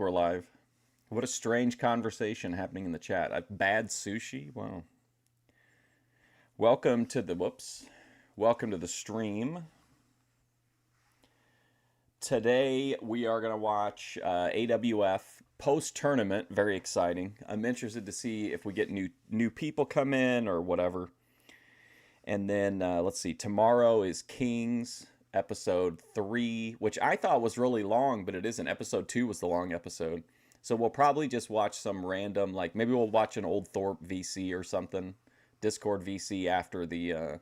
think we're live. What a strange conversation happening in the chat. Bad sushi? Wow. Welcome to the, welcome to the stream. Today we are going to watch AWF post-tournament. Very exciting. I'm interested to see if we get new people come in or whatever. And then, let's see, tomorrow is Kings, episode 3, which I thought was really long, but it isn't. Episode 2 was the long episode. So we'll probably just watch some random, like maybe we'll watch an old Thorpe VC or something. Discord VC after the,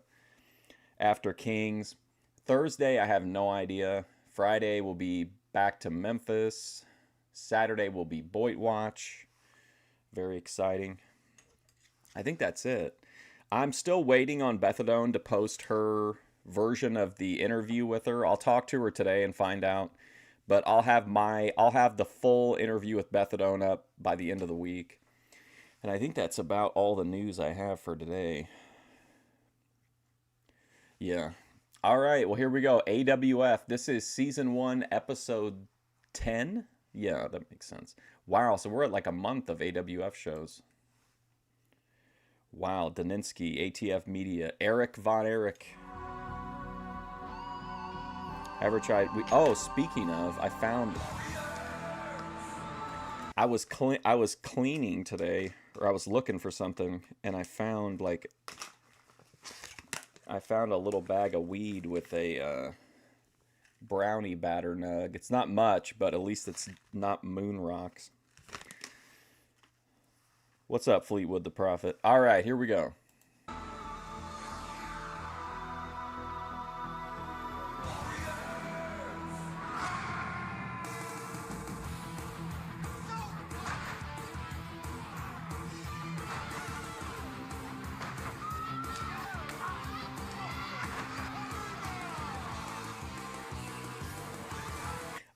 after Kings. Thursday, I have no idea. Friday will be back to Memphis. Saturday will be Boyd Watch. Very exciting. I think that's it. I'm still waiting on Bethadone to post her version of the interview with her. I'll talk to her today and find out. But I'll have the full interview with Bethadone up by the end of the week. And I think that's about all the news I have for today. Yeah. All right, well, here we go. AWF. This is Season 1, Episode 10? Yeah, that makes sense. Wow, so we're at like a month of AWF shows. Wow, Daninsky, ATF Media, Eric Von Erich. Ever tried? Oh, speaking of, I found... I was cleaning today, or I was looking for something, and I found like... I found a little bag of weed with a brownie batter nug. It's not much, but at least it's not moon rocks. What's up, Fleetwood the Prophet? All right, here we go.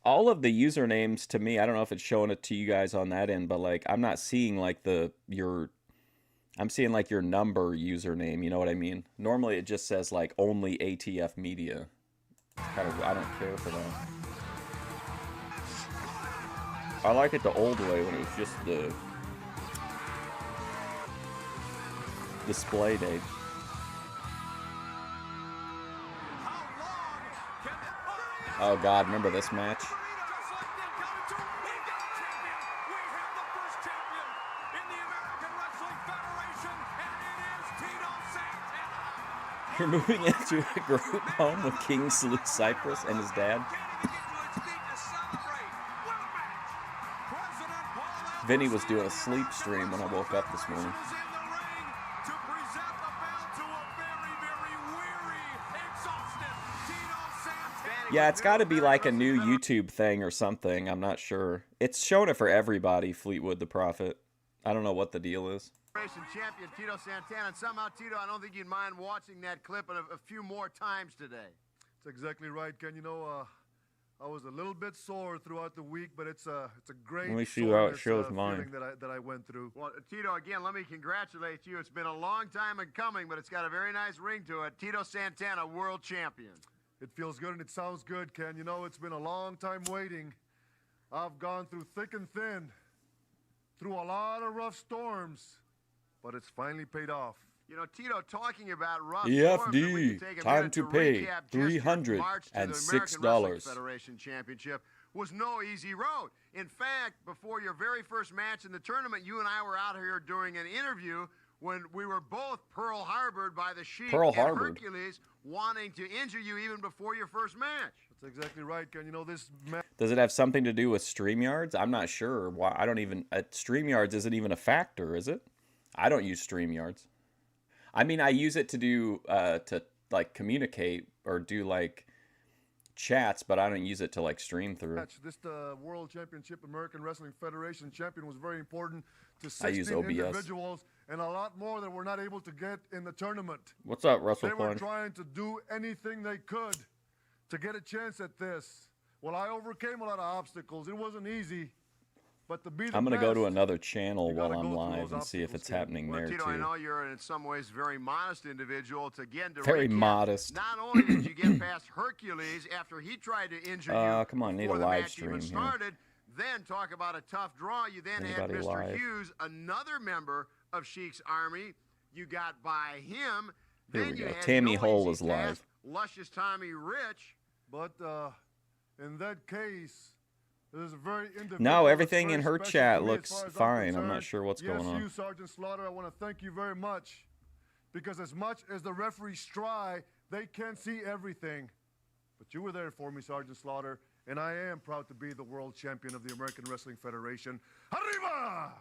All of the usernames to me, I don't know if it's showing it to you guys on that end, but like I'm not seeing like I'm seeing like your number username, you know what I mean? Normally it just says like only ATF Media. Kind of, I don't care for that. I like it the old way when it was just the display date. Oh God, remember this match? You're moving into a group home with King Salute Cypress and his dad. Vinny was doing a sleep stream when I woke up this morning. Yeah, it's got to be like a new YouTube thing or something. I'm not sure. It's showing it for everybody, Fleetwood the Prophet. I don't know what the deal is. Champion Tito Santana, and somehow, Tito, I don't think you'd mind watching that clip a few more times today. That's exactly right, Ken. You know, I was a little bit sore throughout the week, but it's a great Let me see how it shows mine. that I went through. Well, Tito, again, let me congratulate you. It's been a long time in coming, but it's got a very nice ring to it. Tito Santana, world champion. It feels good and it sounds good, Ken. You know, it's been a long time waiting. I've gone through thick and thin, through a lot of rough storms, but it's finally paid off. You know, Tito, talking about rough EFD, time to pay $306. Federation Championship was no easy road. In fact, before your very first match in the tournament, you and I were out here doing an interview when we were both Pearl Harbored by the Sheik and Hercules, wanting to injure you even before your first match. That's exactly right, Ken. You know, this match... Does it have something to do with StreamYards? I'm not sure. Why I don't even... StreamYards isn't even a factor, is it? I don't use StreamYards. I mean, I use it to do, to, like, communicate or do, like, chats, but I don't use it to, like, stream through. This World Championship American Wrestling Federation champion was very important to I use 16 OBS. individuals and a lot more that were not able to get in the tournament. What's up, Russell They were Plunge? trying to do anything they could to get a chance at this. Well, I overcame a lot of obstacles. It wasn't easy. But to be the I'm going to go to best, another channel you while gotta I'm go through live those and see if it's obstacles, happening Well, there, Tito, too. I know you're in some ways a very modest individual. To Very recap, modest. Not only did you get past Hercules after he tried to injure you come on, need before a the live match stream even here. started, Then talk about a tough draw. You then had Anybody Mr. live? Hughes, another member of Sheik's army. You got by him. Here Then we you go. had Tammy no Hull easy is live. task, Luscious Tommy Rich. But in that case, there's a very individual. No, everything very in her special chat to me as looks far as I'm fine. I'm concerned. not sure what's going on. Yes, you, Sergeant Slaughter, I want to thank you very much. Because as much as the referees try, they can't see everything. But you were there for me, Sergeant Slaughter, and I am proud to be the world champion of the American Wrestling Federation. Arriba!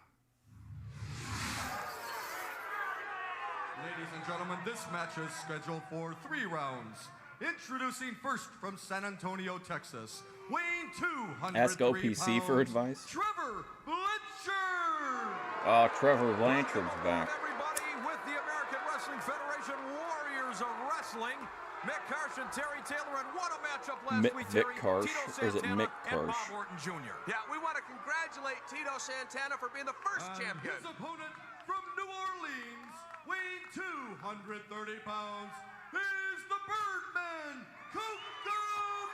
Ladies and gentlemen, this match is scheduled for 3 rounds. Introducing first from San Antonio, Texas, weighing 203 Ask OPC pounds, for advice. Trevor Blanchard. Oh, Trevor Blanchard's back. Everybody with the American Wrestling Federation Warriors of Wrestling. Mick Karsh and Terry Taylor, and what a matchup last week, Mick Terry. Karsh, Tito or is it Santana Mick and Karsh? Bob Orton Jr. Yeah, we want to congratulate Tito Santana for being the first champion. His opponent from New Orleans, weighing 230 pounds, is the Birdman, Coco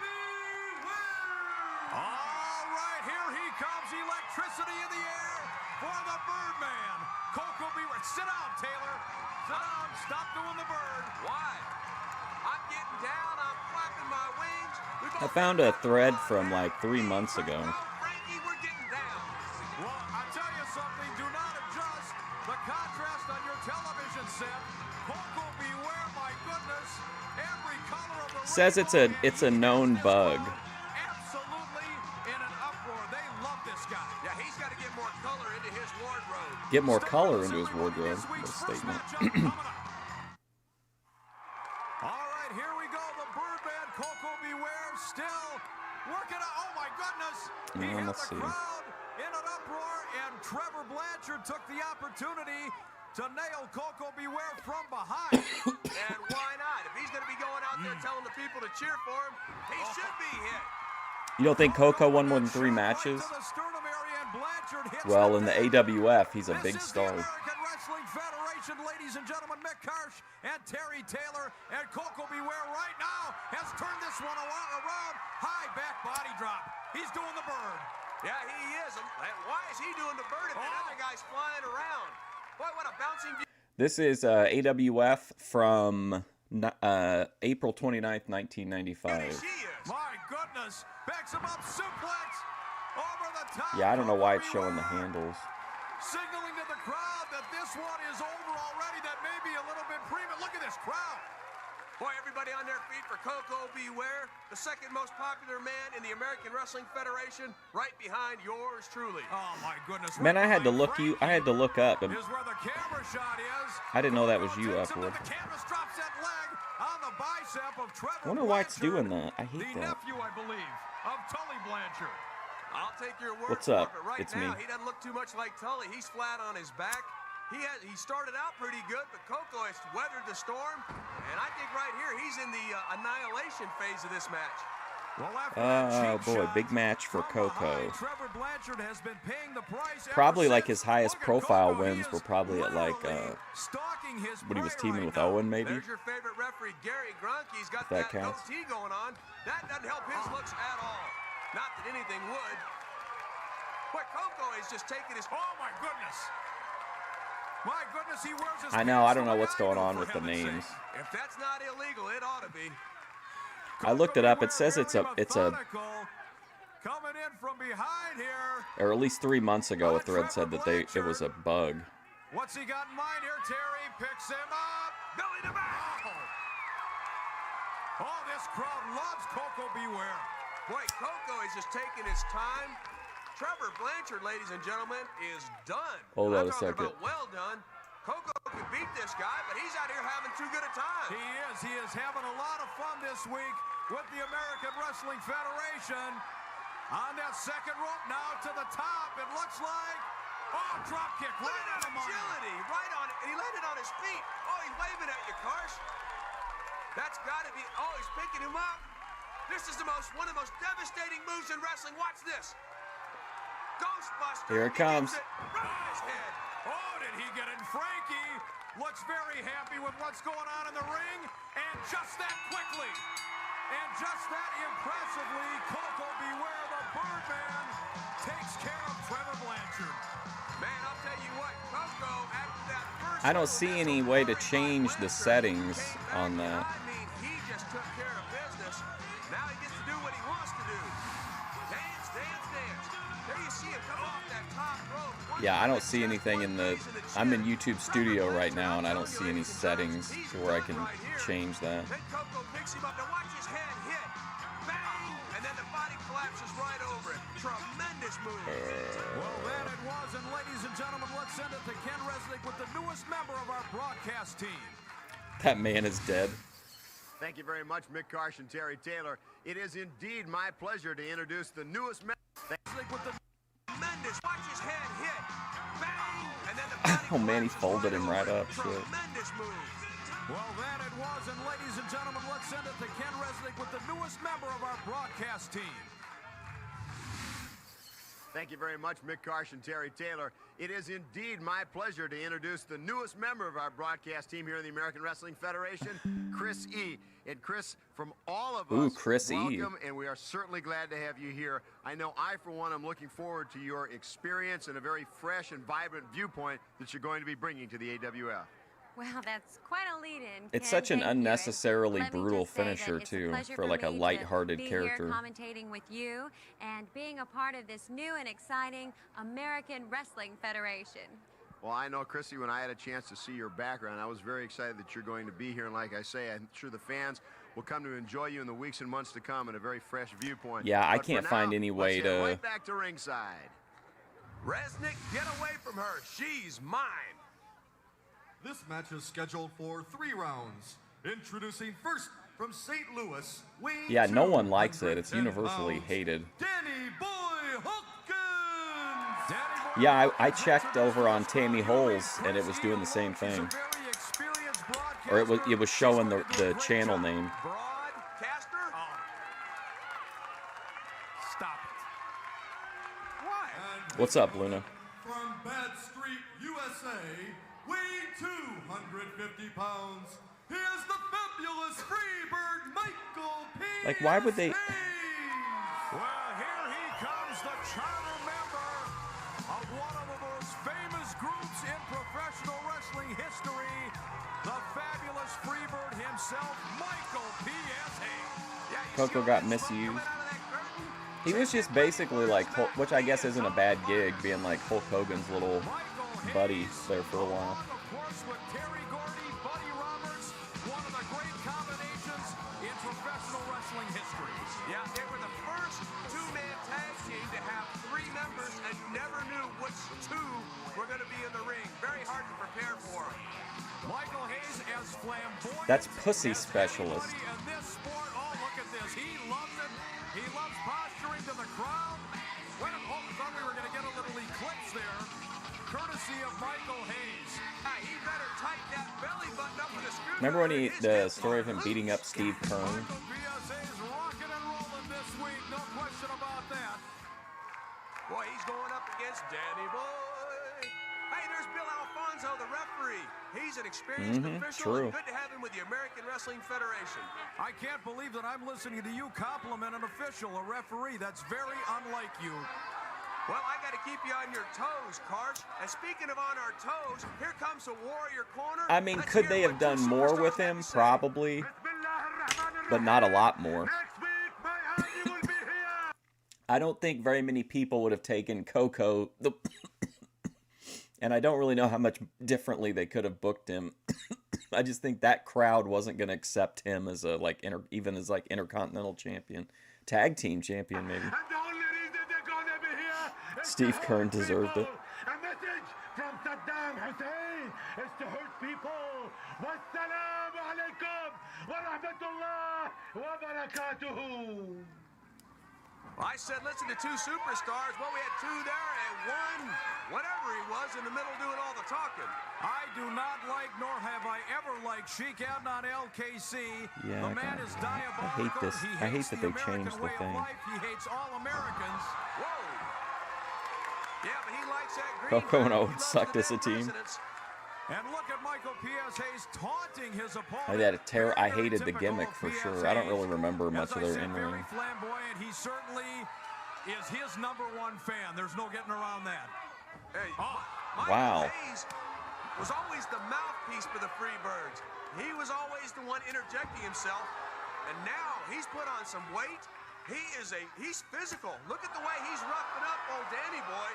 Beware. All right, here he comes. Electricity in the air for the Birdman. Coco Beware. Sit down, Taylor. Sit down. Stop doing the bird. Why? I'm getting down. I'm flapping my wings. I found a thread from like 3 months ago. Frankie, we're getting down. Well, I tell you something. Do not adjust the contrast on your television set. Coco Beware, my goodness. Every color of the Says rainbow, it's a and known this bug. crowd absolutely in an uproar. They love this guy. Yeah, he's got to get more color into his wardrobe. Get more color into his wardrobe. What a statement. All right, here we go. The Birdman, Coco Beware, still working out. Oh, my goodness. He had let's the see. crowd in an uproar, and Trevor Blanchard took the opportunity to nail Coco Beware from behind. And why not? If he's going to be going out there telling the people to cheer for him, he should be hit. You don't think Coco won more than 3 matches? Right to the sternum area, and Blanchard hits Well, the in the pin. AWF, he's a This big is star. The American Wrestling Federation, ladies and gentlemen. Mick Karsh and Terry Taylor, and Coco Beware right now has turned this one around. High back body drop. He's doing the bird. Yeah, he is. And why is he doing the bird if that other guy's flying around? Boy, what a bouncing view. This is AWF from April 29th, 1995. She is. My goodness. Backs him up, suplex over the top. Yeah, I don't know why it's Coco showing the Beware handles. signaling to the crowd that this one is over already. That may be a little bit premature. Look at this crowd. Boy, everybody on their feet for Coco Beware, the second most popular man in the American Wrestling Federation, right behind yours truly. Oh my goodness. Man, I had to look Frankie I had to look up. is where the camera shot is. I didn't know that was you, Takes him to Upward. the canvas, drops that leg on the bicep of Trevor I wonder why it's Blanchard, doing that. I hate the that. nephew, I believe, of Tully Blanchard. I'll take your word What's for up? it, but right It's now me. he doesn't look too much like Tully. He's flat on his back. He started out pretty good, but Coco has weathered the storm, and I think right here he's in the annihilation phase of this match. Well, after that cheap boy, shot big match for from Coco. behind, Trevor Blanchard has been paying the price ever Probably like since. his highest Look at profile Coco. He wins is were probably at like literally stalking his when he was prey teaming right with now. Owen, maybe. There's your favorite referee, Gary Grunk. He's got If that that counts. goatee going on. That doesn't help his looks at all. Not that anything would. But Coco is just taking his... Oh my goodness! My goodness, he wears his I know, I pants don't know the way what's going do, on for with the heaven's names. sake. If that's not illegal, it ought to be. I looked it up. It Coco says it's a very methodical, coming in from behind here. or at least 3 months ago a thread said that it was a bug. What's he got in mind here, Terry? Picks him up. Belly to back. Oh, this crowd loves Coco Beware. Boy, Coco is just taking his time. Trevor Blanchard, ladies and gentlemen, is done. Hold on I'm a talking second. about well done. Coco could beat this guy, but he's out here having too good a time. He is. He is having a lot of fun this week with the American Wrestling Federation. On that second rope now to the top. It looks like, oh, drop kick Look right at on the that money. agility, right on it. He landed on his feet. Oh, he's waving at you, Karsh. That's got to be, oh, he's picking him up. This is one of the most devastating moves in wrestling. Watch this. Ghostbuster. Here it He comes. gets it right on his head. Oh, did he get it? Frankie looks very happy with what's going on in the ring. And just that quickly, And just that impressively, Coco Beware, the Birdman, takes care of Trevor Blanchard. Man, I'll tell you what, Coco, after that first I don't see any way to change the settings on that. I mean, he just took care of business. Now he gets to do what he wants to do. Dance, dance, dance. There you see him come off that top rope. Yeah, I don't see anything in the... I'm in YouTube Studio right now, and I don't see any settings to where I can change that. Then Coco picks him up. Now watch his head hit. Bang! And then the body collapses right over it. Tremendous move. Well, that it was, and ladies and gentlemen, let's send it to Ken Resnick with the newest member of our broadcast team. That man is dead. Thank you very much, Mick Karsh and Terry Taylor. It is indeed my pleasure to introduce the newest member. With the Tremendous. Watch his head hit. Bang! And then the body Oh man, he collapses folded him right over up. it. Shit. Tremendous move. Well, that it was, and ladies and gentlemen, let's send it to Ken Resnick with the newest member of our broadcast team. Thank you very much, Mick Karsh and Terry Taylor. It is indeed my pleasure to introduce the newest member of our broadcast team here in the American Wrestling Federation, Chris E. And Chris, from all of us, Chris E. welcome, and we are certainly glad to have you here. I know I, for one, am looking forward to your experience and a very fresh and vibrant viewpoint that you're going to be bringing to the AWF. Well, that's quite a lead-in. It's Ken. such an Thank you. unnecessarily Let me brutal just say that finisher, it's a too, pleasure for like a me to light-hearted be character. Here commentating with you and being a part of this new and exciting American Wrestling Federation. Well, I know, Chrissy, when I had a chance to see your background, I was very excited that you're going to be here. And like I say, I'm sure the fans will come to enjoy you in the weeks and months to come in a very fresh viewpoint. Yeah, I But for can't now, find any way let's head to... right back to ringside. Resnick, get away from her. She's mine. This match is scheduled for 3 rounds. Introducing first from St. Louis, weighing Yeah, no one likes it. It's 210 universally pounds, hated. Danny Boy Hawkins. Danny Boy Yeah, I Hawkins checked over on introduces Tammy the new Holes, and it was Chris doing the E. same He's a thing. very experienced Or it broadcaster. was showing He's the going to do a great channel job. name. Broadcaster? Stop it. Why? And What's up, Luna? from Bad Street, USA, weighing 250 pounds, he is the fabulous Freebird Michael P. Like, why would they... Well, here he comes, the charter member of one of the most famous groups in professional wrestling history, the fabulous Freebird himself, Michael P.S. Hayes. Yeah, you Coco see got all that smoke misused. coming out of that curtain? He was just basically like, which I guess isn't a bad gig, being like Hulk Hogan's little Michael buddy Hayes, there for a while. along, of course, with Terry Gordy, Buddy Roberts, one of the great combinations in professional wrestling history. Yeah, they were the first 2-man tag team to have 3 members and never knew which 2 were going to be in the ring. Very hard to prepare for. Michael Hayes as flamboyant. That's pussy as specialist. anybody in this sport. Oh, look at this. He loves it. He loves posturing to the crowd. Wait a minute. Oh, thought we were going to get a little eclipse there. Courtesy of Michael Hayes. He better tighten that belly button up with a screwdriver. Remember when His the hips story of are him beating up loose. Steve Kern? Michael PSA's rocking and rolling this week. No question about that. Boy, he's going up against Danny Boy. Hey, there's Bill Alfonso, the referee. He's an experienced official. true. And good to have him with the American Wrestling Federation. I can't believe that I'm listening to you compliment an official, a referee. That's very unlike you. Well, I got to keep you on your toes, Karsh. And speaking of on our toes, here comes the Warrior Corner. I mean, Let's could hear they what have done two more superstars with have him? to say. Probably. But not a lot more. Next week, my Andy will be here. I don't think very many people would have taken Coco. And I don't really know how much differently they could have booked him. I just think that crowd wasn't going to accept him as a even as intercontinental champion, tag team champion maybe. And the only reason they're gonna be here is Steve to hurt Kern deserved people. it. A message from Saddam Hussein is to hurt people. Wassalamu alaikum wa rahmatullah wa barakatuhu. I said, listen to 2 superstars. Well, we had 2 there and 1, whatever he was, in the middle doing all the talking. I do not like, nor have I ever liked Sheik Adnan LKC. Yeah, the man is diabolical. I hate this. He I hate hates that the they American changed the way of thing. life. He hates all Americans. Whoa. Yeah, but he likes that green. Coco and belt. He Owen loves sucked the as a damn team. presidents. And look at Michael P.S. Hayes taunting his opponent. I hated the gimmick for sure. I don't really remember much of their in-ring. Very flamboyant. He certainly is his #1 fan. There's no getting around that. Hey, Wow. Michael Hayes was always the mouthpiece for the Freebirds. He was always the one interjecting himself, and now he's put on some weight. He's physical. Look at the way he's roughing up old Danny boy.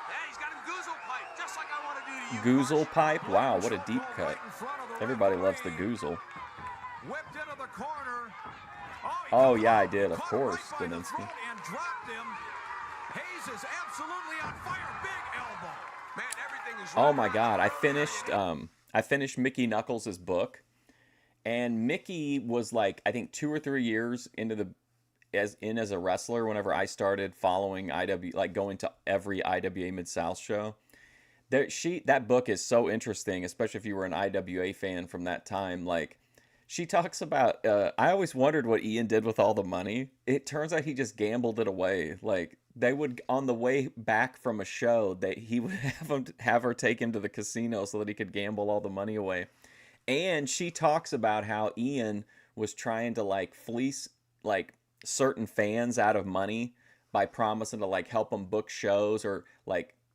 Hey, he's got him goozle pipe, just like I want to do to you. Goozle pipe? Wow, what a deep cut. Everybody loves the goozle. Whipped into the corner. Oh yeah, I did, of course, Daninsky. And dropped him. Hayes is absolutely on fire. Big elbow. Man, everything is Oh my God, I finished Mickey Knuckles' book, and Mickey was like, I think 2 or 3 years into as a wrestler whenever I started following going to every IWA Mid-South show. That book is so interesting, especially if you were an IWA fan from that time. Like, she talks about, I always wondered what Ian did with all the money. It turns out he just gambled it away. Like, they would, on the way back from a show, he would have her take him to the casino so that he could gamble all the money away. And she talks about how Ian was trying to fleece certain fans out of money by promising to help them book shows, or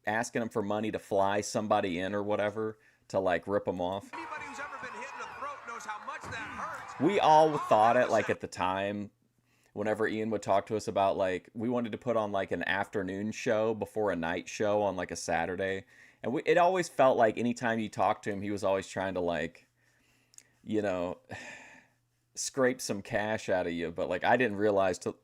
asking them for money to fly somebody in or whatever to rip them off. Anybody who's ever been hit in the throat knows how much that hurts. We all thought it at the time, whenever Ian would talk to us about we wanted to put on an afternoon show before a night show on a Saturday, and it always felt like anytime you talked to him, he was always trying to scrape some cash out of you. But I didn't realize how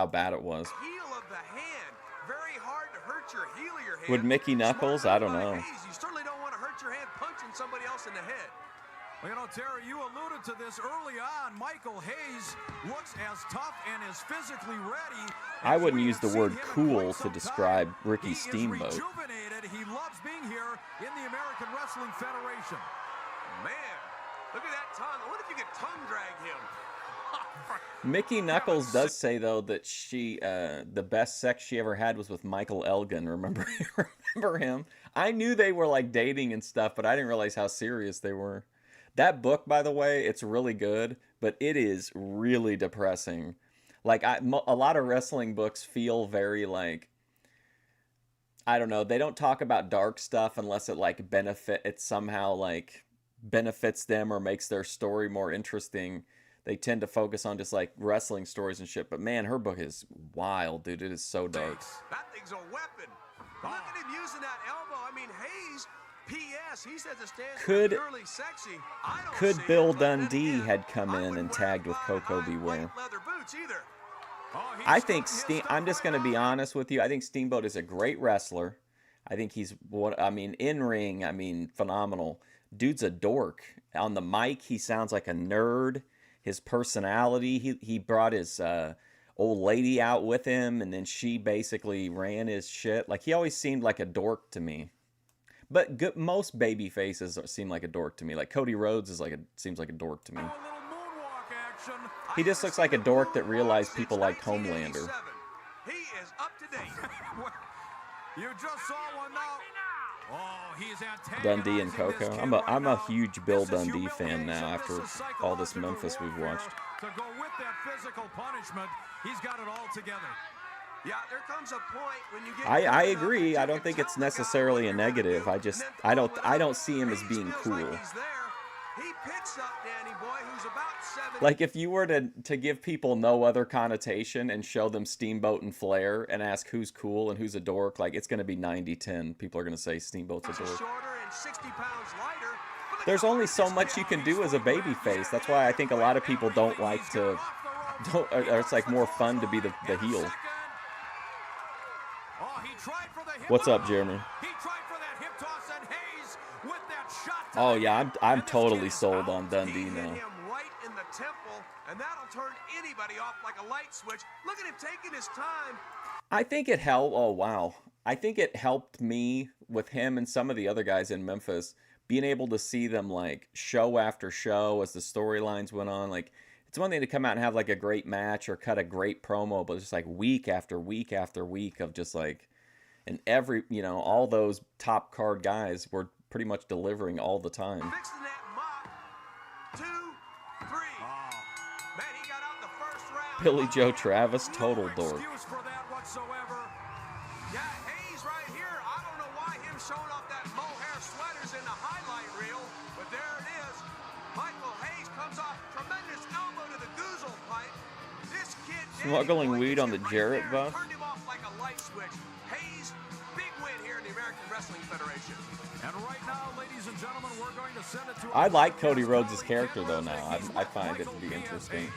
bad it was. Heel of the hand, very hard to hurt your heel of your hand. Would Mickey Knuckles? I don't know. Hayes, you certainly don't want to hurt your hand punching somebody else in the head. Well, Terry, you alluded to this early on. Michael Hayes looks as tough and is physically ready. I wouldn't use the word cool to describe Ricky Steamboat. He is rejuvenated. He loves being here in the American Wrestling Federation. Man, look at that tongue. I wonder if you could tongue drag him. Mickey Knuckles does say, though, that the best sex she ever had was with Michael Elgin. Remember him? I knew they were dating and stuff, but I didn't realize how serious they were. That book, by the way, it's really good, but it is really depressing. A lot of wrestling books feel very I don't know, they don't talk about dark stuff unless it somehow benefits them or makes their story more interesting. They tend to focus on just wrestling stories and shit. But man, her book is wild, dude. It is so dark. That thing's a weapon. Look at him using that elbow. I mean, Hayes, P.S., he says it stands for purely sexy. Could Bill Dundee had come in and tagged with Coco Beware? Leather boots either. I think I'm just going to be honest with you. I think Steamboat is a great wrestler. I think he's in ring, phenomenal. Dude's a dork. On the mic, he sounds like a nerd. His personality, he brought his old lady out with him, and then she basically ran his shit. He always seemed like a dork to me. But most baby faces seem like a dork to me. Cody Rhodes seems like a dork to me. He just looks like a dork that realized people liked Homelander. He is up to date. You just saw one now. Oh, he's Dundee and Coco. I'm a huge Bill Dundee fan now after all this Memphis we've watched. To go with that physical punishment, he's got it all together. Yeah, there comes a point when you get. I agree. I don't think it's necessarily a negative. I don't see him as being cool. He picks up Danny Boy, who's about 7. If you were to give people no other connotation and show them Steamboat and Flair and ask who's cool and who's a dork, it's going to be 90-10. People are going to say Steamboat's a dork. Shorter and 60 pounds lighter. There's only so much you can do as a baby face. That's why I think a lot of people don't like to. Or it's more fun to be the heel. What's up, Jeremy? Oh yeah, I'm totally sold on Dundee now. Right in the temple, and that'll turn anybody off like a light switch. Look at him taking his time. I think it helped. Oh wow, I think it helped me with him and some of the other guys in Memphis being able to see them show after show as the storylines went on. It's one thing to come out and have a great match or cut a great promo, but it's just week after week after week of just And every, all those top card guys were pretty much delivering all the time. Fixing that mop. 2, 3. Man, he got out in the first round. Billy Joe Travis, total dork. Excuse for that whatsoever. Yeah, Hayes right here. I don't know why him showing off that mohair sweater's in the highlight reel, but there it is. Michael Hayes comes off tremendous elbow to the goozle pipe. This kid Smuggling weed on the Jarrett buff. buff. Turned him off like a light switch. Hayes, big win here in the American Wrestling Federation. And right now, ladies and gentlemen, we're going to send it to I like Cody Rhodes' character though now. I find it to be interesting.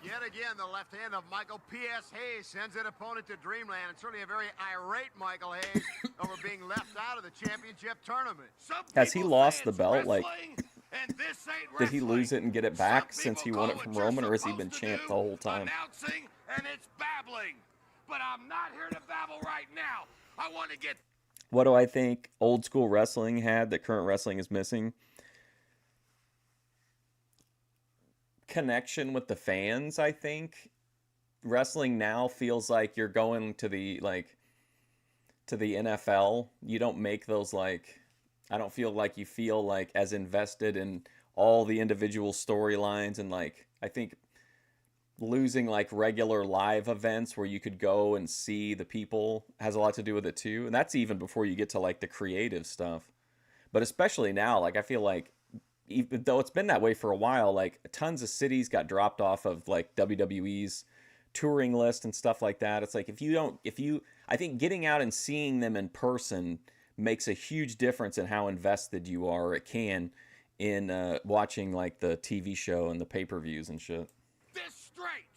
Yet again, the left hand of Michael P.S. Hayes sends an opponent to Dreamland. And certainly a very irate Michael Hayes over being left out of the championship tournament. Has he lost the belt? Like, did he lose it and get it back since he won it from Roman, or has he been champ the whole time? Announcing, and it's babbling. But I'm not here to babble right now. I want to get... What do I think old school wrestling had that current wrestling is missing? Connection with the fans, I think. Wrestling now feels like you're going to the NFL. You don't make those, like, I don't feel like you feel like as invested in all the individual storylines, and like I think losing like regular live events where you could go and see the people has a lot to do with it too. And that's even before you get to like the creative stuff. But especially now, like I feel like even though it's been that way for a while, like tons of cities got dropped off of like WWE's touring list and stuff like that. It's like I think getting out and seeing them in person makes a huge difference in how invested you are, or it can, in watching like the TV show and the pay-per-views and shit. This straight.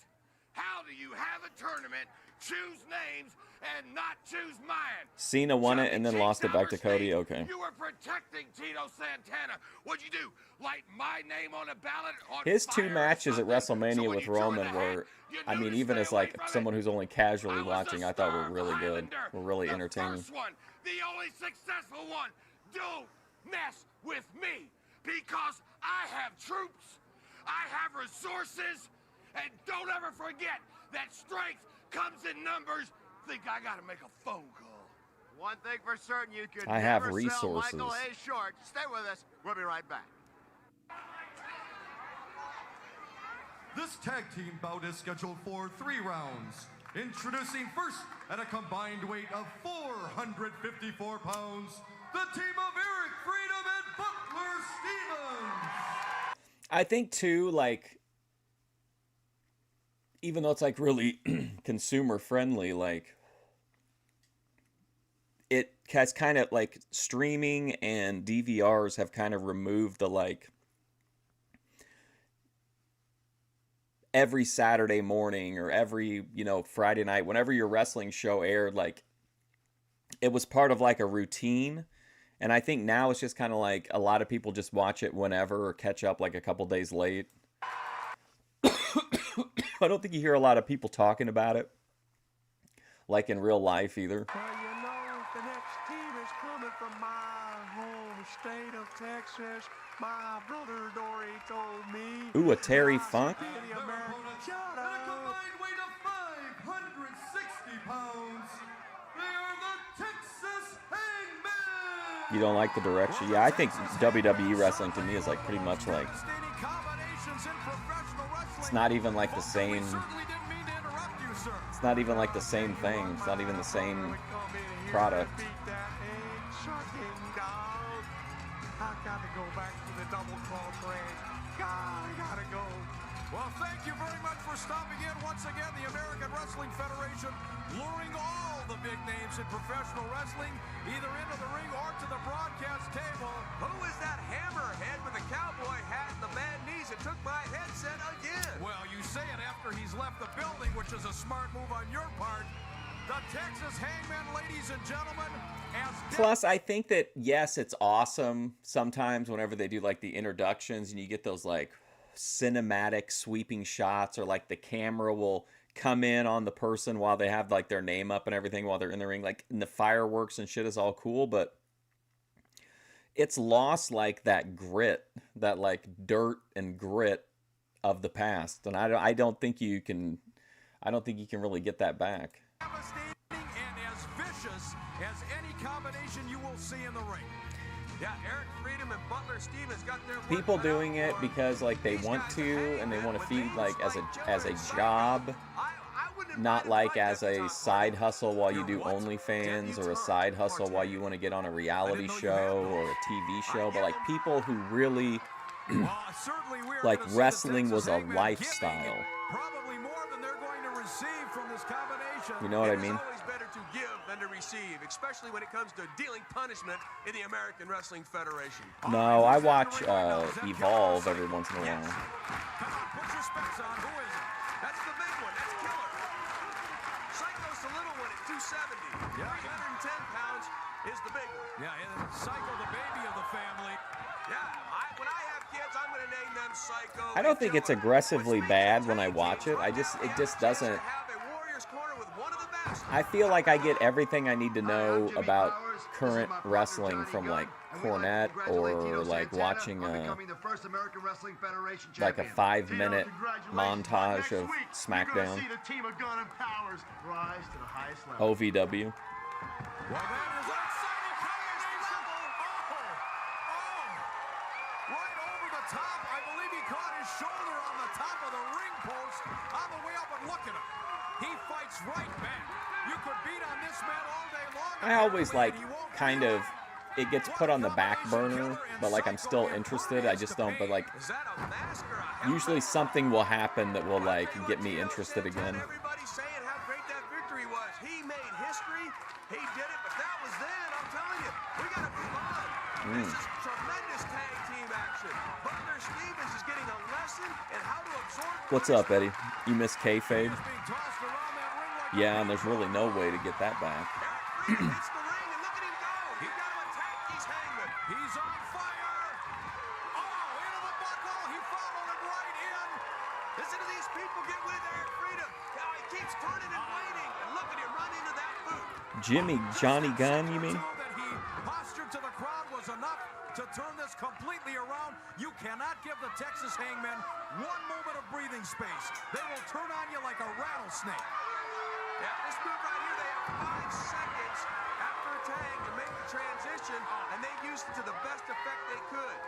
How do you have a tournament, choose names, and not choose mine? Cena won it and then lost it back to Cody. Okay. You were protecting Tito Santana. What'd you do? Light my name on a ballot? His two matches at WrestleMania with Roman were, I mean, even as like someone who's only casually watching, I thought were really good. Were really entertaining. The first one, the only successful one. Don't mess with me, because I have troops, I have resources, and don't ever forget that strength comes in numbers. Think I gotta make a phone call. One thing for certain, you could I have never resources. sell Michael Hayes short. Stay with us. We'll be right back. This tag team bout is scheduled for 3 rounds. Introducing first at a combined weight of 454 pounds, the team of Eric Freedom and Butler Stevens. I think too, like, even though it's like really consumer friendly, like it has kind of like streaming and DVRs have kind of removed the like every Saturday morning or every, Friday night, whenever your wrestling show aired, like it was part of like a routine. And I think now it's just kind of like a lot of people just watch it whenever or catch up like a couple days late. I don't think you hear a lot of people talking about it like in real life either. Well, the next team is coming from my home state of Texas. My brother Dory told me. Ooh, a Terry Funk? And their opponents at a combined weight of 560 pounds, they are the Texas Hangmen. You don't like the direction? Yeah, I think WWE wrestling to me is like pretty much like, it's not even like the same, it's not even like the same thing. It's not even the same product. I gotta go back to the double cross range. I gotta go. Well, thank you very much for stopping in once again. The American Wrestling Federation luring all the big names in professional wrestling either into the ring or to the broadcast table. Who is that hammerhead with the cowboy hat and the bad knees that took my headset again? Well, you say it after he's left the building, which is a smart move on your part. The Texas Hangman, ladies and gentlemen. Plus, I think that, yes, it's awesome sometimes whenever they do like the introductions and you get those like cinematic sweeping shots, or like the camera will come in on the person while they have like their name up and everything while they're in the ring, like, and the fireworks and shit is all cool, but it's lost like that grit, that like dirt and grit of the past, and I don't think you can really get that back. And as as vicious as any combination you will see in the ring. Yeah, Eric Freedom and Butler Stevens got their work People cut doing out it for because like they these want guys to hang and they in want to with feed names like as Killer a and Psycho. job, I wouldn't invite not him like to as my a debutante side party. hustle while you Your do what? OnlyFans or a Debutante side hustle while party. you want to get on a I reality didn't know you show had or a TV show, but like people who really Well, certainly we are like gonna see the wrestling was Texas a Hangman lifestyle. giving probably more than they're going to receive from this combination. You know what I It is mean? always better to give than to receive, especially when it comes to dealing punishment in the American Wrestling Federation. No, I watch Evolve every once in a while. Come on, put your specs on. Who is it? That's the big one. That's Killer. Psycho's the little one at 270. Yeah. 310 pounds is the big one. Yeah, and Psycho, the baby of the family. Yeah, when I have kids, I'm going to name them Psycho. I don't and think it's Killer. aggressively Which bad means when I tag watch teams it. right now, It we just have a chance doesn't. to have a Warriors corner with one of the best. I feel like I get everything I need to know about current wrestling from like Cornette or like watching a like a 5-minute montage of SmackDown. OVW. Well, that is an exciting combination. Right over the top. I believe he caught his shoulder on the top of the ring post on the way up, and look at him. He fights right back. You could beat on this man all day long. I always like and he won't kind give of up. it gets put on the back burner, but like I'm still interested. I just don't. But like Is that a mask or a helmet? usually something will happen that will like get me interested again. Everybody's saying how great that victory was. He made history. He did it, but that was then. I'm telling you, we got to move on. This is tremendous tag team action. Butler Stevens is getting a lesson in how to absorb. What's up, Eddie? You miss kayfabe? He's being tossed around that ring like Yeah, and there's really no way to get that back. Eric Freedom hits the ring, and look at him go. He's got to attack these hangmen. he's on fire. Oh, into the buckle. He followed him right in. Listen to these people get with Eric Freedom. Now he keeps turning and waiting, and look at him run into that boot. Jimmy Johnny Gunn, you mean? That he postured to the crowd was enough to turn this completely around. You cannot give the Texas Hangmen one moment of breathing space. They will turn on you like a rattlesnake. Yeah, this move right here, they have 5 seconds after a tag to make the transition, and they used it to the best effect they could.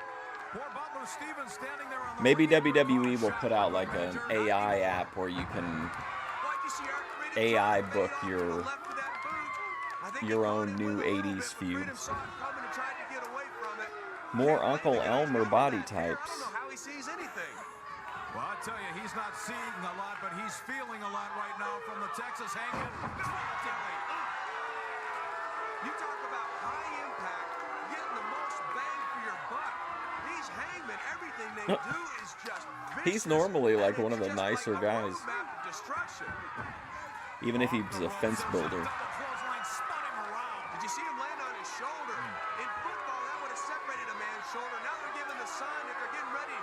Poor Butler Stevens standing there on the Maybe ring. WWE will put out like an AI app where you can Why'd you see Eric Freedom AI try to book fade off to your- the left of that boot? I think your he own caught him new with it a little 80s bit, but Freedom feuds. saw it coming and tried to get away from it. More Can't Uncle blame the guy Elmer for body that hair. I types. don't know how he sees anything. Well, I tell you, he's not seeing a lot, but he's feeling a lot right now from the Texas Hangman. You talk about high impact, getting the most bang for your buck. These hangmen, everything they do is just He's vicious, normally and like it's one of the just nicer like a guys, roadmap of destruction. even if he's a fence builder. Double clothesline spun him around. Did you see him land on his shoulder? In football, that would have separated a man's shoulder. Now they're giving the sign that they're getting ready.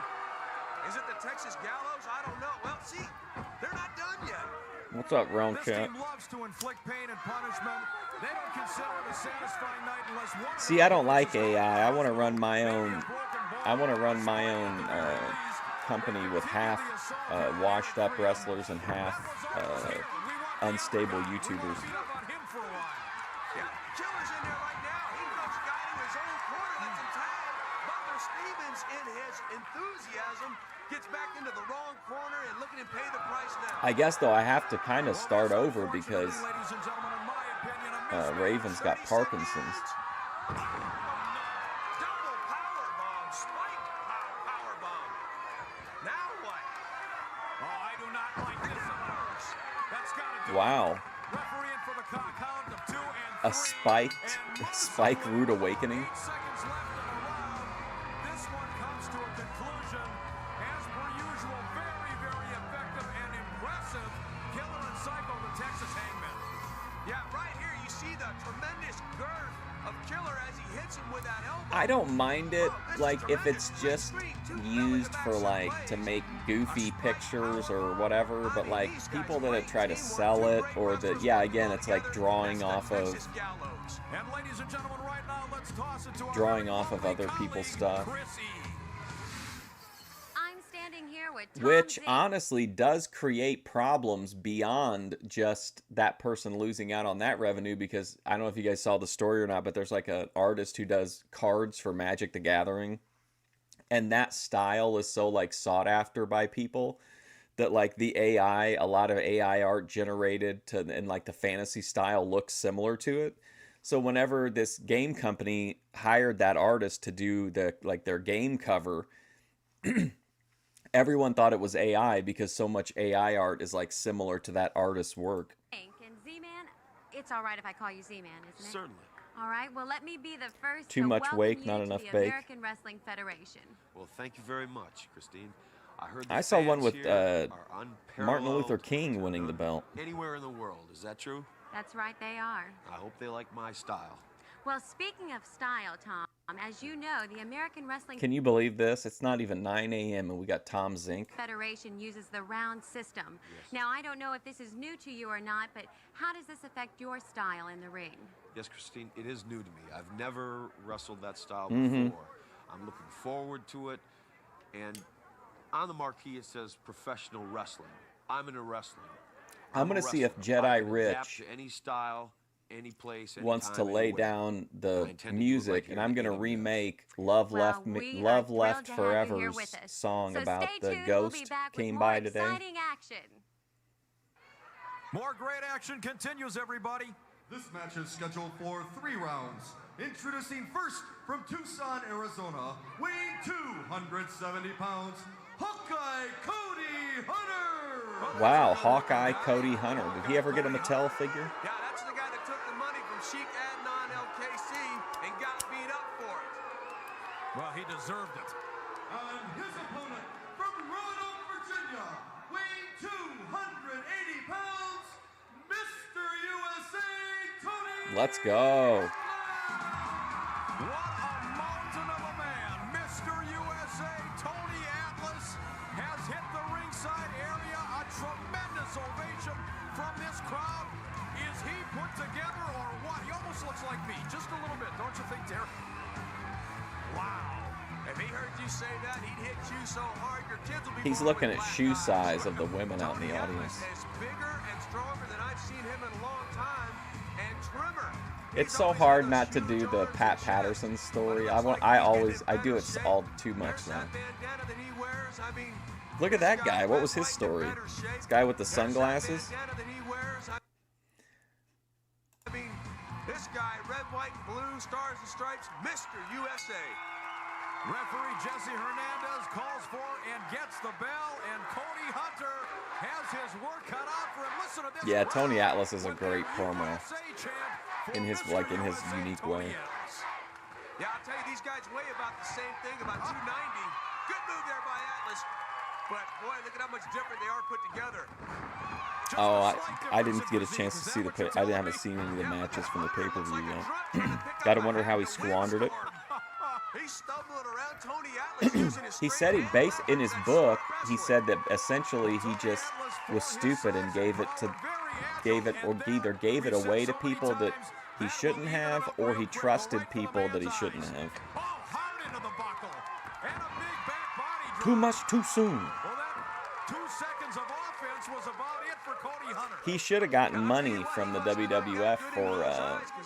Is it the Texas Gallows? I don't know. Well, see, they're not done yet. What's up, Round This Chat? team loves to inflict pain and punishment. They don't consider it a satisfying night unless one. See, I don't like AI. I want to run my own. I want to run my own company with half washed up wrestlers and half unstable YouTubers. Yeah, Killer's in there right now. He knows the guy to his own corner. That's in tag. Butler Stevens, in his enthusiasm, gets back into the wrong corner, and look at him pay the price now. I guess though I have to kind of start over because Ladies and gentlemen, in my opinion, a Raven's got 30 Parkinson's. seconds. Double power bomb, spiked power bomb. Now what? Oh, I do not like this at all. That's gotta do it. Wow, Referee in for the count of 2 and 3. a spiked Spike Rude Awakening. 8 seconds left in the round. This one comes to a conclusion. As per usual, very, very effective and impressive. Killer and Psycho, the Texas Hangman. Yeah, right here you see the tremendous girth of Killer as he hits him with that elbow. I don't mind it, like if it's just used for like to make goofy pictures or whatever, but like people that try to sell it or that, yeah, again, it's like drawing off of And ladies and gentlemen, right now, let's toss it to our Drawing very off of lovely other people's colleague, stuff. Chrissy. I'm standing here with Tom which Zink. honestly does create problems beyond just that person losing out on that revenue, because I don't know if you guys saw the story or not, but there's like an artist who does cards for Magic the Gathering, and that style is so like sought after by people that like the AI, a lot of AI art generated to in like the fantasy style looks similar to it. So whenever this game company hired that artist to do the like their game cover, everyone thought it was AI because so much AI art is like similar to that artist's work. And Z-Man, it's all right if I call you Z-Man, isn't it? Certainly. All right, well, let me be the first Too to much welcome wake, you not to enough the bake. American Wrestling Federation. Well, thank you very much, Christine. I heard the I saw one fans with here are Martin Luther unparalleled King winning the belt. anywhere in the world. Is that true? That's right, they are. I hope they like my style. Well, speaking of style, Tom, as you know, the American Wrestling Can you believe this? It's not even 9 a.m. and we got Tom Zink. Federation uses the round system. Now, I don't know if this is new to you or not, but how does this affect your style in the ring? Yes, Christine, it is new to me. I've never wrestled that style Mm-hmm. before. I'm looking forward to it. And on the marquee, it says professional wrestling. I'm into wrestling. I'm going a to see if wrestler. I Jedi can adapt Rich to any style, any place, wants to anytime, lay anywhere. down I the intend to do it music, right and here I'm at going to AWS. remake Love Well, Left we Love are thrilled Left to have you here Forever's with us. song So about stay the tuned. We'll be ghost back with came more by today. exciting action. More great action continues, everybody. This match is scheduled for 3 rounds. Introducing first from Tucson, Arizona, weighing 270 pounds, Hawkeye Cody Hunter. Wow, Hawkeye Cody Hunter. Did he ever get a Mattel figure? Yeah, that's the guy that took the money from Sheik Adnan LKC and got beat up for it. Well, he deserved it. And his opponent from Roanoke, Virginia, weighing 280 pounds, Mr. USA Tony. Let's go. What a mountain of a man. Mr. USA Tony Atlas has hit the ringside area. A tremendous ovation from this crowd. Is he put together or what? He almost looks like me, just a little bit, don't you think, Derek? Wow. If he heard you say that, he'd hit you so hard your kids will be He's born looking with at black shoe eyes. size of the women out in the Tony Atlas audience. is bigger and stronger than I've seen him in a long time, and trimmer. It's He's so always hard had not those to do huge the arms Pat and Patterson chest. story. But it I looks want. like I he's always. in I do better it shape. all too much There's now. that bandana that he wears. I mean, Look at this that guy. What was his Red White in story? better shape. This guy with the There's that sunglasses? bandana that he wears. I mean, this guy, red, white, and blue, stars and stripes, Mr. USA. Referee Jesse Hernandez calls for and gets the bell, and Cody Hunter has his work cut out for him. Listen to this. Yeah, crowd Tony Atlas is a with great their promo USA chant for in his Mr. in his USA unique Tony way. Atlas. Yeah, I'll tell you, these guys weigh about the same thing, about 290. Good move there by Atlas. But, boy, look at how much different they are put together. Just Oh, a slight I didn't difference get a in chance to physique. see Is the. that what I you're haven't telling seen any of the matches from the pay per view yet. Got Gotta wonder how he squandered it. He's stumbling around. Tony Atlas using his He straight said he hand based in his that book. sharp He wrestler. said that essentially he just was stupid and gave it or either gave it away to people that he shouldn't have, or he trusted people that he shouldn't have. Oh, hard into the buckle. And a big back body drop. Too much too soon. Well, that 2 seconds of offense was about it for Cody Hunter. He should have gotten money from the WWF for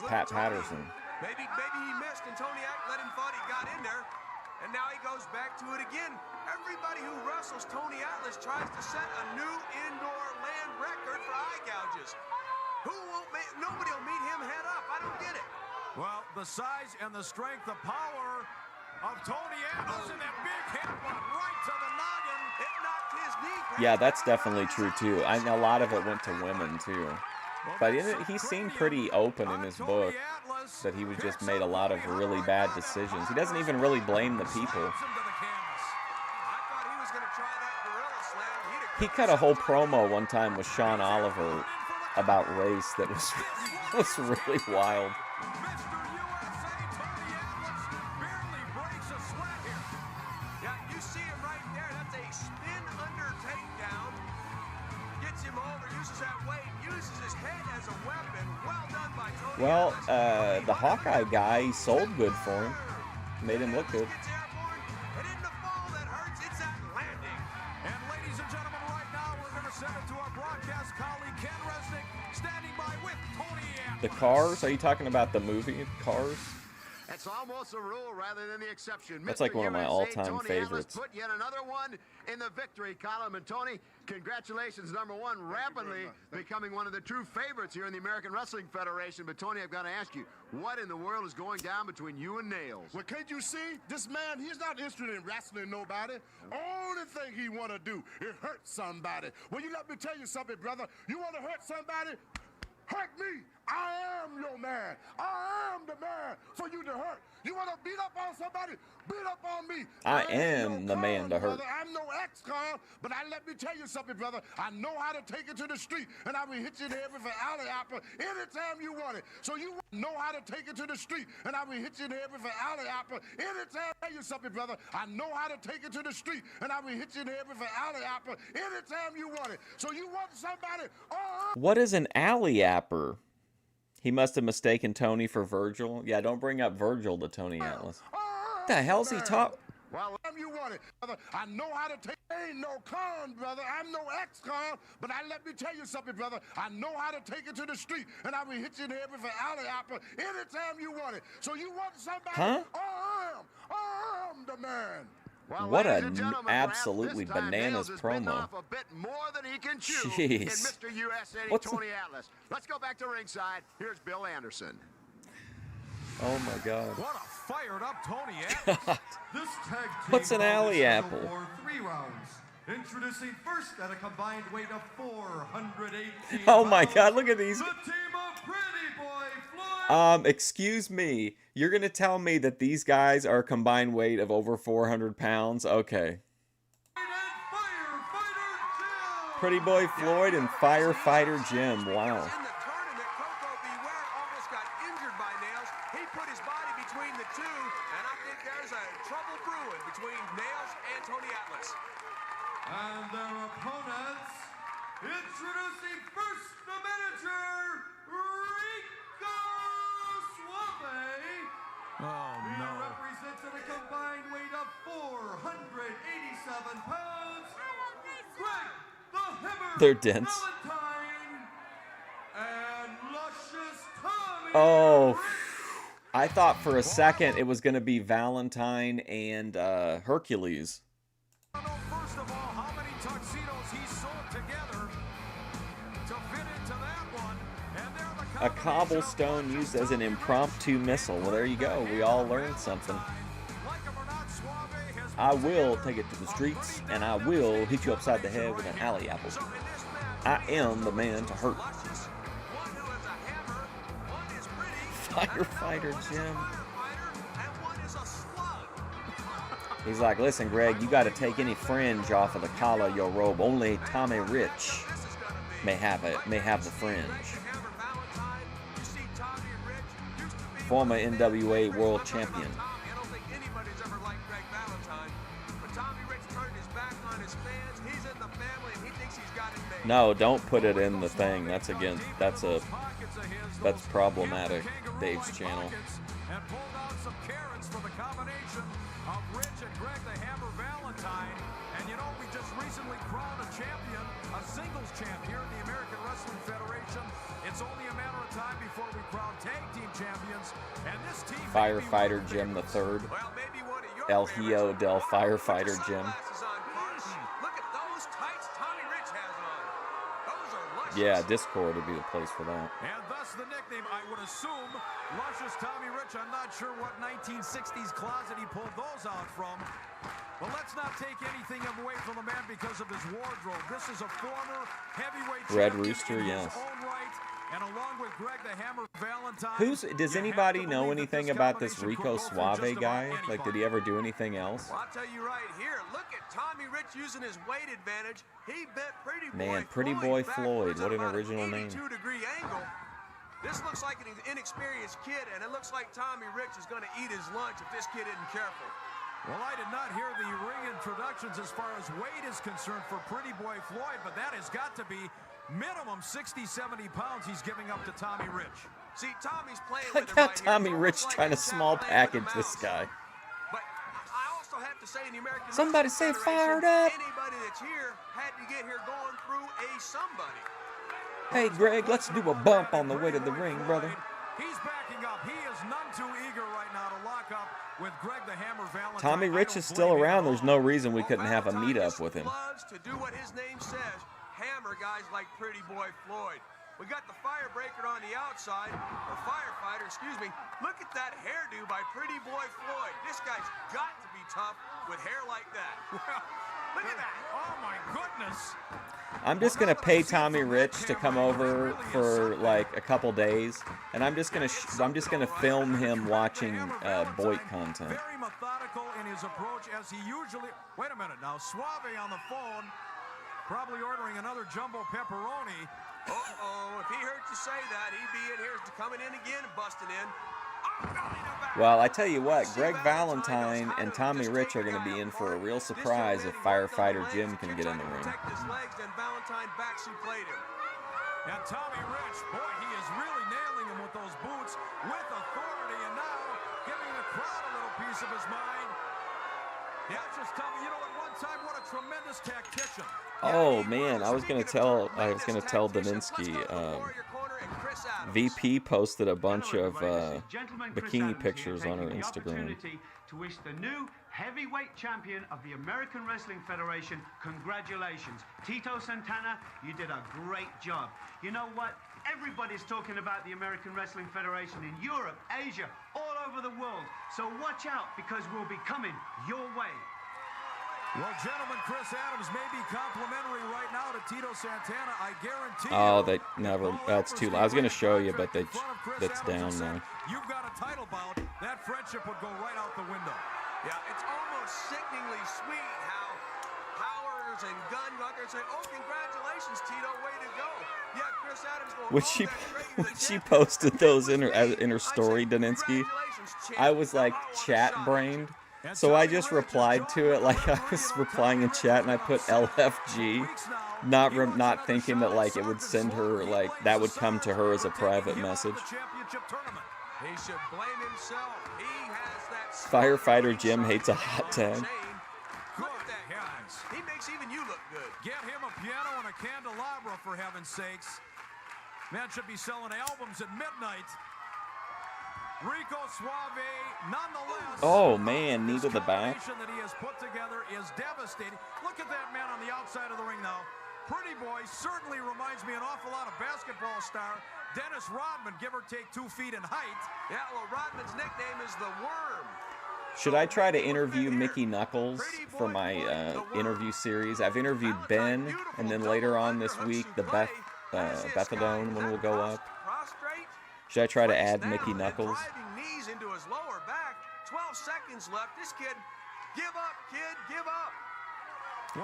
Pat Patterson. Maybe he missed and Tony let him thought he got in there. And now he goes back to it again. Everybody who wrestles Tony Atlas tries to set a new indoor land record for eye gouges. Nobody will meet him head up. I don't get it. Well, the size and the strength, the power of Tony Atlas and that big hit went right to the noggin. It knocked his knee. Yeah, that's definitely true too. I know a lot of it went to women too. But he seemed pretty open in his book that he was just made a lot of really bad decisions. He doesn't even really blame the people. He cut a whole promo one time with Sean Oliver about race that was really wild. Yeah, you see him right there. That's a spin under takedown. Gets him over, uses that weight, uses his head as a weapon. Well done by Tony. Well, Atlas. the Hawkeye guy, he sold good for him. Made him look good. Gets airborne. It isn't the fall that hurts, it's that landing. And The Cars? Are you talking about the movie Cars? It's almost a rule rather than the exception. That's like one of my all-time favorites. Put yet another one in the victory column. And Tony, congratulations, number one, rapidly becoming one of the true favorites here in the American Wrestling Federation. But Tony, I've got to ask you, what in the world is going down between you and Nails? Well, can't you see? This man, he's not interested in wrestling nobody. Only thing he want to do is hurt somebody. Well, you let me tell you something, brother. You want to hurt somebody? Hurt me. I am your man. I am the man for you to hurt. You want to beat up on somebody? Beat up on me. I am the man to hurt. Brother. I'm no ex-con, but let me tell you something, brother. I know how to take it to the street, and I will hit you in the head with an alley apple anytime you want it. So you know how to take it to the street, and I will hit you in the head with an alley apple anytime. Tell you something, brother. I know how to take it to the street, and I will hit you in the head with an alley apple anytime you want it. So you want somebody? What is an alley apper? He must have mistaken Tony for Virgil. Yeah, don't bring up Virgil to Tony Atlas. What the hell's he talking? Well, you want it, brother. I know how to take. Ain't no con, brother. I'm no ex-con, but let me tell you something, brother. I know how to take it to the street, and I will hit you in the head with an alley apple anytime you want it. So you want somebody? Huh? I am the man. Well, what an absolutely bananas promo. A bit more than he can chew Jeez. in Mr. USA Tony Atlas. Let's go back to ringside. Here's Bill Anderson. Oh my God. What a fired up Tony Atlas. This tag team What's an alley apple? For 3 rounds. Introducing first at a combined weight of 418 Oh my pounds, God, look at these. the team of Pretty Boy Floyd. Excuse me. You're going to tell me that these guys are a combined weight of over 400 pounds? Okay. Pretty Boy Floyd and Firefighter Jim. Wow. In the tournament, Coco Beware almost got injured by Nails. He put his body between the two, and I think there's a trouble brewing between Nails and Tony Atlas. And their opponents, introducing first the manager, Rico Suave. Oh, He no. represents at a combined weight of 487 pounds. Greg the Hammer They're dense. Valentine and Luscious Tommy. Oh, I thought for a second it was going to be Valentine and Hercules. I don't know, first of all, how many tuxedos he sewed together to fit into that one. And there the A cobblestone used as an impromptu missile. Well, there you go. We all learned something. I will take it to the streets, and I will hit you upside the head with an alley apple. I am the man to hurt. Firefighter Jim. He's like, listen, Greg, you got to take any fringe off of the collar of your robe. Only Tommy Rich may have it. May have the fringe. Former NWA World Champion. I don't think anybody's ever liked Greg Valentine. But Tommy Rich turned his back on his fans. He's in the family, and he thinks he's got it made. No, don't put it in the thing. That's against. That's problematic. Dave's channel. And pulled out some carrots for the combination of Rich and Greg the Hammer Valentine. And you know, we just recently crowned a champion, a singles champ here in the American Wrestling Federation. It's only a matter of time before we crown tag team champions. And this team Firefighter Jim the Third. Well, maybe one of your El favorites. Hijo del Firefighter Jim. Sunglasses on, Carter. Look at those tights Tommy Rich has on. Those are luscious. Yeah, Discord would be the place for that. And thus the nickname, I would assume, Luscious Tommy Rich. I'm not sure what 1960s closet he pulled those out from. But let's not take anything away from the man because of his wardrobe. This is a former heavyweight Red champion Rooster, in yes. his own right. And along with Greg the Hammer Valentine. Does anybody know anything about this Rico Suave guy? Like, did he ever do anything else? Well, I'll tell you right here. Look at Tommy Rich using his weight advantage. He bent Pretty Boy Man, Pretty Boy backwards Floyd. What at an about original name. 82-degree angle. This looks like an inexperienced kid, and it looks like Tommy Rich is going to eat his lunch if this kid isn't careful. Well, I did not hear the ring introductions as far as weight is concerned for Pretty Boy Floyd, but that has got to be minimum 60, 70 pounds he's giving up to Tommy Rich. See, Tommy's playing I with him got right Tommy here. Rich Almost trying to like a small child playing with package a this mouse. guy. But I also have to say in the American Somebody Wrestling say Federation, fired up. anybody that's here had to get here going through a somebody. Hey, Greg, let's do a bump on the way to the ring, brother. He's backing up. He is none too eager right now to lock up with Greg the Hammer Valentine. Tommy Rich is still around. There's no reason we couldn't have a meetup with him. Loves to do what his name says. Hammer guys like Pretty Boy Floyd. We got the firebreaker on the outside, or firefighter, excuse me. Look at that hairdo by Pretty Boy Floyd. This guy's got to be tough with hair like that. Look at that. Oh my goodness. I'm just gonna pay Tommy Rich to come over for like a couple days, and I'm just gonna film him watching Boit content. Very methodical in his approach as he usually. Wait a minute now. Suave on the phone, probably ordering another jumbo pepperoni. Uh-oh, if he heard you say that, he'd be in here coming in again and busting in. Well, I tell you what, Greg Valentine and Tommy Rich are going to be in for a real surprise if Firefighter Jim can get in the ring. And Tommy Rich, boy, he is really nailing him with those boots with authority, and now giving the crowd a little piece of his mind. Yeah, just tell me, you know, at one time, what a tremendous tactician. Oh man, I was gonna tell Daninsky. VP posted a bunch of bikini pictures on her Instagram. To wish the new heavyweight champion of the American Wrestling Federation congratulations. Tito Santana, you did a great job. You know what? Everybody's talking about the American Wrestling Federation in Europe, Asia, all over the world. So watch out, because we'll be coming your way. Well, gentlemen, Chris Adams may be complimentary right now to Tito Santana. I guarantee. Oh, they never. That's too loud. I was going to show you, but that's down now. You've got a title bout. That friendship would go right out the window. Yeah, it's almost sickeningly sweet how Powers and Gunn go out there and say, "Oh, congratulations, Tito, way to go." Yeah, Chris Adams going. When she posted those in her story, Daninsky, I was like chat brained. So I just replied to it like I was replying in chat, and I put LFG, not thinking that like it would send her, like that would come to her as a private message. He should blame himself. He has that Firefighter Jim hates a hot tag. Look at that, guys. He makes even you look good. Get him a piano and a candelabra, for heaven's sakes. Man should be selling albums at midnight. Rico Suave, nonetheless. Oh man, knee to the back. That he has put together is devastating. Look at that man on the outside of the ring now. Pretty Boy certainly reminds me an awful lot of basketball star Dennis Rodman, give or take 2 feet in height. Yeah, well, Rodman's nickname is the Worm. Should I try to interview Mickey Knuckles for my interview series? I've interviewed Ben, and then later on this week, the Bethadone one will go up. Should I try to add Mickey Knuckles? Knees into his lower back. 12 seconds left. This kid, give up, kid, give up.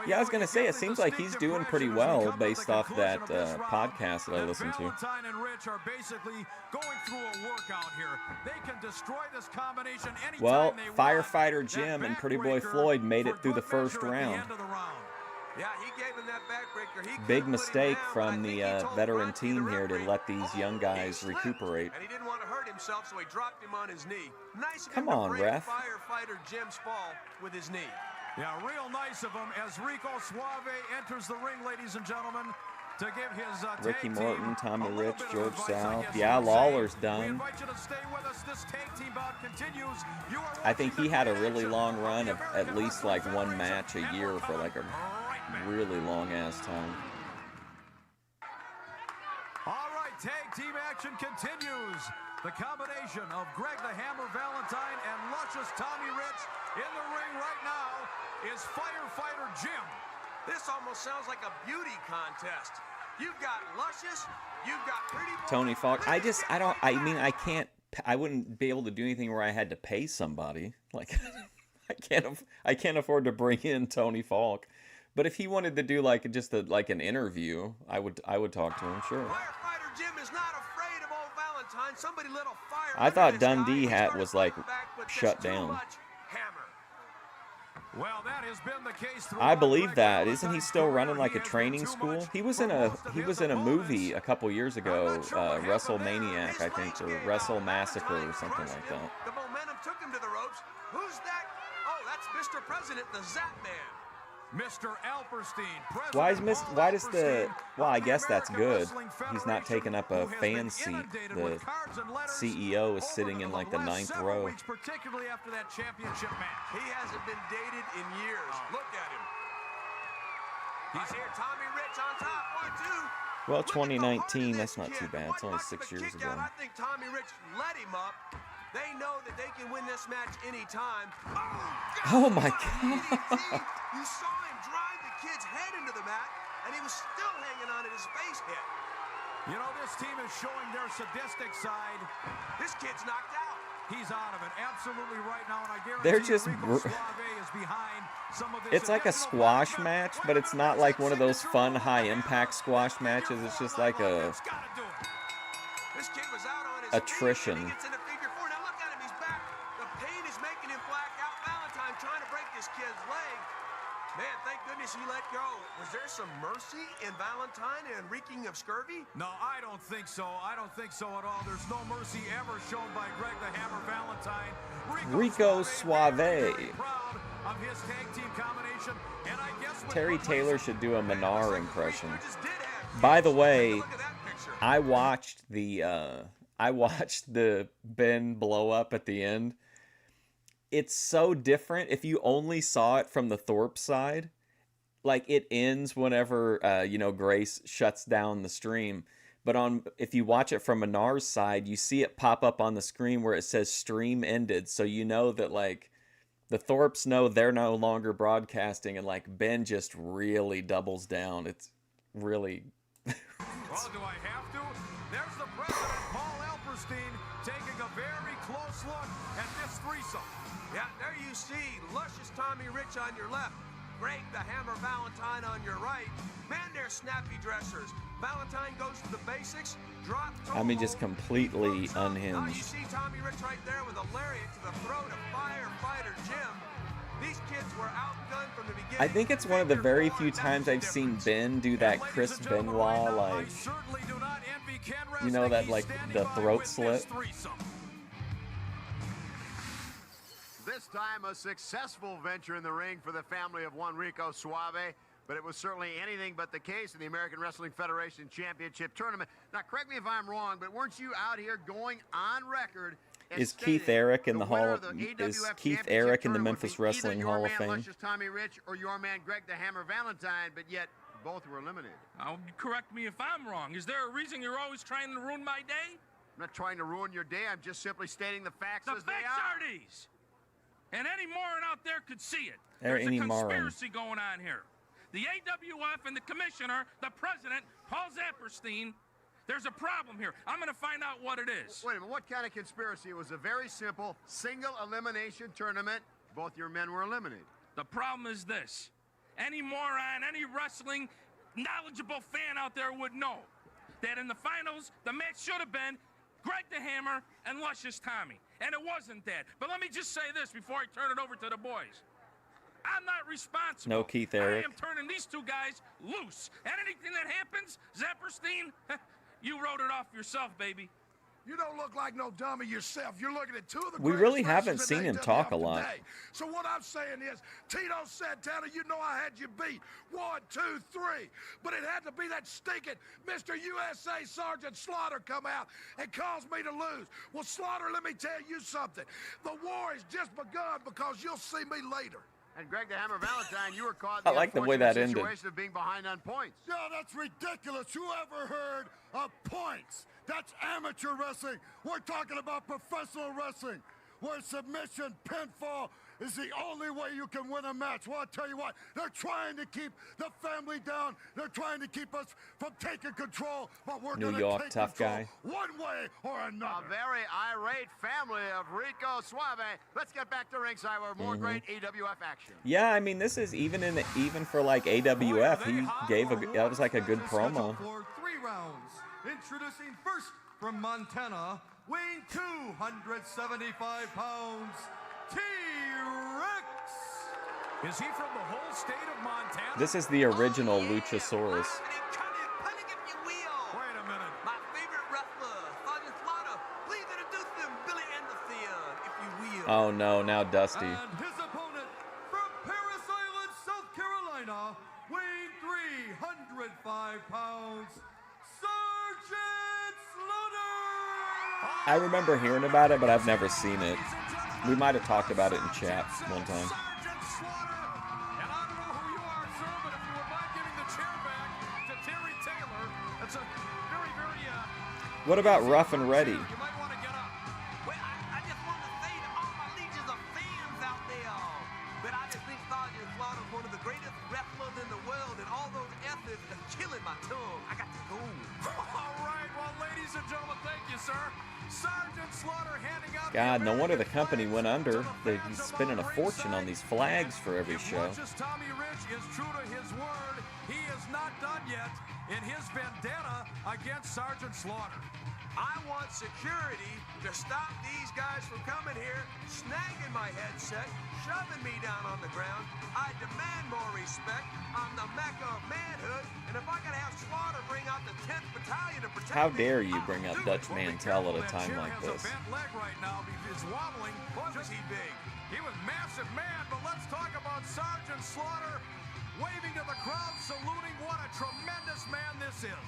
Yeah, I was going to say, it seems like he's doing pretty well based off that podcast that I listened to. Valentine and Rich are basically going through a workout here. They can destroy this combination anytime well, they want. Firefighter Jim and Pretty Boy Floyd made it through the first round. Yeah, he gave him that backbreaker. Big mistake from the veteran team here to let these young guys recuperate. And he didn't want to hurt himself, so he dropped him on his knee. Nice of him Come on, to break ref. Firefighter Jim's fall with his knee. Yeah, real nice of him as Rico Suave enters the ring, ladies and gentlemen, to give his Ricky tag Morton, team Tommy a little Rich, bit of George advice, South. I guess Yeah, you would say. Lawler's We done. invite you to stay with us. This tag team bout continues. You are I think he watching had a the really creation long run of the at least like one match a American year for like a really long ass time. All right, tag team action continues. The combination of Greg the Hammer Valentine and luscious Tommy Rich in the ring right now is Firefighter Jim. This almost sounds like a beauty contest. You've got luscious, you've got pretty boy. Tony Falk. I wouldn't be able to do anything where I had to pay somebody. Like, I can't afford to bring in Tony Falk. But if he wanted to do like just like an interview, I would talk to him, sure. Firefighter Jim is not afraid of old Valentine. Somebody lit a fire. I thought under this Dundee guy. hat He was started like fighting back, but shut just too down. much hammer. Well, that has been the case throughout. I believe Greg that. Isn't he Valentine's still career. running like a He has training been too school? much He was for in most of his a movie opponents. a couple years ago, I'm not sure what happened there. WrestleManiac, I think, or Wrestle Massacre or something like that. The momentum took him to the ropes. Who's that? Oh, that's Mr. President, the Zap Man. Mr. Alperstein. Why does the... Well, I guess that's good. He's not taking up a fan seat. The CEO is sitting in like the 9th row. Particularly after that championship match. He hasn't been dated in years. Look at him. He's here. Tommy Rich on top. 1-2. Well, 2019, that's not too bad. It's only 6 years ago. I think Tommy Rich let him up. They know that they can win this match anytime. Oh my God. You saw him drive the kid's head into the mat, and he was still hanging on at his face hit. You know, this team is showing their sadistic side. This kid's knocked out. He's out of it. Absolutely right now, and I guarantee They're just... Rico Suave is behind some of this. It's like a squash match, but it's not like one of those fun, high-impact squash matches. It's just like a... This kid was out on his attrition. feet, and he gets into figure four. Now look at him, he's back. The pain is making him black out. Valentine trying to break this kid's leg. Man, thank goodness he let go. Was there some mercy in Valentine and reeking of scurvy? No, I don't think so. I don't think so at all. There's no mercy ever shown by Greg the Hammer Valentine. Rico Suave. Very proud of his tag team combination. And I guess Terry Taylor should do a Menard impression. By the way, I watched the Ben blow up at the end. It's so different if you only saw it from the Thorpe side. Like, it ends whenever Grace shuts down the stream. But if you watch it from Menard's side, you see it pop up on the screen where it says stream ended. So you know that, like, the Thorpes know they're no longer broadcasting, and, like, Ben just really doubles down. It's really... Well, do I have to? There's the president, Paul Alperstein, taking a very close look at this threesome. Yeah, there you see luscious Tommy Rich on your left, Greg the Hammer Valentine on your right. Man, they're snappy dressers. Valentine goes to the basics, drop toe I mean, just hold, completely now you unhinged. see Tommy Rich right there with a lariat to the throat of firefighter Jim. These kids were outgunned from the beginning. I think it's one of the very few times I've seen Ben do that Chris Benoit, like, you know, that, like, the throat slit. This time a successful venture in the ring for the family of one Rico Suave, but it was certainly anything but the case in the American Wrestling Federation Championship Tournament. Now, correct me if I'm wrong, but weren't you out here going on record? Is Keith Eric in the Memphis Wrestling Hall of Fame? Luscious Tommy Rich or your man Greg the Hammer Valentine, but yet both were eliminated. Correct me if I'm wrong. Is there a reason you're always trying to ruin my day? I'm not trying to ruin your day. I'm just simply stating the facts The as they facts are. are these. And any moron out there could see it. Or There's any a moron. conspiracy going on here. The AWF and the commissioner, the president, Paul Zapperstein, there's a problem here. I'm going to find out what it is. Wait a minute, what kind of conspiracy? It was a very simple single elimination tournament. Both your men were eliminated. The problem is this. Any moron, any wrestling knowledgeable fan out there would know that in the finals, the match should have been Greg the Hammer and Luscious Tommy. And it wasn't that. But let me just say this before I turn it over to the boys. I'm not responsible. No Keith Eric. I am turning these two guys loose. And anything that happens, Zapperstein, you wrote it off yourself, baby. You don't look like no dummy yourself. You're looking at two of the We greatest really haven't wrestlers seen in him talk a AWF lot. today. So what I'm saying is, Tito Santana, you know I had you beat. 1, 2, 3. But it had to be that stinking Mr. USA Sergeant Slaughter come out and cause me to lose. Well, Slaughter, let me tell you something. The war has just begun because you'll see me later. And Greg the Hammer Valentine, you were caught in I the like the way that ended. situation of being behind on points. Yeah, that's ridiculous. Who ever heard of points? That's amateur wrestling. We're talking about professional wrestling, where submission, pinfall is the only way you can win a match. Well, I'll tell you what, they're trying to keep the family down. They're trying to keep us from taking control, but we're going to take tough control guy. one way or another. A very irate family of Rico Suave. Let's get back to ringside with more great AWF action. Yeah, I mean, this is even for like AWF. He gave that was like a good promo. For 3 rounds. Introducing first from Montana, weighing 275 pounds, T-Rex. Is he from the whole state of Montana? This is the original Luchasaurus. Wait a minute. My favorite wrestler, Sergeant Slaughter. Please introduce him, Billy and the Theon, if you will. Oh no, now Dusty. And his opponent from Paris Island, South Carolina. remember hearing about it, but I've never seen it. We might have talked about it in chat one time. What about Rough and Ready? God, no wonder the company went under. They're spending a fortune on these flags for every show. Tommy Rich is true to his word. He is not done yet in his vendetta against Sergeant Slaughter. I want security to stop these guys from coming here, snagging my headset, shoving me down on the ground. I demand more respect. I'm the Mecca of manhood, and if I gotta have Slaughter bring out the 10th Battalion to protect How dare you bring up Dutch Mantel at a time like this? Leg right now because wobbling. Boy, was he big. He was massive, man, but let's talk about Sergeant Slaughter waving to the crowd, saluting. What a tremendous man this is.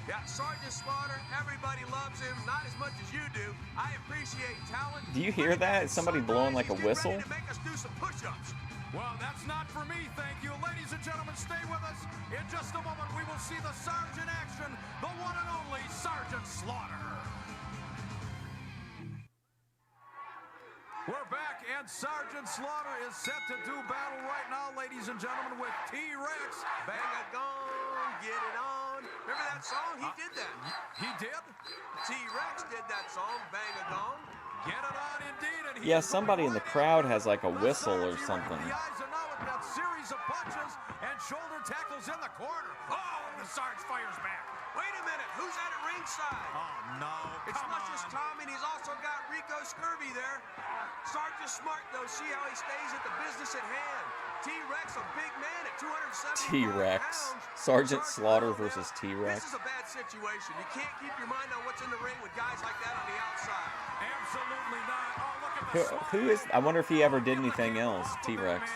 Yeah, Sergeant Slaughter, everybody loves him, not as much as you do. I appreciate talent. Do you hear that? Is somebody blowing like a whistle? To make us do some push-ups. Well, that's not for me, thank you. Ladies and gentlemen, stay with us. In just a moment, we will see the Sarge in action, the one and only Sergeant Slaughter. We're back, and Sergeant Slaughter is set to do battle right now, ladies and gentlemen, with T-Rex. Bang a gong, get it on. Remember that song? He did that. He did? T-Rex did that song, Bang a gong. Get it on indeed. And yeah, somebody in the crowd has like a whistle or something. The eyes are now with that series of punches and shoulder tackles in the corner. Oh, the Sarge fires back. Wait a minute, who's at it ringside? Oh, no. It's Luscious Tommy, and he's also got Rico Scurvy there. Sarge is smart, though. See how he stays at the business at hand. T-Rex, a big man at 270 T-Rex. pounds. Sergeant Slaughter versus T-Rex. This is a bad situation. You can't keep your mind on what's in the ring with guys like that on the outside. Absolutely not. Oh, look at the Who is... I wonder if he ever did anything else, T-Rex.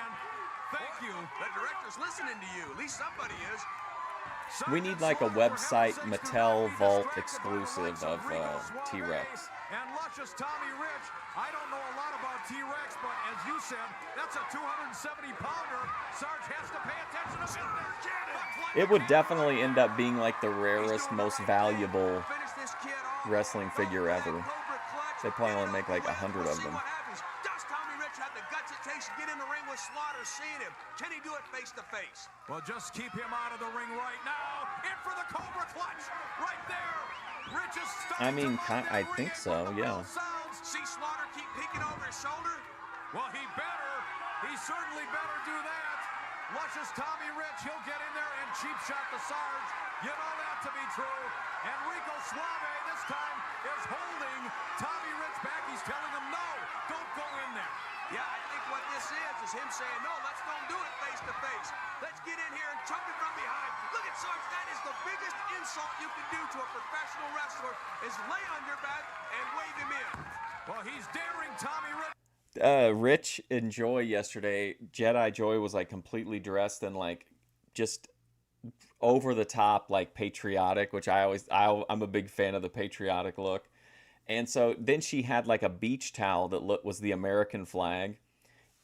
Thank you. The director's listening to you. At least somebody is. We need like a website Mattel Vault exclusive of T-Rex. And Luscious Tommy Rich, I don't know a lot about T-Rex, but as you said, that's a 270-pounder. Sarge has to pay attention to it would definitely end up being like the rarest, most valuable wrestling figure ever. They probably only make like 100 of them. Get in the ring with Slaughter, seeing him. Can he do it face to face? Well, just keep him out of the ring right now. In for the Cobra Clutch, right there. Rich is I mean, I think so, yeah. See Slaughter keep peeking over his shoulder? Well, he better. He certainly better do that. Luscious Tommy Rich, he'll get in there and cheap shot the Sarge. You know that to be true. And Rico Suave this time is holding Tommy Rich back. He's telling him, no, don't go in there. Yeah, I think what this is him saying, no, let's don't do it face to face. Let's get in here and chunk it from behind. Look at Sarge. That is the biggest insult you can do to a professional wrestler is lay on your back and wave him in. Well, he's daring Tommy Rich. Rich and Joy yesterday, Jedi Joy was like completely dressed in like just over the top, like patriotic, which I'm a big fan of the patriotic look. And so then she had like a beach towel that was the American flag.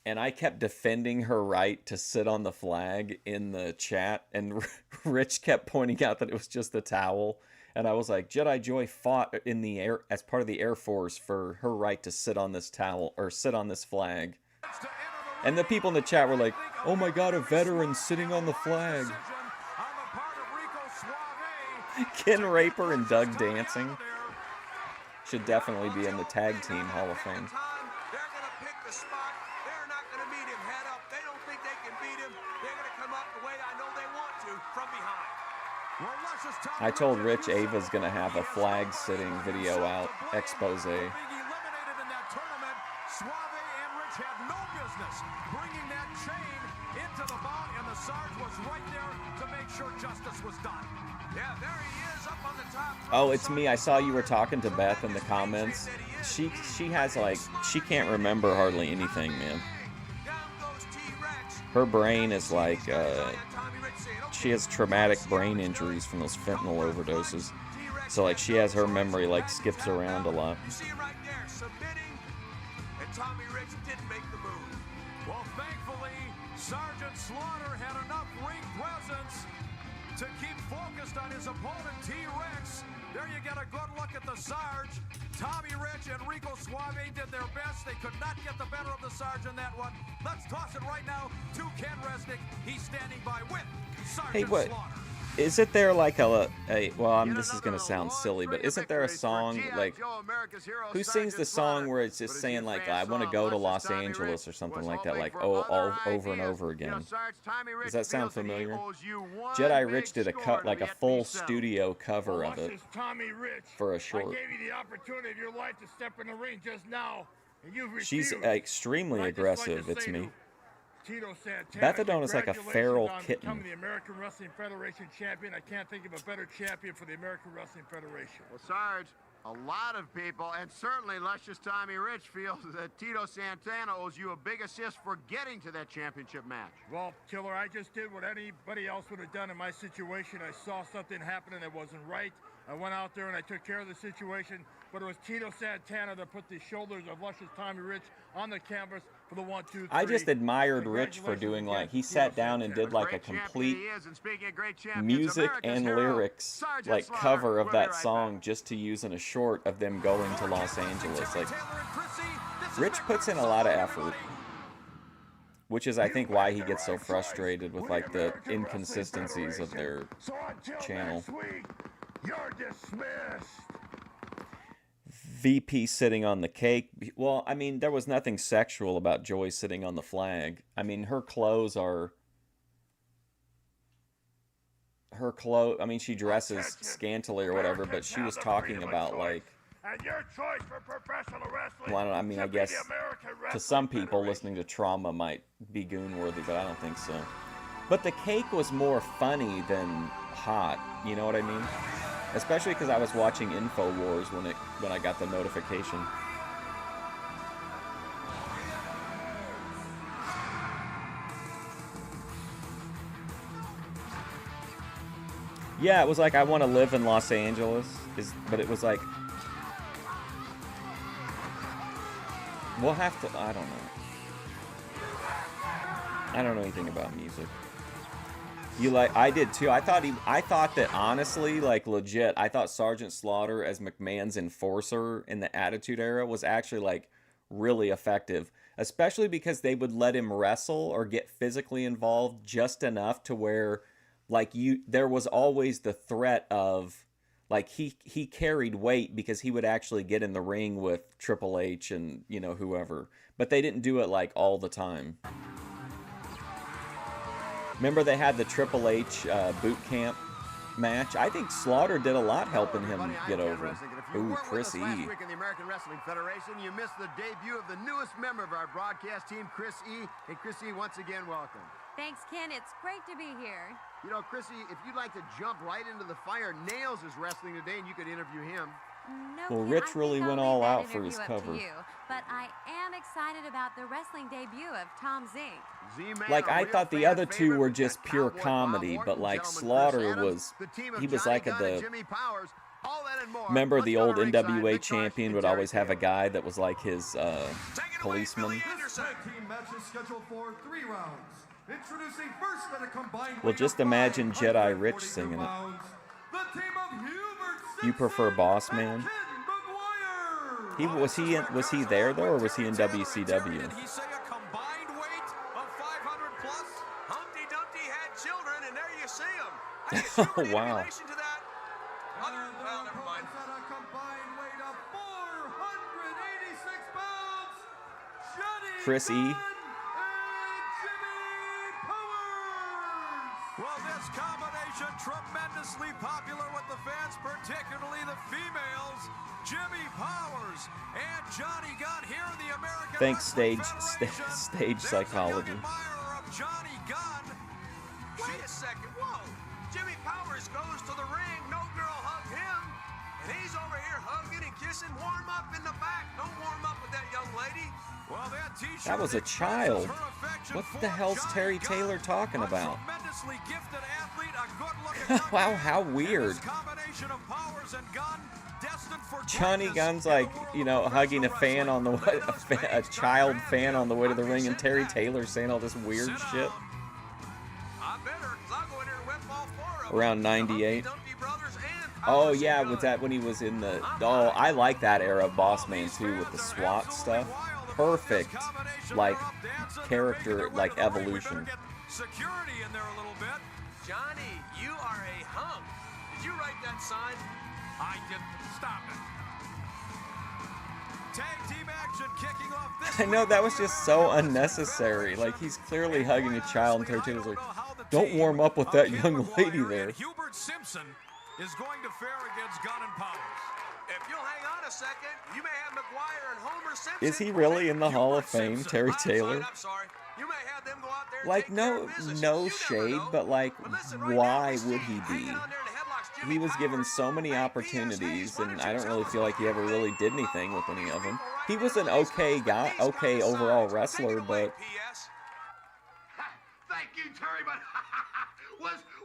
And I kept defending her right to sit on the flag in the chat. And Rich kept pointing out that it was just a towel. And I was like, Jedi Joy fought in the air as part of the Air Force for her right to sit on this towel or sit on this flag. And the people in the chat were like, oh my God, a veteran sitting on the flag. Ken Raper and Doug Dancing should definitely be in the Tag Team Hall of Fame. They're going to pick the spot. They're not going to meet him head up. They don't think they can beat him. They're going to come up the way I know they want to, from behind. I told Rich Ava's going to have a flag sitting video out, expose. Being eliminated in that tournament, Suave and Rich had no business bringing that chain into the bout, and the Sarge was right there to make sure justice was done. Yeah, there he is up on the top. Oh, it's me. I saw you were talking to Beth in the comments. She has like, she can't remember hardly anything, man. Her brain is like, she has traumatic brain injuries from those fentanyl overdoses. So like she has her memory like skips around a lot. You see him right there, submitting, and Tommy Rich didn't make the move. Well, thankfully, Sergeant Slaughter had enough ring presence to keep focused on his opponent, T-Rex. There you get a good look at the Sarge. Tommy Rich and Rico Suave did their best. They could not get the better of the Sarge in that one. Let's toss it right now to Ken Resnick. He's standing by with Sergeant Hey, what? Slaughter. Isn't there like this is gonna sound silly, but isn't there a song like who sings the song where it's just saying like I want to go to Los Angeles or something like that, like all over and over again? Does that sound familiar? Jedi Rich did a full studio cover of it for a short. I gave you the opportunity of your life to step in the ring just now, and you've refused. She's extremely aggressive. It's me. Tito Santana, Bethadone is like a feral on kitten. becoming the American Wrestling Federation champion. I can't think of a better champion for the American Wrestling Federation. Well, Sarge, a lot of people, and certainly Luscious Tommy Rich, feels that Tito Santana owes you a big assist for getting to that championship match. Well, Killer, I just did what anybody else would have done in my situation. I saw something happening that wasn't right. I went out there and I took care of the situation, but it was Tito Santana that put the shoulders of Luscious Tommy Rich on the canvas for the 1, 2, 3. I just admired Rich for doing like he sat down and did like a complete music and lyrics like cover of that song just to use in a short of them going to Los Angeles. Like Rich puts in a lot of effort, which is I think why he gets so frustrated with like the inconsistencies of their channel. You're dismissed. VP sitting on the cake. Well, I mean, there was nothing sexual about Joy sitting on the flag. I mean, her clothes. I mean, she dresses scantily or whatever, but she was talking about like. And your choice for professional wrestling. Well, I mean, I guess to some people listening to Trauma might be goon-worthy, but I don't think so. But the cake was more funny than hot. You know what I mean? Especially because I was watching InfoWars when I got the notification. Yeah, it was like I want to live in Los Angeles, but it was like we'll have to. I don't know. I don't know anything about music. I did too. I thought that honestly, like legit, I thought Sergeant Slaughter as McMahon's enforcer in the Attitude Era was actually like really effective, especially because they would let him wrestle or get physically involved just enough to where like there was always the threat of like he carried weight because he would actually get in the ring with Triple H and whoever, but they didn't do it like all the time. Remember they had the Triple H boot camp match? I think Slaughter did a lot helping him get over. Ooh, Chris E. Last week in the American Wrestling Federation, you missed the debut of the newest member of our broadcast team, Chris E. And Chris E, once again, welcome. Thanks, Ken. It's great to be here. You know, Chrissy, if you'd like to jump right into the fire, Nails is wrestling today, and you could interview him. No, well, Ken, Rich really went all out for his interview up cover. to you, but I am excited about the wrestling debut of Tom Zink. Like I thought the other two were just pure comedy, but like Slaughter was, he was like the. Remember the old NWA champion would always have a guy that was like his policeman. Well, just imagine Jedi Rich singing it. You prefer Boss Man? Was he there though, or was he in WCW? He say a combined weight of 500 plus. Humpty Dumpty had children, and there you see them. Are you sure any Wow. relation to that? Well, never mind. At a combined weight of 486 pounds, Johnny Chris E. Gunn and Jimmy Powers. Well, this combination tremendously popular with the fans, particularly the females. Jimmy Powers and Johnny Gunn here in the American Thanks, Wrestling stage Federation. psychology. There's a young admirer of Johnny Gunn. Wait a second. Whoa. Jimmy Powers goes to the ring. No girl hugged him. And he's over here hugging and kissing. Warm up in the back. Don't warm up with that young lady. Well, that t-shirt That was a child. expresses her affection What for the hell's Johnny Terry Gunn, Taylor talking a about? tremendously gifted athlete, a good-looking young Wow, man, how and weird. this combination combination of powers and Gunn destined for Johnny greatness Gunn's in the like, world you know, of hugging a professional fan on the way, wrestling. a child fan on the way to the ring, and Terry Taylor saying all this weird Sit shit. down. I better, 'cause I'll go in there and whip all four of them. Around The 98. Humpty Dumpty brothers and Oh Powers yeah, and was Gunn. that when he was in the? Oh, I like that era of Boss Man too, with the SWAT stuff. Perfect, like character, like evolution. Security in there a little bit. Johnny, you are a hunk. Did you write that sign? I didn't. Stop it. Tag team action kicking off this I know that was just so unnecessary. Like he's clearly hugging a child, and Terry Taylor's like, "Don't warm up with that young lady there." Hubert Simpson is going to fare against Gunn and Powers. If you'll hang on a second, you may have McGuire and Homer Simpson. Is he really in the Hall of Fame, Terry Taylor? I'm sorry. You may have them go out there and Like take care no, of business. no You never shade, know. but like, Listen, right why now, would he be? hanging on there in the headlocks, Jimmy He was given Powers. so many Hey, P.S. opportunities, Hayes, why and don't I you don't tell really us feel like he ever about really it? did anything with any of them. People He right was there an in these okay cars, guy, but these okay kind of overall signs. wrestler, Take it away, but P.S. Thank you, Terry, but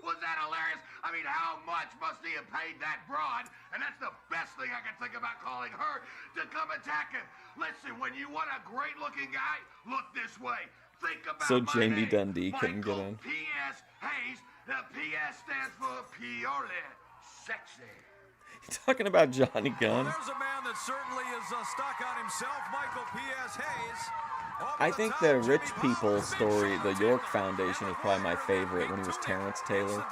was that hilarious? I mean, how much must he have paid that broad? And that's the best thing I can think about calling her to come attack him. Listen, when you want a great-looking guy, look this way. Think about So my Jamie name, Dundee couldn't get Michael in. P.S. Hayes. The P.S. stands for purely sexy. talking about Johnny Gunn. There's a man that certainly is stuck on himself, Michael P.S. Hayes. I think the Rich People story, the York Foundation, is probably my favorite when he was Terrence Taylor.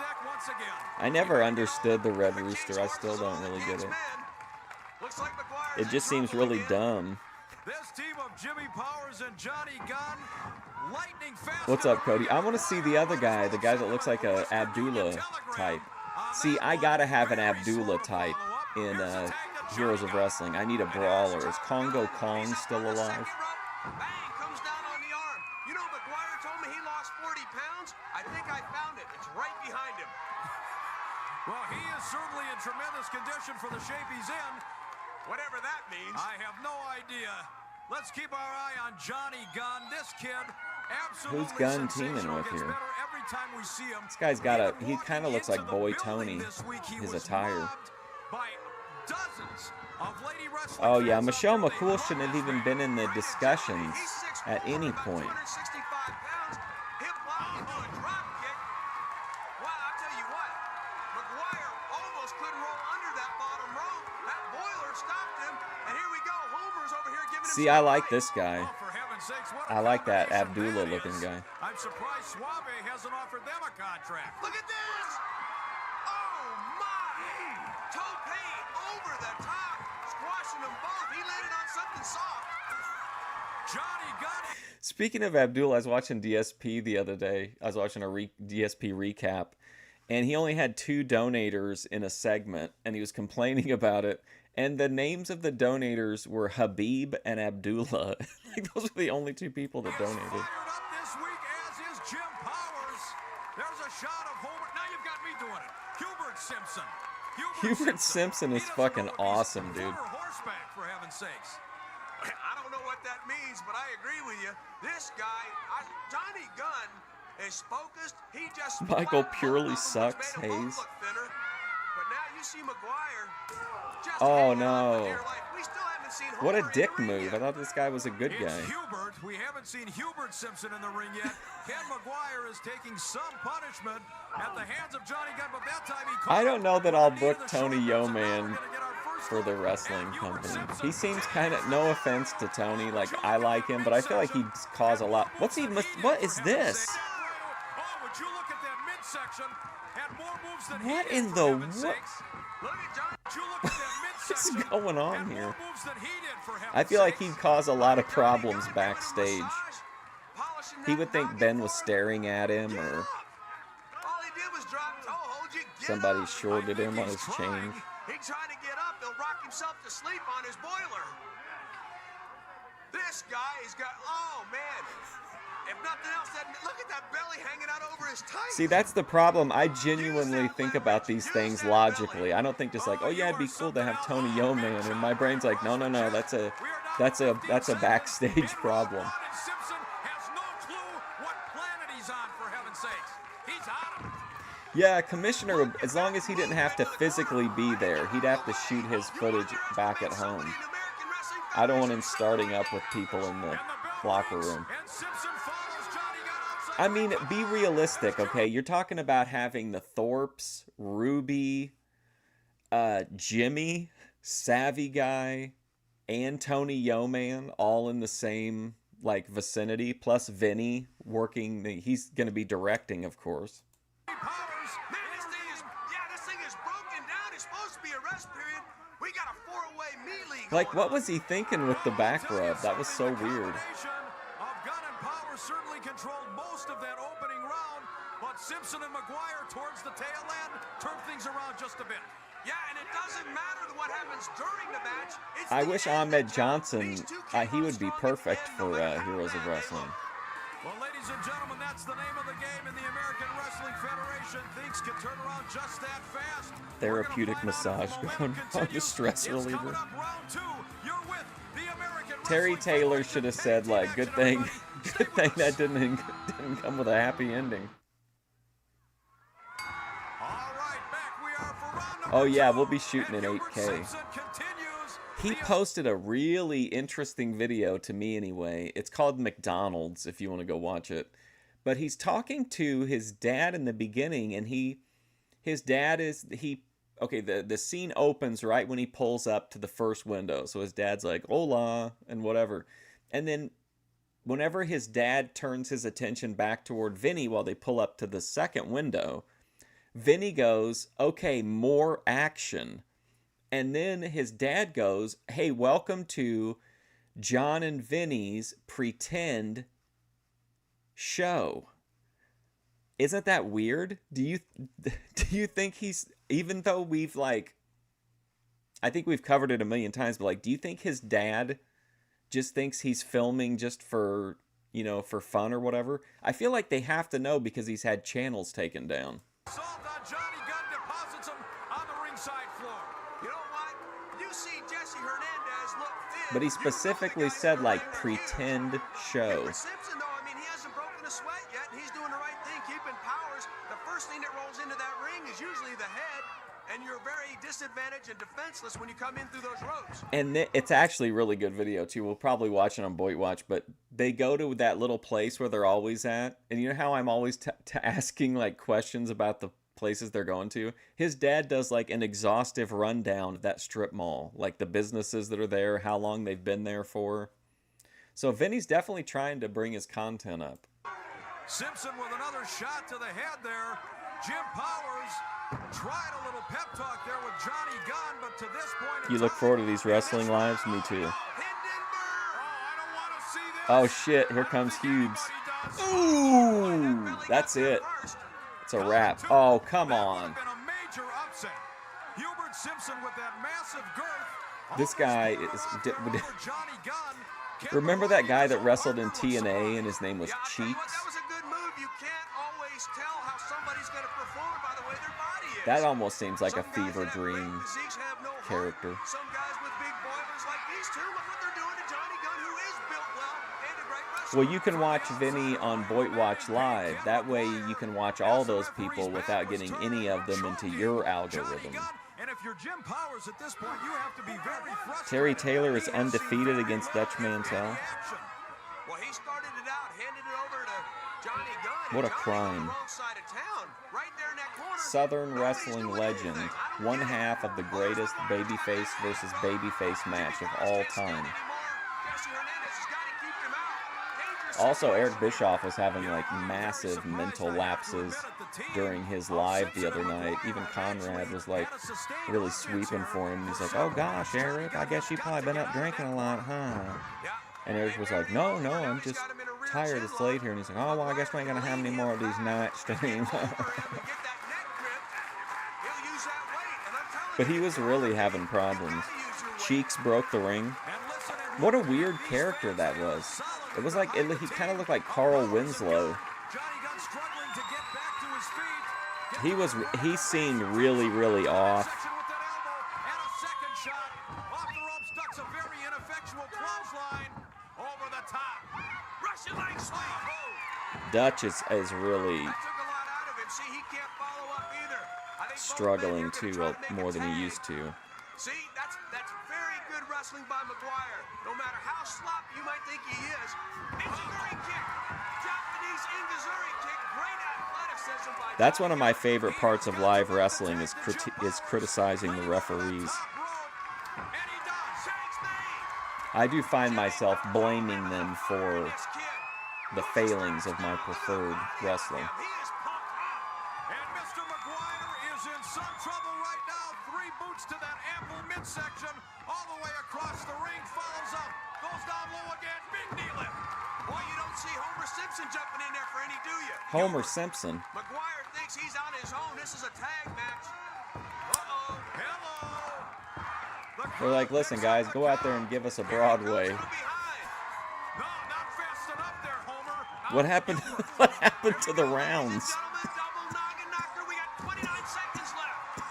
I never understood the Red Rooster. I still don't really get it. It just seems really dumb. This team of Jimmy Powers and Johnny Gunn, lightning fast. What's up, Cody? I want to see the other guy, the guy that looks like a Abdullah type. See, I gotta have an Abdullah type in Heroes of Wrestling. I need a brawler. Is Congo Kong still alive? Bang, comes down on the arm. You know, McGuire told me he lost 40 pounds. I think I found it. It's right behind him. Well, he is certainly in tremendous condition for the shape he's in. Whatever that means. I have no idea. Let's keep our eye on Johnny Gunn. This kid, absolutely Who's Gunn teaming sensational, with gets here? better every time we see him. This guy's got a, Even he walking kind of looks like into the Boy building Tony, this week, he his was attire. mobbed by dozens of lady wrestling Oh yeah, fans Michelle out there. They McCool love shouldn't have this even man. been in the discussions He's 6'4", at any about point. 265 pounds. Hip block into a drop kick. Wow, I'll tell you what. McGuire almost couldn't roll under that bottom rope. That boiler stopped him. And here we go. Homer's over here giving him See, some I like advice. this guy. Oh, for heaven's sakes, what a I like that combination Abdullah that looking is. guy. I'm surprised Suave hasn't offered them a contract. Look at this. Oh, my. Tope over the top. Squashing them both. He landed on something soft. Johnny Gunn. Speaking of Abdullah, I was watching DSP the other day. I was watching a DSP recap, and he only had 2 donators in a segment, and he was complaining about it. And the names of the donators were Habib and Abdullah. Like those were the only 2 people that donated. Fired up this week, as is Jim Powers. There's a shot of Homer. Now you've got me doing it. Hubert Simpson. Hubert Simpson is He doesn't fucking know if he's awesome, foot dude. or horseback, for heaven's sakes. I don't know what that means, but I agree with you. This guy, Johnny Gunn, is focused. He just Michael flat purely both of them, which sucks, made them both Hayes. look thinner. But now you see McGuire just Oh, hanging on for no. dear life. We still haven't seen What a Homer in dick the ring move. I yet. thought this guy was a good guy. It's Hubert. We haven't seen Hubert Simpson in the ring yet. Ken McGuire is taking some punishment at the hands of Johnny Gunn, but that time he caught I don't know that him I'll with a knee to book the Tony shoulders, and now Yeoman we're gonna get our first for the look wrestling at Hubert company. Simpson. He seems kind of, no offense to Tony, like I like him, but I feel like he'd cause a lot. What is this? Oh, would you look at that midsection? Had more moves than What he did, in for the heaven's what? sakes. Look at John. Would you look at that What's midsection? going on Had here? more moves than he did, for I heaven's feel like sakes. he'd cause a lot of problems backstage. Polishing He that would think noggin Ben was forward. staring at him, Get or up. All he did was drop toe hold you. Get somebody up. shorted him on his trying. change. He's trying to get up. He'll rock himself to sleep on his boiler. This guy has got, oh man. If nothing else, look at that belly hanging out over his tights. See, that's the problem. I genuinely think about these things logically. I don't think just like, oh yeah, it'd be cool to have Tony Yeoman, and my brain's like, no, that's a backstage problem. And Simpson has no clue what planet he's on, for heaven's sakes. He's out of it. Yeah, Commissioner, as long as he didn't have to physically be there, he'd have to shoot his footage back at home. I don't want him starting up with people in the locker room. I mean, be realistic, okay? You're talking about having the Thorpes, Ruby, Jimmy, Savvy Guy, and Tony Yeoman all in the same, like, vicinity, plus Vinny working. He's going to be directing, of course. Like, what was he thinking with the back rub? That was so weird. Certainly controlled most of that opening round, but Simpson and McGuire towards the tail end turned things around just a bit. Yeah, and it doesn't matter what happens during the match. I wish Ahmed Johnson, he would be perfect for Heroes of Wrestling. Well, ladies and gentlemen, that's the name of the game in the American Wrestling Federation. Things can turn around just that fast. Therapeutic massage going on, the stress reliever. Terry Taylor should have said, like, good thing that didn't come with a happy ending. Oh yeah, we'll be shooting in 8K. He posted a really interesting video to me anyway. It's called McDonald's, if you want to go watch it. But he's talking to his dad in the beginning, and the scene opens right when he pulls up to the first window. So his dad's like, hola, and whatever. And then whenever his dad turns his attention back toward Vinny while they pull up to the second window, Vinny goes, okay, more action. And then his dad goes, hey, welcome to John and Vinny's pretend show. Isn't that weird? Do you think he's, even though we've I think we've covered it a million times, but do you think his dad just thinks he's filming just for, for fun or whatever? I feel like they have to know because he's had channels taken down. Johnny Gunn deposits him on the ringside floor. You know what? You see Jesse Hernandez look thin. But he specifically said, pretend show. Simpson, though, I mean, he hasn't broken a sweat yet, and he's doing the right thing, keeping powers. The first thing that rolls into that ring is usually the head, and you're very disadvantaged and defenseless when you come in through those ropes. And it's actually a really good video, too. We'll probably watch it on Boyd Watch, but they go to that little place where they're always at. And you know how I'm always asking, questions about the places they're going to? His dad does, an exhaustive rundown of that strip mall. The businesses that are there, how long they've been there for. So Vinny's definitely trying to bring his content up. Simpson with another shot to the head there. Jim Powers tried a little pep talk there with Johnny Gunn, but to this point... You look forward to these wrestling lives? Me too. Oh shit, here comes Hughes. Ooh, that's it. It's a wrap. Oh, come on. This guy is... Remember that guy that wrestled in TNA and his name was Cheeks? That was a good move. You can't always tell how somebody's going to perform by the way their body is. That almost seems like a fever dream character. Some guys with big boilers like these two, look what they're doing to Johnny Gunn, who is built well and a great wrestler. Well, you can watch Vinny on Boyd Watch Live. That way you can watch all those people without getting any of them into your algorithm. And if you're Jim Powers at this point, you have to be very frustrated. Terry Taylor is undefeated against Dutch Mantel. Well, he started it out, handed it over to Johnny Gunn. What a crime. Southern wrestling legend, one half of the greatest babyface versus babyface match of all time. Also, Eric Bischoff was having massive mental lapses during his live the other night. Even Conrad was really sweeping for him. He's like, oh gosh, Eric, I guess you probably been up drinking a lot, huh? And Eric was like, no, I'm just tired, it's late here. And he's like, oh, well, I guess we ain't gonna have any more of these night streams. But he was really having problems. Cheeks broke the ring. What a weird character that was. It was he kind of looked like Carl Winslow. He seemed really, really off. Dutch is really see he can't follow up either. I think struggling too more than he used to. See, that's very good wrestling by McGuire. No matter how sloppy you might think he is. Ingizuri kick. Japanese Ingizuri kick. Great athleticism by That's one of my favorite parts of live wrestling is criticizing the referees. I do find myself blaming them for the failings of my preferred wrestling. And Mr. McGuire is in some trouble right now. 3 boots to that ample midsection. All the way across the ring. Follows up. Goes down low again. Big knee lift. Boy, you don't see Homer Simpson jumping in there for any, do you? Homer Simpson. McGuire thinks he's on his own. This is a tag match. Uh-oh. Hello. They're like, listen, guys, go out there and give us a Broadway. No, not fast enough there, Homer. What happened? What happened to the rounds? Double noggin knocker. We got 29 seconds left.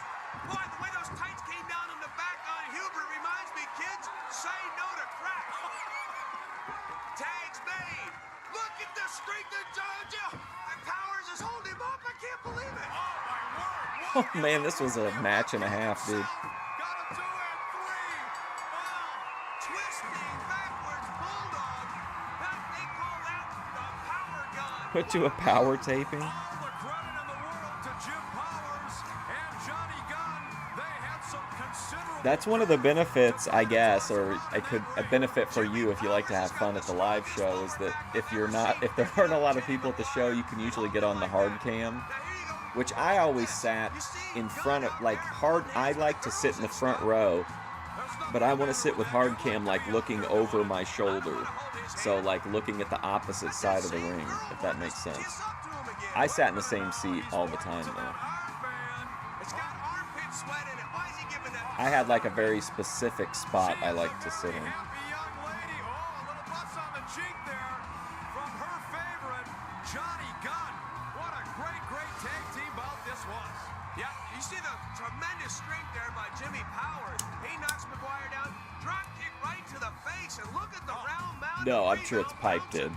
Boy, the way those tights came down in the back on Hubert reminds me, kids, say no to crack. Tags made. Look at the streak of Georgia. Powers is holding him up. I can't believe it. Oh, my word. Oh man, this was a match and a half, dude. Put to a power taping. All the credit in the world to Jim Powers and Johnny Gunn. They had some considerable. That's one of the benefits, I guess, or a benefit for you if you like to have fun at the live show, is that if there aren't a lot of people at the show, you can usually get on the hard cam, which I always sat in front of, like I like to sit in the front row, but I want to sit with hard cam, like looking over my shoulder. So, like, looking at the opposite side of the ring, if that makes sense. I sat in the same seat all the time, though. I had, like, a very specific spot I like to sit in. Yeah, you see the tremendous strength there by Jimmy Powers. He knocks McGuire down, drop kick right to the face, and look at the round mound. No, I'm sure it's piped in.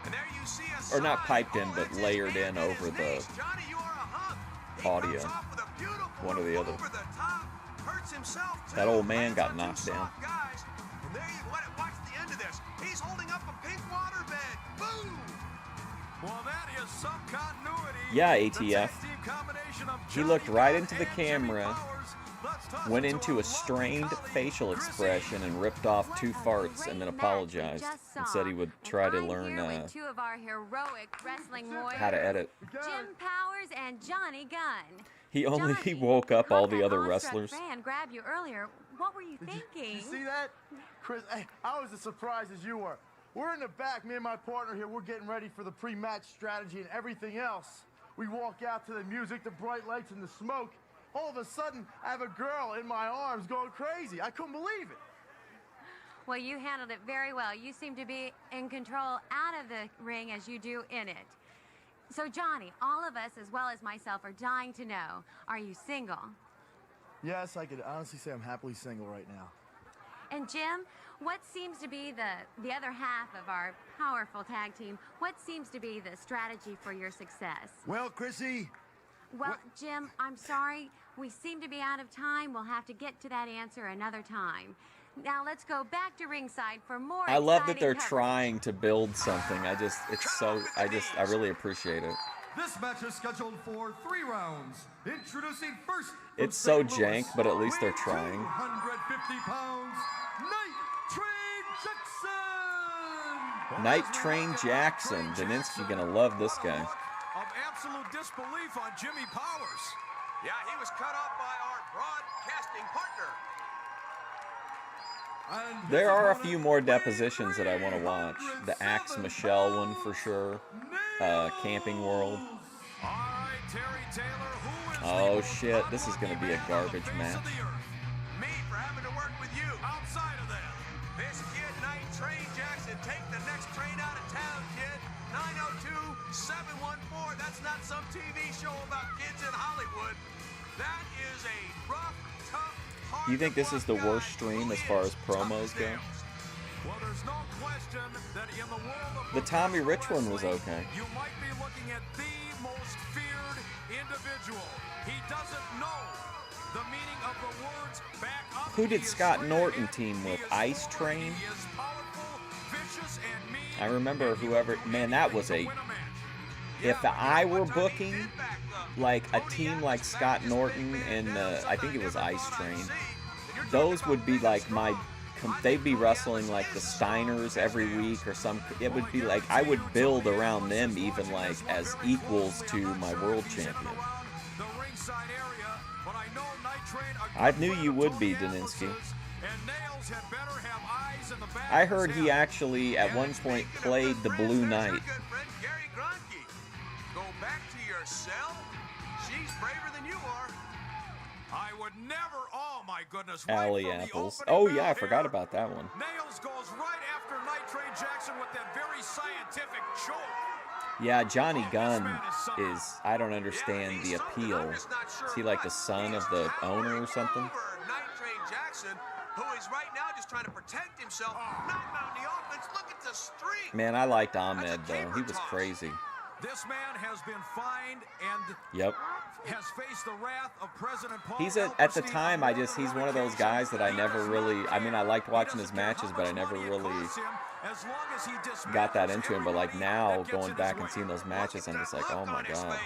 And there you see a Or not side. piped in, but layered in over the Johnny, you are a hunk. He audio. comes off with a beautiful One or the other. over the top, hurts himself too. That old man got Two knocked down. soft guys. And there you watch the end of this. He's holding up a pink water bed. Boom! Well, that is some continuity. Yeah, The ATF. tag team combination of He Johnny looked right Gunn into the and Jimmy camera, Powers. Let's toss went it to into our a strained lovely facial colleague, expression and ripped off What 2 a farts great and then match we apologized just and saw. said he would And try to I'm learn here with 2 of our heroic wrestling warriors, how to edit. Jim Powers and Johnny Gunn. He only Johnny, woke up caught all the that other awestruck wrestlers. fan grab you earlier. What were you Did thinking? you see that? Chris, I was as surprised as you were. We're in the back, me and my partner here, we're getting ready for the pre-match strategy and everything else. We walk out to the music, the bright lights, and the smoke. All of a sudden, I have a girl in my arms going crazy. I couldn't believe it. Well, you handled it very well. You seem to be in control out of the ring as you do in it. So, Johnny, all of us, as well as myself, are dying to know, are you single? Yes, I could honestly say I'm happily single right now. And Jim, what seems to be the other half of our powerful tag team, what seems to be the strategy for your success? Well, Chrissy, Well, Jim, I'm sorry. We seem to be out of time. We'll have to get to that answer another time. Now let's go back to ringside for more I love that exciting they're coverage. trying to build something. I really appreciate it. This match is scheduled for 3 rounds. Introducing first. from It's so St. Louis, jank, but at least they're weighing trying. 250 pounds, Night Train Jackson. Night Train Jackson. Daninsky gonna love this guy. Of absolute disbelief on Jimmy Powers. Yeah, he was cut off by our broadcasting partner. And his There are a opponent, few more weighing depositions that I want to watch. The Axe 307 Michelle one for pounds, sure. Nails. Camping World. All right, Terry Taylor, who is Oh, the most shit, this is gonna hardworking be a man on garbage the face match. of the earth? Me for having to work with you. Outside of that, This kid, Night Train Jackson, take the next train out of town, kid. 902-714. That's not some TV show about kids in Hollywood. That is a rough, tough, hard. You think this is the worst stream as far as promos go? Well, there's no question that in the world of The Tommy Rich one was wrestling, okay. you might be looking at the most feared individual. He doesn't know the meaning of the words back up. Who did He is Scott straight Norton ahead. team He with? is Ice forward. Train? He is powerful, vicious, and mean. I remember whoever, man, that was a, if I were booking like a team like Scott Norton and I think it was Ice Train, those would be like my, they'd be wrestling like the Steiners every week or some, it would be like, I would build around them even like as equals to my world champion. I knew you would be, Daninsky. I heard he actually at one point played the Blue Knight. Go back to your cell? She's braver than you are. I would never, oh my goodness. Alley Apples. Oh yeah, I forgot about that one. Nails goes right after Night Train Jackson with that very scientific choke. Yeah, Johnny Gunn is, I don't understand the appeal. Is he like the son of the owner or something? Night Train Jackson, who is right now just trying to protect himself, not mounting the offense. Look at the streak. Man, I liked Ahmed though. He was crazy. This man has been fined and Yep. has faced the wrath of President Paul. He's at the time, he's one of those guys that I never really, I mean, I liked watching his matches, but I never really got that into him. But like now, going back and seeing those matches, I'm just like, oh my God.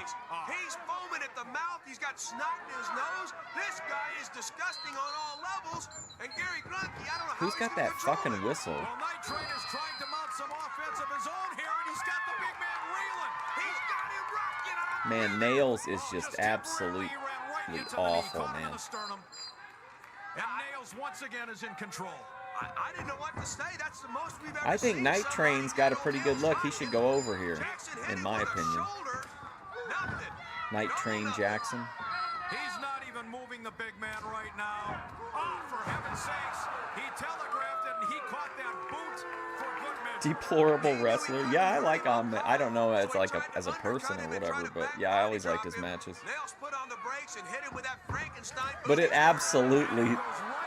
He's foaming at the mouth. He's got snot in his nose. This guy is disgusting on all levels. And Gary Grunke, I don't know how Who's got that fucking whistle? Well, Night Train is trying to mount some offense of his own here, and he's got the big man reeling. He's got him rocking on. Man, Nails is just absolutely awful, man. And Nails once again is in control. I didn't know what to say. That's the most we've ever I think seen Night somebody Train's got a go pretty good look. He should go over here, in my opinion. Nothing. Night Train Jackson. He's not even moving the big man right now. Oh, for heaven's sakes. He telegraphed it and he caught that boot for good measure. Deplorable wrestler. Yeah, I like Ahmed. I don't know as like as a person or whatever, but yeah, I always liked his matches. Nails put on the brakes and hit him with that Frankenstein. But it absolutely,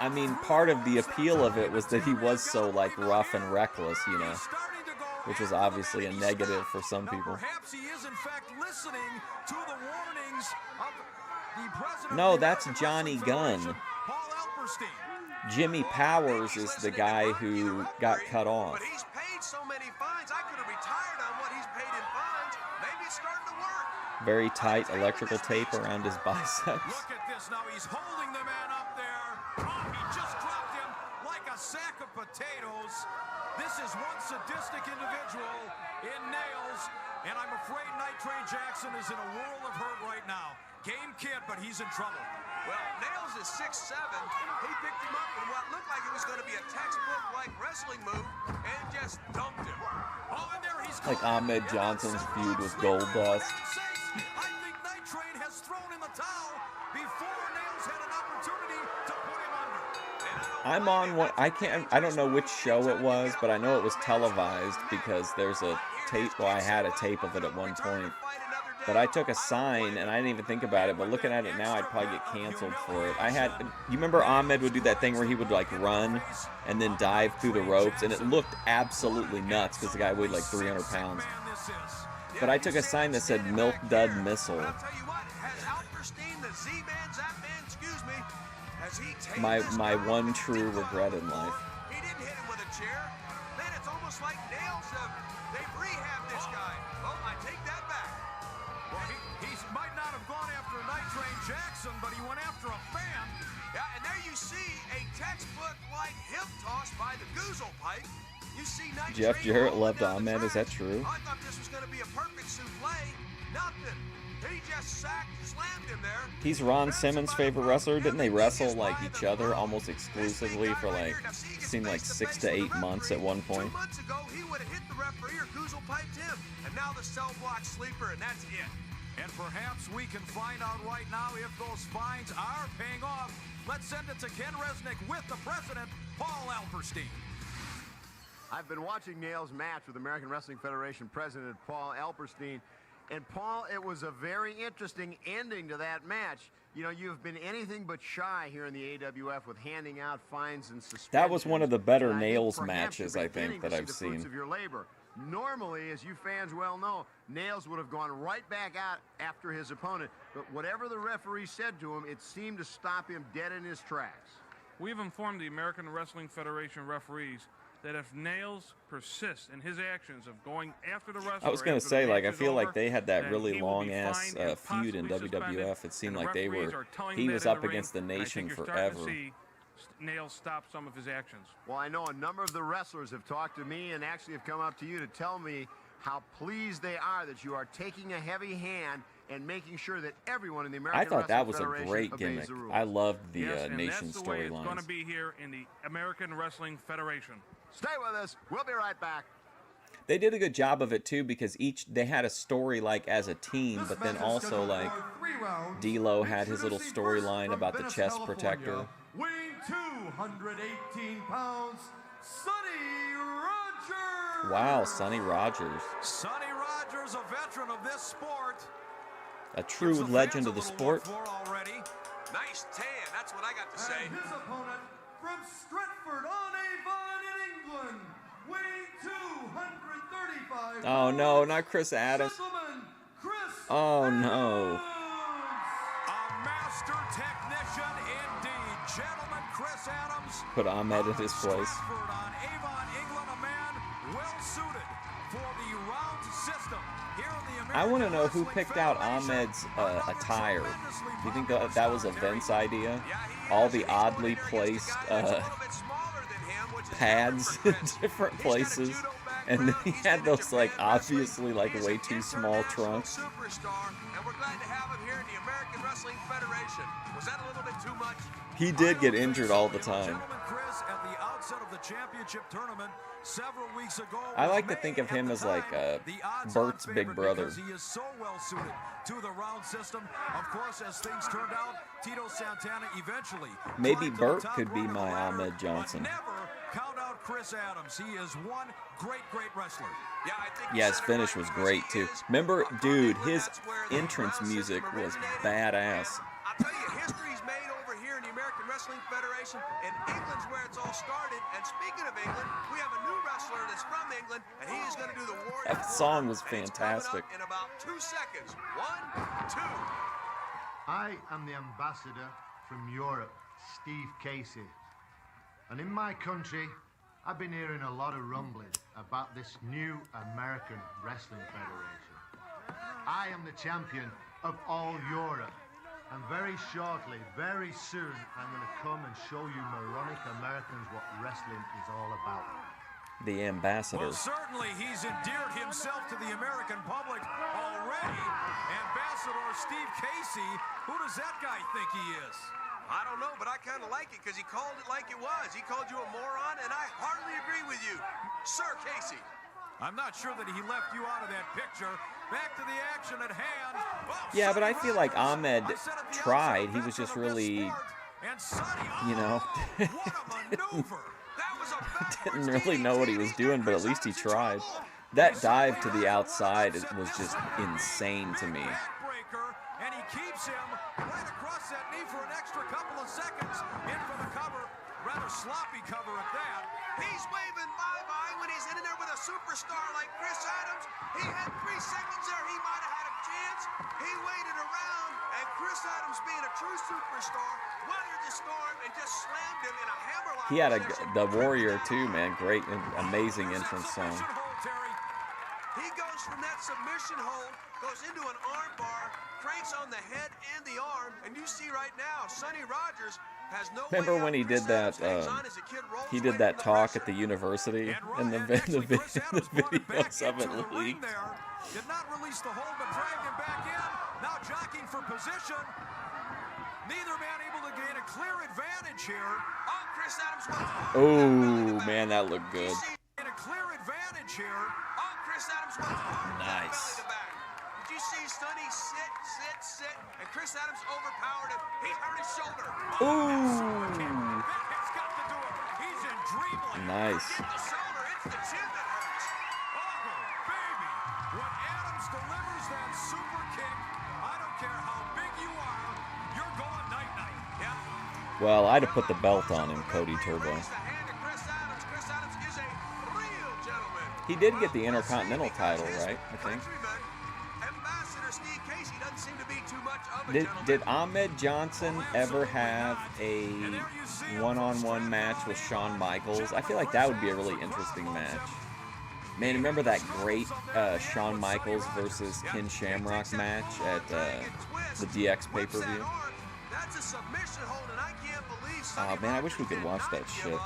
I mean, part of the appeal of it was that he was so like rough and reckless, you know, which was obviously a negative for some people. Perhaps he is in fact listening to the warnings of the president. No, that's Johnny Gunn. Paul Alperstein. Jimmy Powers is the guy who got cut off. But he's paid so many fines. I could have retired on what he's paid in fines. Maybe it's starting to work. Very tight electrical tape around his biceps. Look at this now. He's holding the man up there. Oh, he just dropped him like a sack of potatoes. This is one sadistic individual in Nails, and I'm afraid Night Train Jackson is in a world of hurt right now. Game kid, but he's in trouble. Well, Nails is 6'7". He picked him up in what looked like it was going to be a textbook-like wrestling move and just dumped him. Oh, and there he's Like Ahmed Johnson's feud with Goldust. I think Night Train has thrown in the towel before Nails had an opportunity to put him under. I'm on what I don't know which show it was, but I know it was televised because there's a tape. Well, I had a tape of it at one point, but I took a sign and I didn't even think about it. But looking at it now, I'd probably get canceled for it. You remember Ahmed would do that thing where he would like run and then dive through the ropes, and it looked absolutely nuts because the guy weighed like 300 pounds. But I took a sign that said Milk Dud Missile. I'll tell you what, has Alperstein, the Z-Man, Zap-Man, excuse me, has he taken My one true regret in life. He didn't hit him with a chair. Man, it's almost like Nails, they've rehabbed this guy. Oh, I take that back. Well, he might not have gone after Night Train Jackson, but he went after a fan. Yeah, and there you see a textbook-like hip toss by the Goozle Pipe. You see Night Jeff Train Jarrett rolling loved down the Ahmed. Is track. that true? I thought this was going to be a perfect souffle. Nothing. He just slammed him there. He's Ron Simmons' favorite wrestler. Didn't they wrestle like each other almost exclusively for like, seemed like 6 to 8 months at one point? 2 months ago, he would have hit the referee or Goozle piped him. And now the cell block sleeper, and that's it. And perhaps we can find out right now if those fines are paying off. Let's send it to Ken Resnick with the president, Paul Alperstein. I've been watching Nails' match with American Wrestling Federation President Paul Alperstein, And, Paul, it was a very interesting ending to that match. You know, you've been anything but shy here in the AWF with handing out fines and suspensions. That was one of the better And I think Nails perhaps matches, you're I think, beginning that to see I've the fruits seen. of your labor. Normally, as you fans well know, Nails would have gone right back out after his opponent. But whatever the referee said to him, it seemed to stop him dead in his tracks. We've informed the American Wrestling Federation referees that if Nails persists in his actions of going after the wrestler, I was going to say, like, I feel like they had that really long-ass feud in WWF. It seemed like he was up against the Nation forever. Nails stop some of his actions. Well, I know a number of the wrestlers have talked to me and actually have come up to you to tell me how pleased they are that you are taking a heavy hand and making sure that everyone in the American I thought that was Wrestling a great Federation obeys gimmick. the rules. I loved the Yes, and Nation that's the way it's going storylines. to be here in the American Wrestling Federation. Stay with us. We'll be right back. They did a good job of it too, because they had a story like as a team, but then also like D'Lo had his little storyline about the chest protector. Weighing 218 pounds, Sonny Rogers. Wow, Sonny Rogers, Sonny Rogers, a veteran of this sport. a true legend of the sport. Nice tan, that's what I got to say. And his opponent from Stratford-on-Avon in England, weighing 235 Oh no, not Chris Adams. gentlemen, Chris Oh no. A master technician indeed. Gentlemen, Chris Adams. Put Ahmed in his place. Stratford-on-Avon, England, a man well suited for the round system here in the American I want to know who Wrestling picked out Federation. Ahmed's attire. Do you think that was a Vince idea? All the oddly placed pads in different places, and then he had those like obviously like way too small trunks. Superstar, and we're glad to have him here in the American Wrestling Federation. Was that a little bit too much? He did get injured all the time. Gentlemen, Chris, at the outset of the championship tournament several weeks ago, I was like to made think of at him the as like time the odds-on Bert's big favorite brother. because he is so well suited to the round system. Of course, as things turned out, Tito Santana eventually Maybe climbed to the Bert top could be rung of the my ladder, Ahmed Johnson. But never count out Chris Adams. He is one great wrestler. Yeah, I think Yeah, his finish was great too. Remember, dude, his entrance music was badass. I'll tell you, history's made over here in the American Wrestling Federation, and England's where it's all started. And speaking of England, we have a new wrestler that's from England, and he is going to do the Warrior. That song was And it's coming up fantastic. in about 2 seconds. 1, 2. I am the ambassador from Europe, Steve Casey. And in my country, I've been hearing a lot of rumbling about this new American Wrestling Federation. I am the champion of all Europe. And very shortly, very soon, I'm going to come and show you moronic Americans what wrestling is all about. The ambassador. Well, certainly he's endeared himself to the American public already. Ambassador Steve Casey, who does that guy think he is? I don't know, but I kind of like it because he called it like it was. He called you a moron, and I hardly agree with you. Sir Casey. I'm not sure that he left you out of that picture. Back to the action at hand. Oh, Yeah, but I Sonny feel like Rogers. Ahmed I said at the tried. outset, He was just veteran of this really, sport. And Sonny, you know, what a maneuver. That was a backwards didn't really know what he was doing, but at least he tried. That dive to the outside was just insane to me. Backbreaker, and he keeps him right across that knee for an extra couple of seconds. In for the cover. Rather sloppy cover at that. He's waving bye-bye when he's in there with a superstar like Chris Adams. He had 3 seconds there. He might have had a chance. He waited around, and Chris Adams, being a true superstar, weathered the storm and just slammed him in a hammerlock. He had position. the Warrior too, man. Great, amazing entrance song. He goes from that submission hold, goes into an arm bar, cranks on the head and the arm, and you see right now, Sonny Rogers has no Remember way when he out. did Chris that? Adams hangs on as the kid rolls He away did that from the talk pressure. at the university, and the videos of it leaked. Did not release the hold, but dragged him back in. Now jockeying for position. Neither man able to gain a clear advantage here. Oh, Chris Adams went hard. Oh man, that looked good. In a clear advantage here. Oh, Chris Adams went hard. Nice. Belly to back. Did you see Sonny sit, and Chris Adams overpowered him. He hurt his shoulder. Ooh. It's got to do it. He's in dreamland. Nice. Get the shoulder. It's the chin that hurts. Oh, baby. When Adams delivers that super kick. I don't care how big you are, you're going night-night. Yeah. Well, I'd have put the belt on him, Cody Turbo. He did get the Intercontinental title, right? I think. Did Ahmed Johnson ever have a one-on-one match with Shawn Michaels? I feel like that would be a really interesting match. Man, remember that great Shawn Michaels versus Ken Shamrock match at the DX pay-per-view? Oh man, I wish we could watch that shit.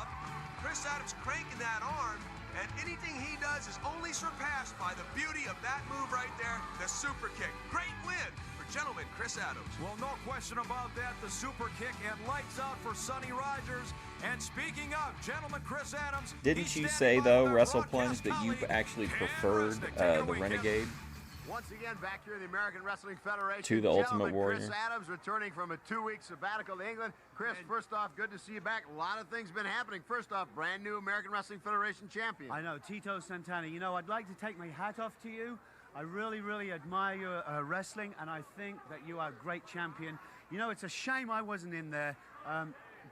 Chris Adams cranking that arm, and anything he does is only surpassed by the beauty of that move right there, the super kick. Great win for gentleman Chris Adams. Well, no question about that, the super kick, and lights out for Sonny Rogers. And speaking of gentleman Chris Adams, didn't you say though, WrestlePlunge, that you actually preferred the Renegade? Once again, back here in the American Wrestling Federation. To the Ultimate Warrior. Chris Adams returning from a 2-week sabbatical to England. Chris, first off, good to see you back. A lot of things been happening. First off, brand new American Wrestling Federation champion. I know, Tito Santana. You know, I'd like to take my hat off to you. I really, really admire your wrestling, and I think that you are a great champion. You know, it's a shame I wasn't in there.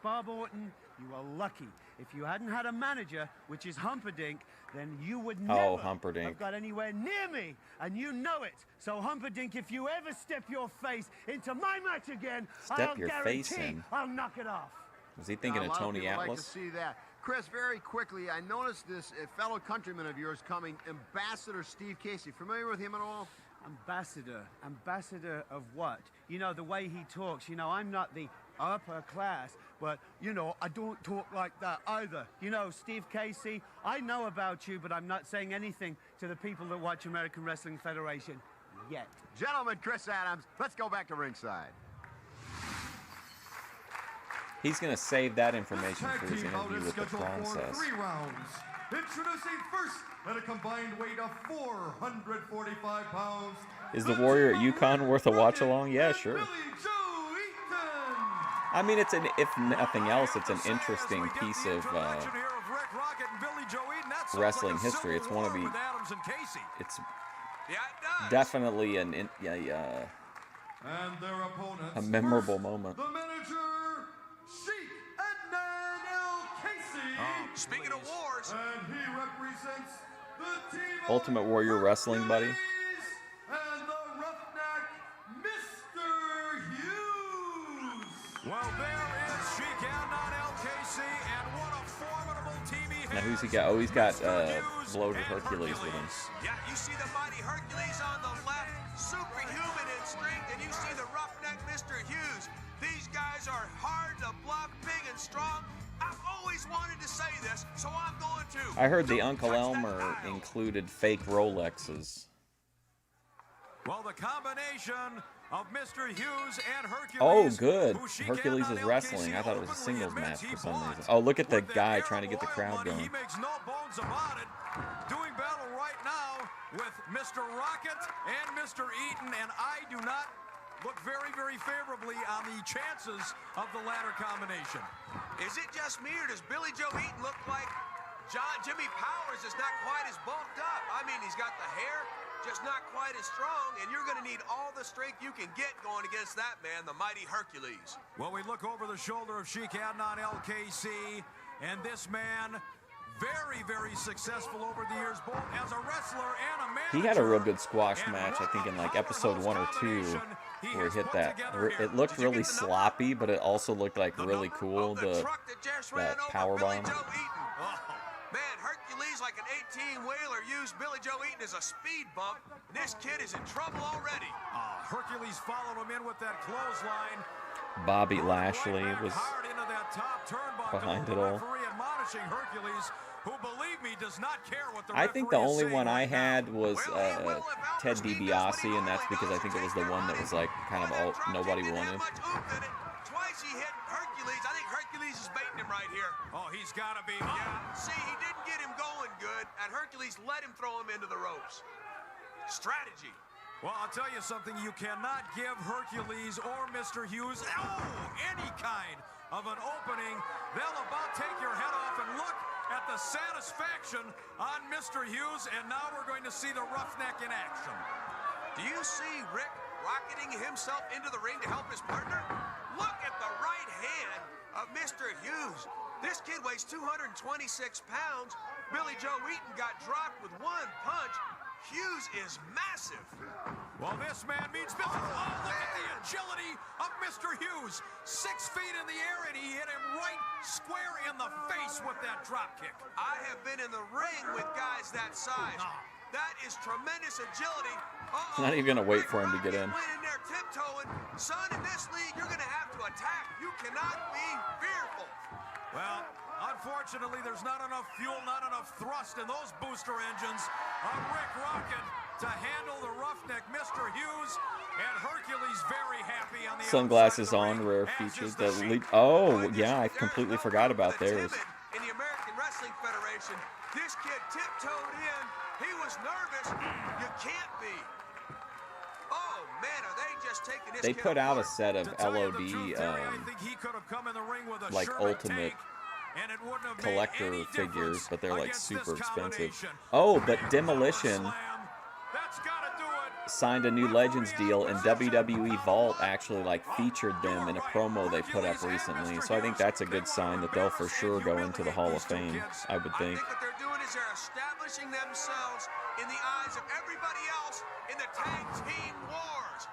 Bob Orton, you are lucky. If you hadn't had a manager, which is Humperdinck, then you would never have got anywhere near me, and you know it. So Humperdinck, if you ever step your face into my match again, I'll guarantee I'll knock it off. Was he thinking of Tony Atlas? Like to see that. Chris, very quickly, I noticed this fellow countryman of yours coming, Ambassador Steve Casey. Familiar with him at all? Ambassador of what? You know, the way he talks. You know, I'm not the upper class, but, you know, I don't talk like that either. You know, Steve Casey, I know about you, but I'm not saying anything to the people that watch American Wrestling Federation yet. Gentlemen, Chris Adams, let's go back to ringside. He's going to save that information for his interview with the Princess. 3 rounds. Introducing first at a combined weight of 445 pounds. Is the Warrior at Yukon worth a watch along? Yeah, sure. I mean, it's an, if nothing else, it's an interesting piece of wrestling history. It's one of the, it's definitely an, a memorable moment. The manager, Sheik Adnan El Casey. Speaking of wars, and he represents the team Ultimate Warrior Wrestling, buddy. And the Roughneck, Mr. Hughes. Well, there is Sheik Adnan El Casey, and what a formidable team he has. Now who's he got? Oh, he's got Bloated Hercules with him. Yeah, you see the mighty Hercules on the left, superhuman in strength, and you see the roughneck Mr. Hughes. These guys are hard to bluff, big and strong. I've always wanted to say this, so I'm going to. I heard the Uncle Elmer included fake Rolexes. Well, the combination of Mr. Hughes and Hercules. Oh, good. Hercules is wrestling. I thought it was a singles match for some reason. Oh, look at the guy trying to get the crowd going. He makes no bones about it. Doing battle right now with Mr. Rocket and Mr. Eaton, and I do not look very, very favorably on the chances of the latter combination. Is it just me, or does Billy Joe Eaton look like Jimmy Powers is not quite as bulked up? I mean, he's got the hair, just not quite as strong, and you're going to need all the strength you can get going against that man, the mighty Hercules. Well, we look over the shoulder of Sheik Adnan El Casey, and this man, very, very successful over the years, both as a wrestler and a manager. He had a real good squash match, I think, in like episode 1 or 2, where he hit that. It looked really sloppy, but it also looked like really cool. That power bomb. Man, Hercules, like an 18-wheeler, used Billy Joe Eaton as a speed bump. This kid is in trouble already. Hercules followed him in with that clothesline. Bobby Lashley was behind it all. I think the only one I had was Ted DiBiase, and that's because I think it was the one that was like kind of all nobody wanted. Twice he hit Hercules. I think Hercules is baiting him right here. Oh, he's got to be. Yeah. See, he didn't get him going good, and Hercules let him throw him into the ropes. Strategy. Well, I'll tell you something. You cannot give Hercules or Mr. Hughes any kind of an opening. They'll about take your head off, and look at the satisfaction on Mr. Hughes, and now we're going to see the Roughneck in action. Do you see Rick rocketing himself into the ring to help his partner? Look at the right hand of Mr. Hughes. This kid weighs 226 pounds. Billy Joe Eaton got dropped with one punch. Hughes is massive. Well, this man means business. Oh, look at the agility of Mr. Hughes. 6 feet in the air, and he hit him right square in the face with that drop kick. I have been in the ring with guys that size. That is tremendous agility. He's not even going to wait for him to get in. Went in there tiptoeing. Son, in this league, you're going to have to attack. You cannot be fearful. Well, unfortunately, there's not enough fuel, not enough thrust in those booster engines of Rick Rocket to handle the roughneck Mr. Hughes, and Hercules very happy on the sunglasses on, rare features. Oh, yeah, I completely forgot about theirs. In the American Wrestling Federation, this kid tiptoed in. He was nervous. You can't be. Oh, man, are they just taking this They kid put out a apart? set of LOD, like ultimate collector figures, but they're like super expensive. Oh, but Demolition signed a new Legends deal, and WWE Vault actually like featured them in a promo they put up recently. So I think that's a good sign that they'll for sure go into the Hall of Fame, I would think. What they're doing is they're establishing themselves in the eyes of everybody else in the tag team wars.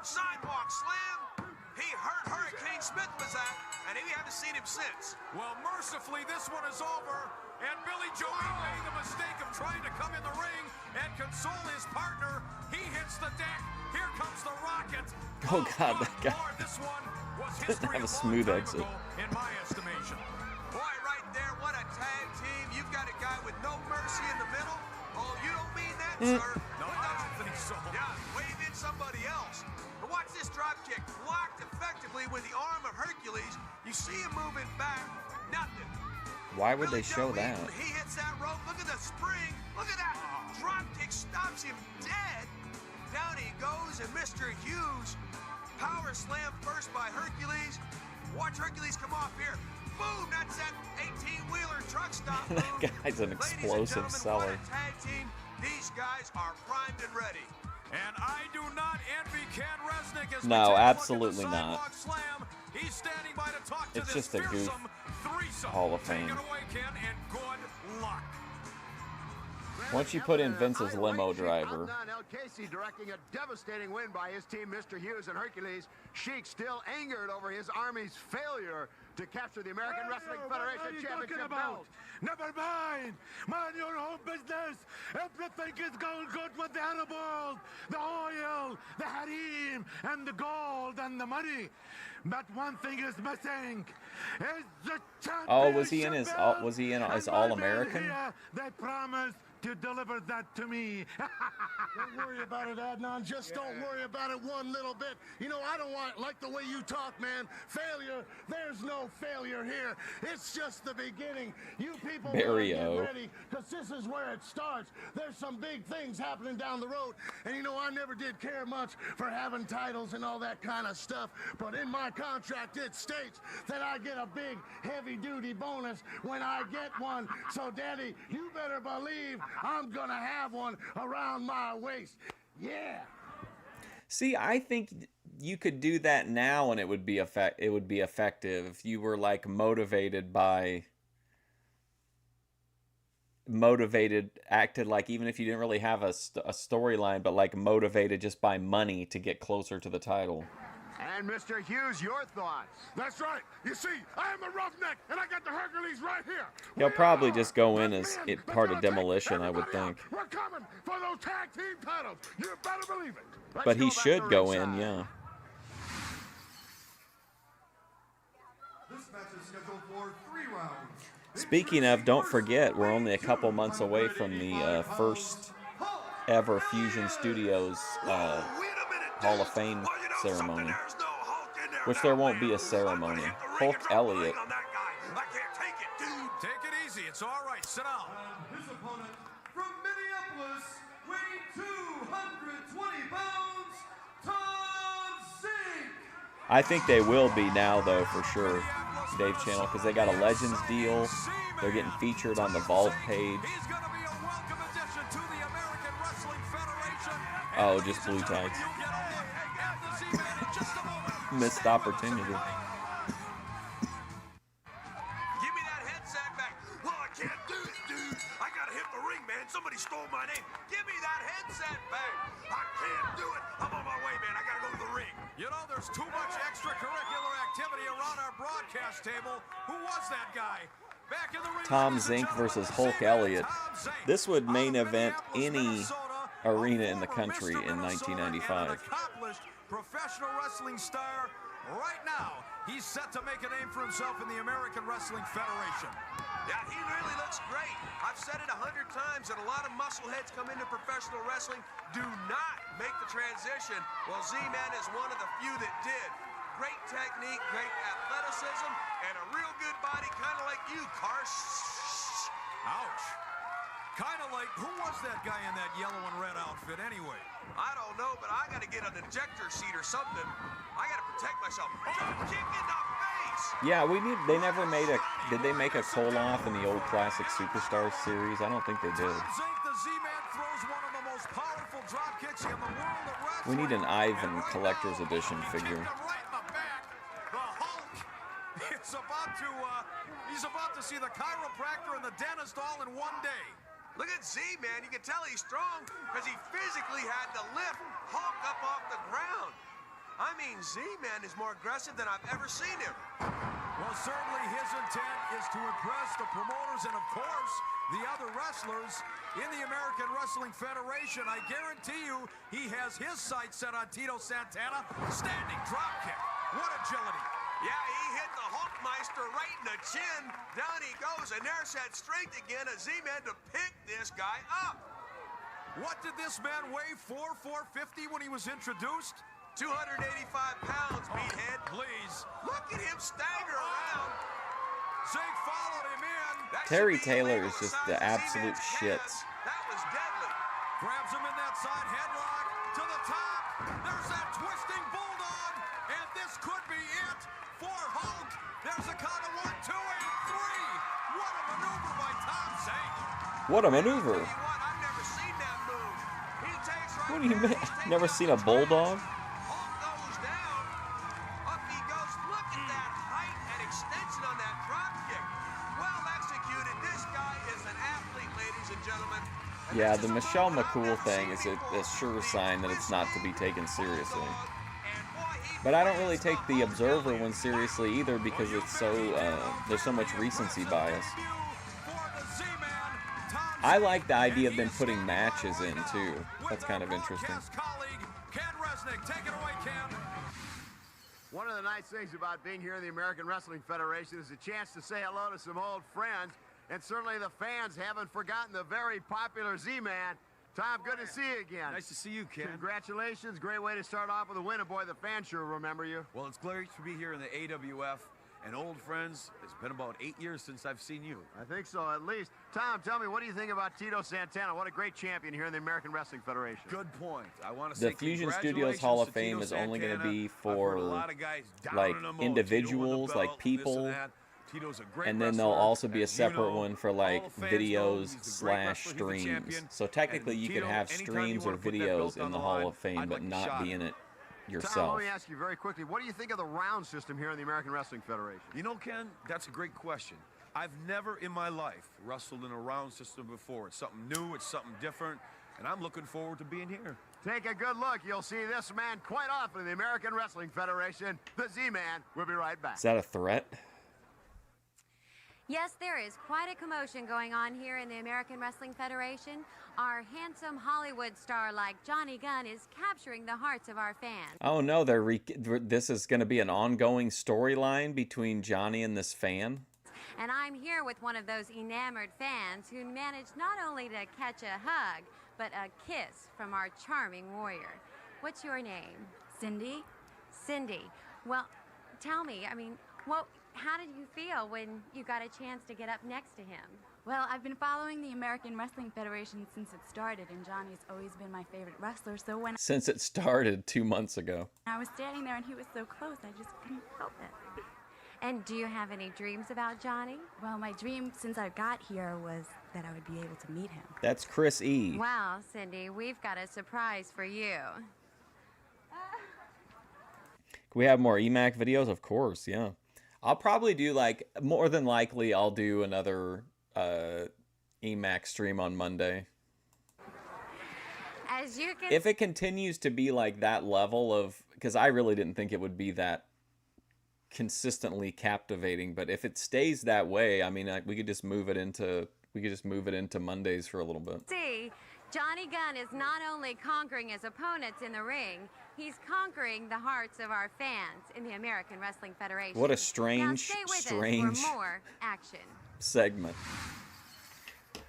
Sidewalk slam. He hurt Hurricane Smith with that, and we haven't seen him since. Well, mercifully, this one is over, and Billy Joe made the mistake of trying to come in the ring and console his partner. He hits the deck. Here comes the Rocket. Oh God, that guy This one was doesn't have a smooth exit. in my estimation. Boy, right there, what a tag team. You've got a guy with no mercy in the middle. Oh, you don't mean that, sir. No, I don't think so. Yeah, wave in somebody else. But watch this drop kick. Blocked effectively with the arm of Hercules. You see him moving back. Nothing. Why would they show that? He hits that rope. Look at the spring. Look at that. Drop kick stops him dead. Down he goes, and Mr. Hughes power slam first by Hercules. Watch Hercules come off here. Boom, that's that 18-wheeler truck stop. That guy's an explosive seller. Tag team. These guys are primed and ready. And I do not envy Ken Resnick as No, absolutely not. Slam. He's standing by to talk to It's this just a goof. threesome. Hall of Fame. Take it away, Ken, and good luck. Once you put in Vince's limo driver. Adnan El Casey directing a devastating win by his team, Mr. Hughes and Hercules. Sheik still angered over his army's failure to capture the American Wrestling Federation Championship belt. Never mind. Mind your own business. Everything is going good with the animals, the oil, the harem, and the gold and the money. But one thing is missing. Is the championship. Oh, was he in his All-American? They promised to deliver that to me. Don't worry about it, Adnan. Just don't worry about it one little bit. You know, I don't like the way you talk, man. Failure, there's no failure here. It's just the beginning. You people Barrio. get ready, because this is where it starts. There's some big things happening down the road. And you know, I never did care much for having titles and all that kind of stuff. But in my contract, it states that I get a big, heavy-duty bonus when I get one. So, Daddy, you better believe I'm gonna have one around my waist. Yeah. See, I think you could do that now, and it would be effective if you were like acted like, even if you didn't really have a storyline, but like motivated just by money to get closer to the title. And Mr. Hughes, your thoughts? That's right. You see, I'm a roughneck, and I got the Hercules right here. He'll probably just go in as part of Demolition, I would think. We're coming for those tag team titles. You better believe it. But he should go in, yeah. This match is scheduled for 3 rounds. Speaking of, don't forget, we're only a couple months away from the first ever Fusion Studios Hall of Fame ceremony. Which there won't be a ceremony. Hulk Elliott. Take it easy. It's all right. Sit down. His opponent from Minneapolis, weighing 220 pounds, Tom Zink. I think they will be now, though, for sure, Dave Channel, because they got a Legends deal. They're getting featured on the Vault page. He's going to be a welcome addition to the American Wrestling Federation, Oh, just blue tights. Missed opportunity. Give me that headset back. Well, I can't do it, dude. I gotta hit the ring, man. Somebody stole my name. Give me that headset back. I can't do it. I'm on my way, man. I gotta go to the ring. You know, there's too much extracurricular activity around our broadcast table. Who was that guy? Back in the ring. Tom Zink versus Hulk Elliott. This would main event any arena in the country in 1995. Accomplished professional wrestling star. Right now, he's set to make a name for himself in the American Wrestling Federation. Yeah, he really looks great. I've said it 100 times that a lot of muscleheads come into professional wrestling, do not make the transition. Well, Z-Man is one of the few that did. Great technique, great athleticism, and a real good body, kind of like you, Cars. Ouch. Kind of like, who was that guy in that yellow and red outfit anyway? I don't know, but I got to get an ejector seat or something. I got to protect myself. Drop kick in the face! Yeah, they never made a, did they make a Koloff in the old classic Superstars series? I don't think they did. Zink, the Z-Man throws one of the most powerful drop kicks in the world of wrestling. We need an Ivan Collector's Edition figure. Right in the back. The Hulk is about to, he's about to see the chiropractor and the dentist all in one day. Look at Z-Man. You can tell he's strong because he physically had to lift Hulk up off the ground. I mean, Z-Man is more aggressive than I've ever seen him. Well, certainly his intent is to impress the promoters and, of course, the other wrestlers in the American Wrestling Federation. I guarantee you he has his sights set on Tito Santana. Standing drop kick. What agility. Yeah, he hit the Hulkmeister right in the chin. Down he goes, and there's that strength again of Z-Man to pick this guy up. What did this man weigh? 450 when he was introduced? 285 pounds, meathead. Please. Look at him stagger around. Zink followed him in. Terry Taylor is just the absolute shits. That was deadly. Grabs him in that side headlock to the top. There's that twisting bulldog, and this could be it for Hulk. There's a count of 1, 2, and 3. What a maneuver by Tom Zink. What a maneuver. I've never seen that move. He takes right. What do you mean? Never seen a bulldog? Hulk goes down. Up he goes. Look at that height and extension on that drop kick. Well executed. This guy is an athlete, ladies and gentlemen. Yeah, the Michelle McCool thing is a sure sign that it's not to be taken seriously. But I don't really take the Observer one seriously either because it's so there's so much recency bias. I like the idea of them putting matches in too. That's kind of interesting. One of the nice things about being here in the American Wrestling Federation is a chance to say hello to some old friends. And certainly the fans haven't forgotten the very popular Z-Man. Tom, good to see you again. Nice to see you, Ken. Congratulations. Great way to start off with a win. And boy, the fans sure remember you. Well, it's great to be here in the AWF. And old friends, it's been about 8 years since I've seen you. I think so, at least. Tom, tell me, what do you think about Tito Santana? What a great champion here in the American Wrestling Federation. Good point. I want to say the Fusion Studios Hall of Fame is only going to be for like individuals, like people. And then there'll also be a separate one for like videos / streams. So technically you could have streams or videos in the Hall of Fame, but not be in it yourself. Tom, let me ask you very quickly, what do you think of the round system here in the American Wrestling Federation? You know, Ken, that's a great question. I've never in my life wrestled in a round system before. It's something new, it's something different, and I'm looking forward to being here. Take a good look. You'll see this man quite often in the American Wrestling Federation. The Z-Man. We'll be right back. Is that a threat? Yes, there is quite a commotion going on here in the American Wrestling Federation. Our handsome Hollywood star like Johnny Gunn is capturing the hearts of our fans. Oh no, this is going to be an ongoing storyline between Johnny and this fan? And I'm here with one of those enamored fans who managed not only to catch a hug, but a kiss from our charming warrior. What's your name? Cindy. Cindy. Well, tell me, how did you feel when you got a chance to get up next to him? Well, I've been following the American Wrestling Federation since it started, and Johnny's always been my favorite wrestler, so when Since it started 2 months ago. I was standing there and he was so close, I just couldn't help it. And do you have any dreams about Johnny? Well, my dream since I got here was that I would be able to meet him. That's Chris E. Well, Cindy, we've got a surprise for you. Can we have more EMAC videos? Of course, yeah. I'll probably do, like, more than likely, I'll do another EMAC stream on Monday. As you can... If it continues to be, like, that level of... Because I really didn't think it would be that consistently captivating, but if it stays that way, I mean, we could just move it into Mondays for a little bit. See, Johnny Gunn is not only conquering his opponents in the ring, he's conquering the hearts of our fans in the American Wrestling Federation. What a strange, now stay with strange us for more action. segment.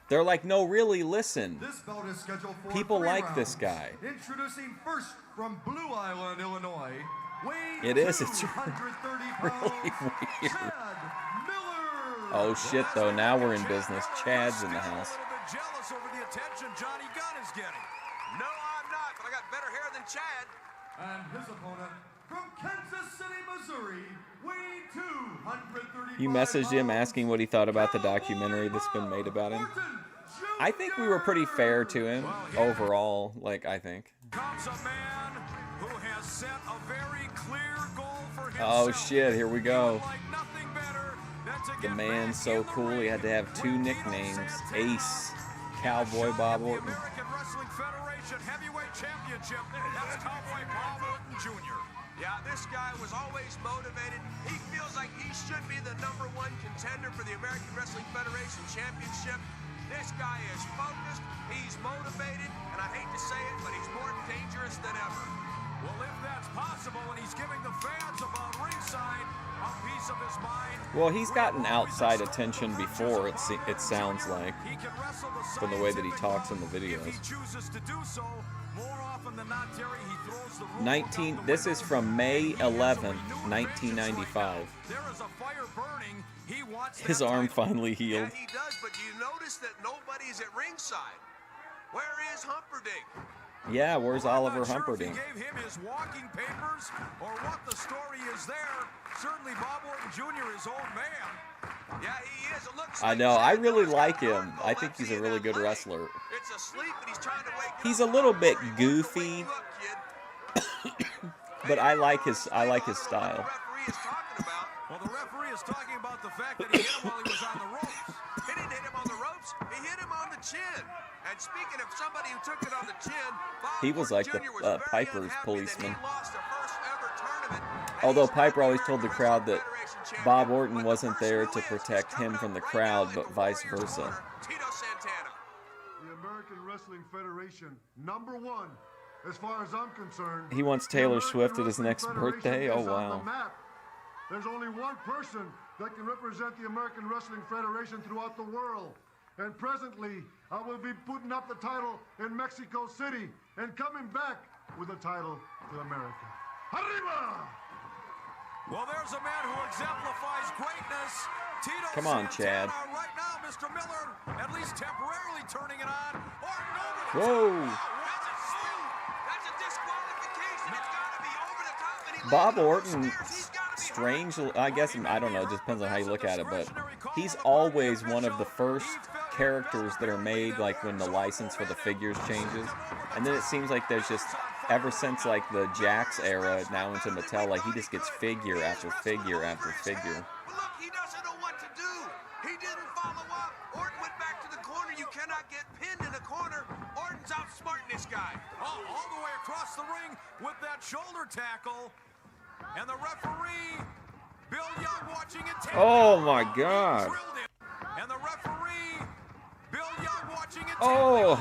They're like, no, really, listen. This bout is scheduled for People 3 like rounds. this guy. Introducing first from Blue Island, Illinois, weighing It is. It's 230 really pounds, weird. Chad Miller. Oh shit, though. Now we're in business. Chad's in the house. A little bit jealous over the attention Johnny Gunn is getting. No, I'm not, but I got better hair than Chad. And his opponent from Kansas City, Missouri, weighing 235 You messaged him pounds, asking what he thought about the documentary that's been made about him. I think we were pretty fair to him overall. Like, I think. Comes a man who has set a very clear goal for himself. Oh shit, here we go. Like nothing better than to The get man's back so in the cool, he ring had to have with two Tito nicknames. Santana. Ace, Cowboy Bob The Orton. American Wrestling Federation Heavyweight Championship. That's Cowboy Bob Orton Jr. Yeah, this guy was always motivated. He feels like he should be the #1 contender for the American Wrestling Federation Championship. This guy is focused, he's motivated, and I hate to say it, but he's more dangerous than ever. Well, if that's possible, and he's giving the fans about ringside a piece of his mind. Well, he's gotten outside attention before, it sounds like, He can wrestle the from the way that he scientific talks in the mode. If videos. he chooses to do so, more often than not, Terry, he throws the rule book This out is the from window. May He has a 11th, renewed vengeance right 1995. now. There is a fire burning. He wants His that arm title. finally healed. Yeah, he does, but do you notice that nobody's at ringside? Where is Humperdinck? Yeah, where's Oliver I'm not sure if Humperdinck? he gave him his walking papers or what the story is there. Certainly Bob Orton Jr. is old man. Yeah, he is. It looks I like know, I Chad really Miller's got like a him. heart I think he's a epilepsy in really that good leg. wrestler. It's asleep, and he's trying to wake it He's up. a little bit He wants to wake goofy, you up, kid. but I like his Stay style. on what the referee is talking about. Well, the referee is talking about the fact that he hit him while he was on the ropes. He didn't hit him on the ropes. He hit him on the chin. And speaking of somebody who took it on the chin, Bob He was Orton like the Jr. was very Piper's unhappy policeman. that he lost the first ever tournament. And Although he's not Piper always the told the American crowd that Wrestling Federation Bob champion, Orton but the wasn't person there who to is protect coming him up from the right crowd, now in but the vice Warriors' versa. corner, Tito Santana. The American Wrestling Federation, #1, as far as I'm concerned. He wants the Taylor American Swift at his Wrestling next Federation birthday? Oh, is on wow. the map. There's only one person that can represent the American Wrestling Federation throughout the world. And presently, I will be putting up the title in Mexico City and coming back with the title to America. Arriba! Well, there's a man who exemplifies greatness. Tito Come on, Santana Chad. right now, Mr. Miller, at least temporarily turning it on. Orton over the Whoa. top. That's a spin. That's a disqualification. It's got to be over the top. And he Bob landed on the Orton, stairs. He's gotta be hurt. strangely, I guess, I don't know, it just depends on how you look at it, but he's always one of the first characters that are made, like, when the license for the figures changes. And then it seems like there's just, ever since, like, the Jax era, now into Mattel, like, he just gets figure after figure after figure. But look, he doesn't know what to do. He didn't follow up. Orton went back to the corner. You cannot get pinned in a corner. Orton's outsmarting this guy. Oh, all the way across the ring with that shoulder tackle. And the referee, Bill Young, watching it take. Oh, my God. Drilled him. And the referee, Bill Young, watching it take. Oh,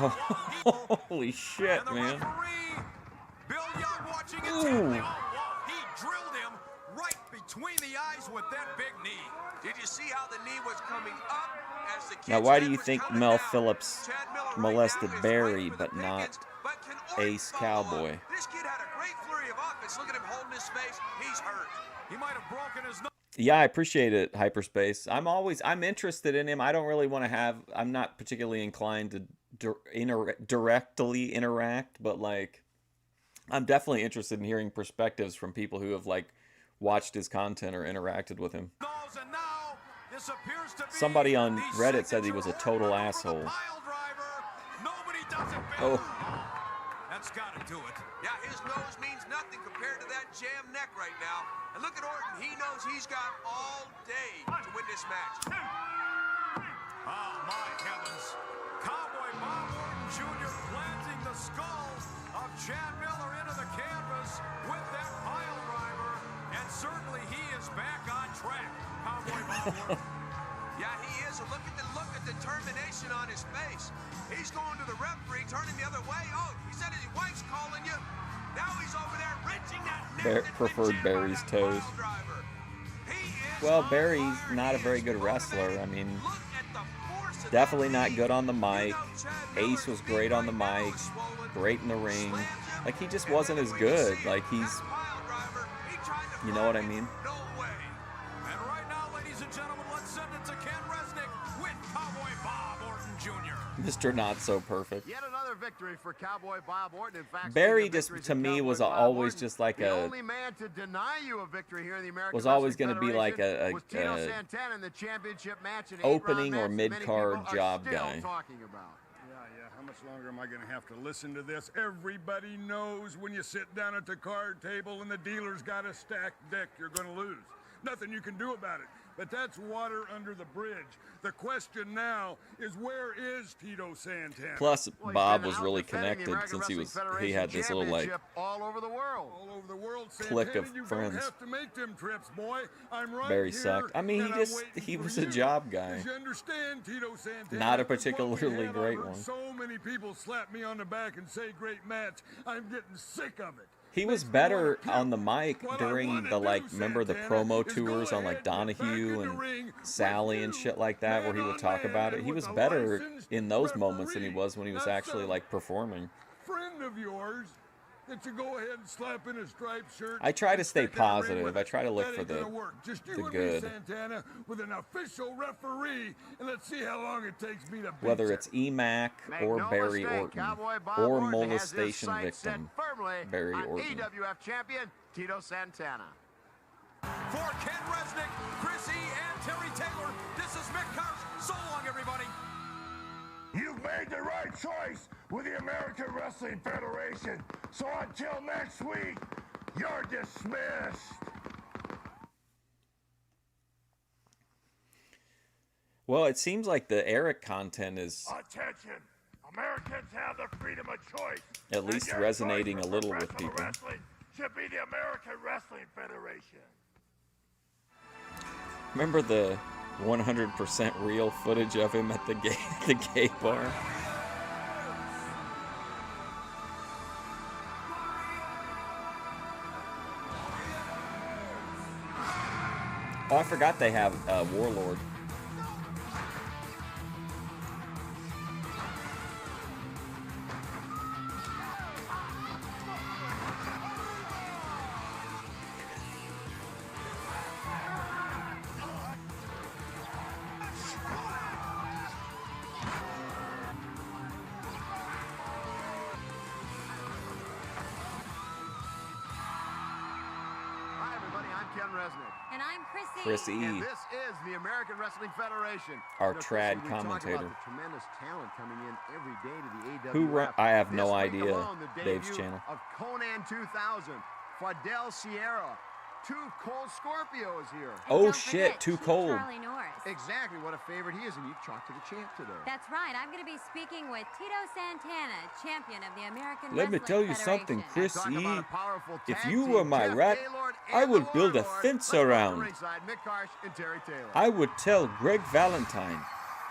holy shit, And the man. referee, Bill Young, watching it Ooh. take. Oh, whoa. He drilled him right between the eyes with that big knee. Did you see how the knee was coming up as the Now, kid's why head do you was think coming Mel down? Phillips Chad Miller right molested now is Barry, waiting for the but not pickets, but can Orton Ace follow up? Cowboy? This kid had a great flurry of offense. Look at him holding his face. He's hurt. He might have broken his nose. Yeah, I appreciate it, Hyperspace. I'm interested in him. I don't really want to I'm not particularly inclined to directly interact, but, like, I'm definitely interested in hearing perspectives from people who have, like, watched his content or interacted with him. And now, this appears to be Somebody on the Reddit said he signature was a total home run for asshole. the pile driver. Nobody does it better. Oh. That's got to do it. Yeah, his nose means nothing compared to that jam neck right now. And look at Orton. He knows he's got all day to win this match. Oh, my heavens. Cowboy Bob Orton Jr. planting the skull of Chad Miller into the canvas with that pile driver. And certainly he is back on track, Cowboy Bob Orton. Yeah, he is. Look at the determination on his face. He's going to the referee, turning the other way. Oh, he said his wife's calling you. Now he's over there wrenching that neck. Preferred Barry's toes. Well, Barry's not a very good wrestler. I mean, definitely not good on the mic. Ace was great on the mic, great in the ring. Like, he just wasn't as good. Like, he's, you know what I mean? And right now, ladies and gentlemen, let's send it to Ken Resnick with Cowboy Bob Orton Jr. Mr. Not So Perfect. Yet another victory for Cowboy Bob Orton. In fact, Barry just, to me, was always just like the a, only man to deny you a victory here in the American was always going to be like was Tito Santana in the championship match, an opening 8-round or match mid-card many people job are still guy. talking about. Yeah, how much longer am I going to have to listen to this? Everybody knows when you sit down at the card table and the dealer's got a stacked deck, you're going to lose. Nothing you can do about it. But that's water under the bridge. The question now is, where is Tito Santana? Plus, Bob was really connected since he had this little like all over the world. All over the world, clique Santana, of you friends. don't have to make them trips, boy. I'm right Barry here, sucked. I mean, and he I'm was waiting a for job you. guy. You understand, Tito Santana? Not a What we particularly had, great I've heard one. So many people slap me on the back and say great match. I'm getting sick of it. He was better on the mic during the, like, remember the promo tours on, like, Donahue and Sally and shit like that, where he would talk about it. He was better in those moments than he was when he was actually, like, performing. Friend of yours that you go ahead and slap in a striped shirt. I try to stay and stick in the ring positive. with I it. try to look That for ain't the gonna work. Just you and good. Me, Santana, with an official referee, and let's see how long it takes me to beat Whether you. it's EMAC or no Barry mistake, Orton Cowboy Bob or Orton has his molestation sights set victim firmly Barry on Orton. EWF champion Tito Santana. For Ken Resnick, Chris E, and Terry Taylor, this is Mick Karsh. So long, everybody. You've made the right choice with the American Wrestling Federation. So until next week, you're dismissed. Well, it seems like the Eric content is Attention! Americans have the freedom of choice. at least And your resonating choice a for little with professional people. Wrestling should be the American Wrestling Federation. Remember the 100% real footage of him at the gay bar? Oh, I forgot they have Warlord. Hi, everybody. I'm Ken Resnick. And I'm Chrissy. Chrissy. And this is the American Wrestling Federation. Our You know, trad Chrissy, we talk commentator. about the tremendous talent coming in every day to the AWF. I have no This week idea. alone, the Dave's debut channel. Of Conan 2000, Fidel Sierra, Too Cold Scorpio is here. Oh shit, Too Cold. Charlie Norris. Exactly, what a favorite he is, and you talked to the champ today. That's right. I'm going to be speaking with Tito Santana, champion of the American Let me Wrestling tell you Federation. something, Chris Talk E. about a powerful If tag you team, were my Jeff rat, Gaylord I and would the build a Warlord. fence Let's welcome around. ringside, Mick Karsh and Terry Taylor. I would tell Greg Valentine,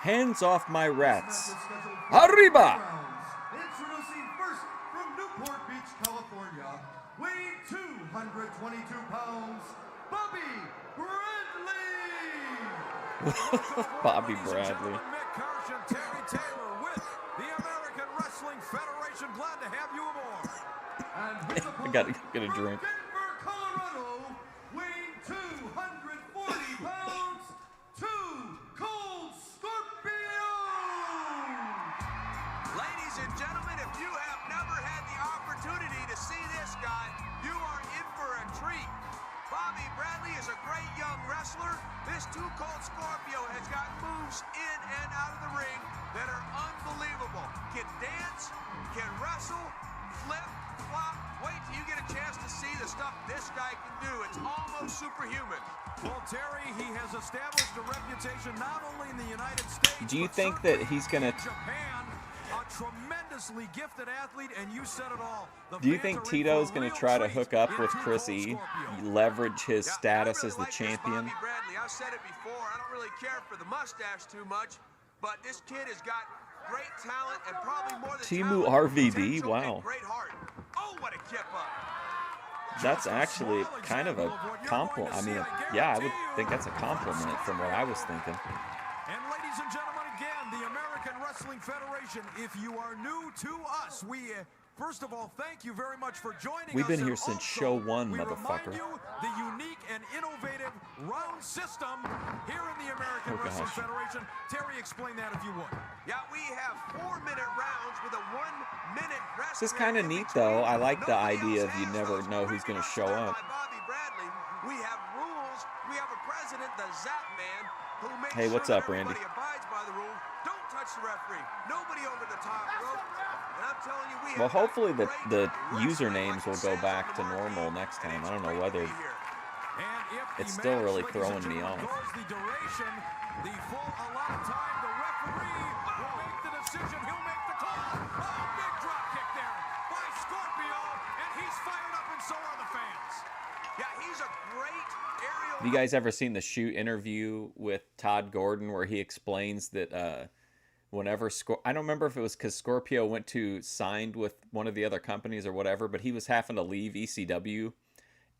hands off my rats. Arriba! Introducing first from Newport Beach, California, weighing 222 pounds, Bobby Bradley! Bobby Bradley. Mick Karsh and Terry Taylor with the American Wrestling Federation. Glad to have you aboard. And his I gotta get a drink. Denver, Colorado, weighing 240 pounds, Too Cold Scorpio! Ladies and gentlemen, if you have never had the opportunity to see this guy, you are in for a treat. Bobby can wrestle, flip, flop. Wait till you get a chance to see the stuff this guy can do. It's almost superhuman. Well, Terry, he has established a reputation not only in the United States, Do you but think that certainly he's gonna? in Japan. A tremendously gifted athlete, and you said it all. Do you think Tito's going to try to hook up with Chris E, leverage his status as the champion? Bobby Bradley, I've said it before. I don't really care for the mustache too much, but this kid has got great talent and probably more than Timu talent, RVD, potential, wow. and great heart. Oh, what a kip up! That's actually kind of a compliment. I mean, yeah, I would think that's a compliment from what I was thinking. And ladies and gentlemen, again, the American Wrestling Federation, if you are new to us, we first of all thank you very much for joining us. We've been And here since also, show one, we motherfucker. remind you the unique and innovative round system here in the American Oh, Wrestling gosh. Federation. Terry, explain that if you would. Yeah, we have 4-minute rounds with a 1-minute rest. This is kind of neat, though. I like the idea of you never know who's going to show up. Bobby Bradley. We have rules. We have a president, the Zap Man, who makes Hey, what's sure up, Randy? everybody abides by the rules. Don't touch the referee. Nobody over the top rope. And I'm telling you, we Well, have hopefully the usernames will go back to normal next time. I don't know whether it's still really throwing me off. The duration, the full allotted time, the referee will make the decision. He'll make the call. Oh, big drop kick there by Scorpio, and he's fired up, and so are the fans. Yeah, he's a great aerial. Have you guys ever seen the Shoot interview with Todd Gordon where he explains that whenever I don't remember if it was because Scorpio went to signed with one of the other companies or whatever, but he was having to leave ECW.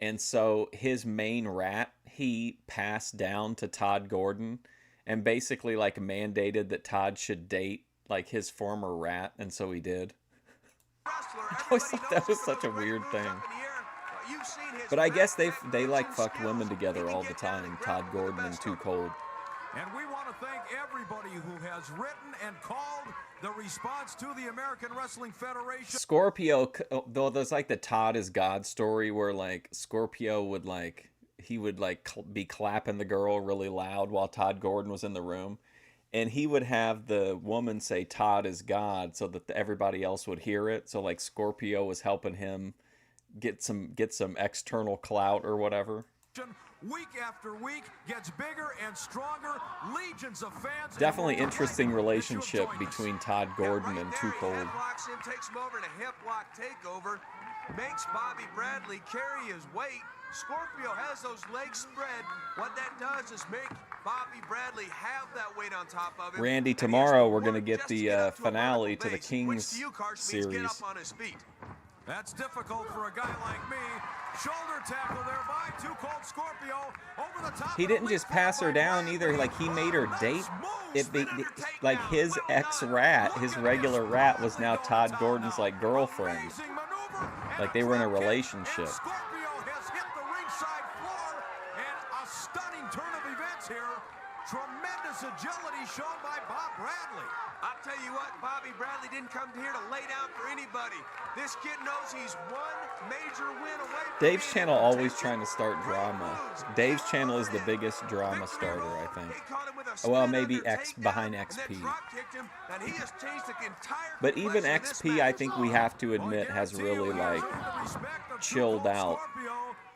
And so his main rat, he passed down to Todd Gordon and basically like mandated that Todd should date like his former rat. And so he did. I always thought that was such a weird thing. But I guess they like fucked women together all the time, Todd Gordon and Too Cold. And we want to thank everybody who has written and called the response to the American Wrestling Federation. Scorpio, though, there's like the Todd is God story where like Scorpio would like, he would like be clapping the girl really loud while Todd Gordon was in the room. And he would have the woman say Todd is God so that everybody else would hear it. So like Scorpio was helping him get some external clout or whatever. Week after week gets bigger and stronger. Legions of fans. Definitely interesting relationship between Todd Gordon and Too Cold. Blocks him, takes him over in a hip lock takeover, makes Bobby Bradley carry his weight. Scorpio has those legs spread. What that does is make Bobby Bradley have that weight on top of him. Randy, tomorrow we're going to get the finale to the Kings series. That's difficult for a guy like me. Shoulder tackle there by Too Cold Scorpio over the top. He didn't just pass her down either. Like he made her date. Like his ex-rat, his regular rat, was now Todd Gordon's like girlfriend. Like they were in a relationship. Scorpio has hit the ringside floor, and a stunning turn of events here. Tremendous agility shown by Bob Bradley. I'll tell you what, Bobby Bradley didn't come here to lay down for anybody. This kid knows he's one major win away from Dave's channel always trying to start drama. Dave's channel is the biggest drama starter, I think. Well, maybe behind XP. But even XP, I think we have to admit, has really like chilled out.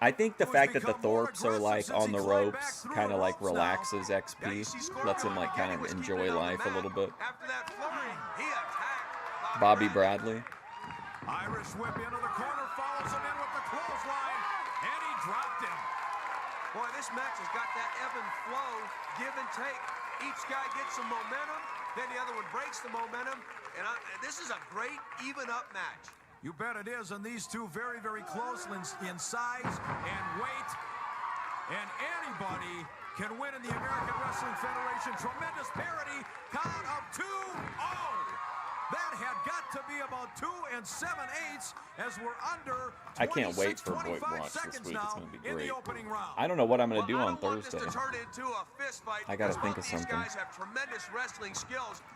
I think the fact that the Thorpes are like on the ropes kind of like relaxes XP, lets him like kind of enjoy life a little bit. Bobby Bradley. Irish whip into the corner, follows him in with the clothesline, and he dropped him. Boy, this match has got that ebb and flow, give and take. Each guy gets some momentum, then the other one breaks the momentum, and this is a great even-up match. You bet it is, and these two very, very close in size and weight. And anybody can win in the American Wrestling Federation. Tremendous parity. Count of 2-0. That had got to be about 2 7/8 as we're under. I can't wait for Boyd Watch this week. It's going to be great. I don't know what I'm going to do on Thursday. I got to think of something.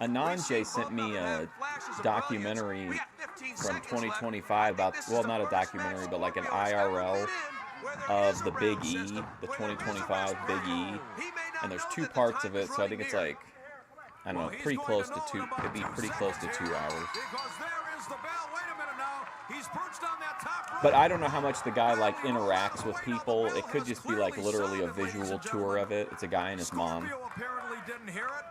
Anon J sent me a documentary from 2025 about, well, not a documentary, but like an IRL of the Big E, the 2025 Big E. And there's 2 parts of it, so I think it's like, I don't know, pretty close to 2. It'd be pretty close to 2 hours. Because there is rings the bell. Wait a minute now. He's perched on that top rope. But I don't know how much the guy like interacts with people. It could just be like literally a visual tour of it. It's a guy and his mom. Scorpio apparently didn't hear it.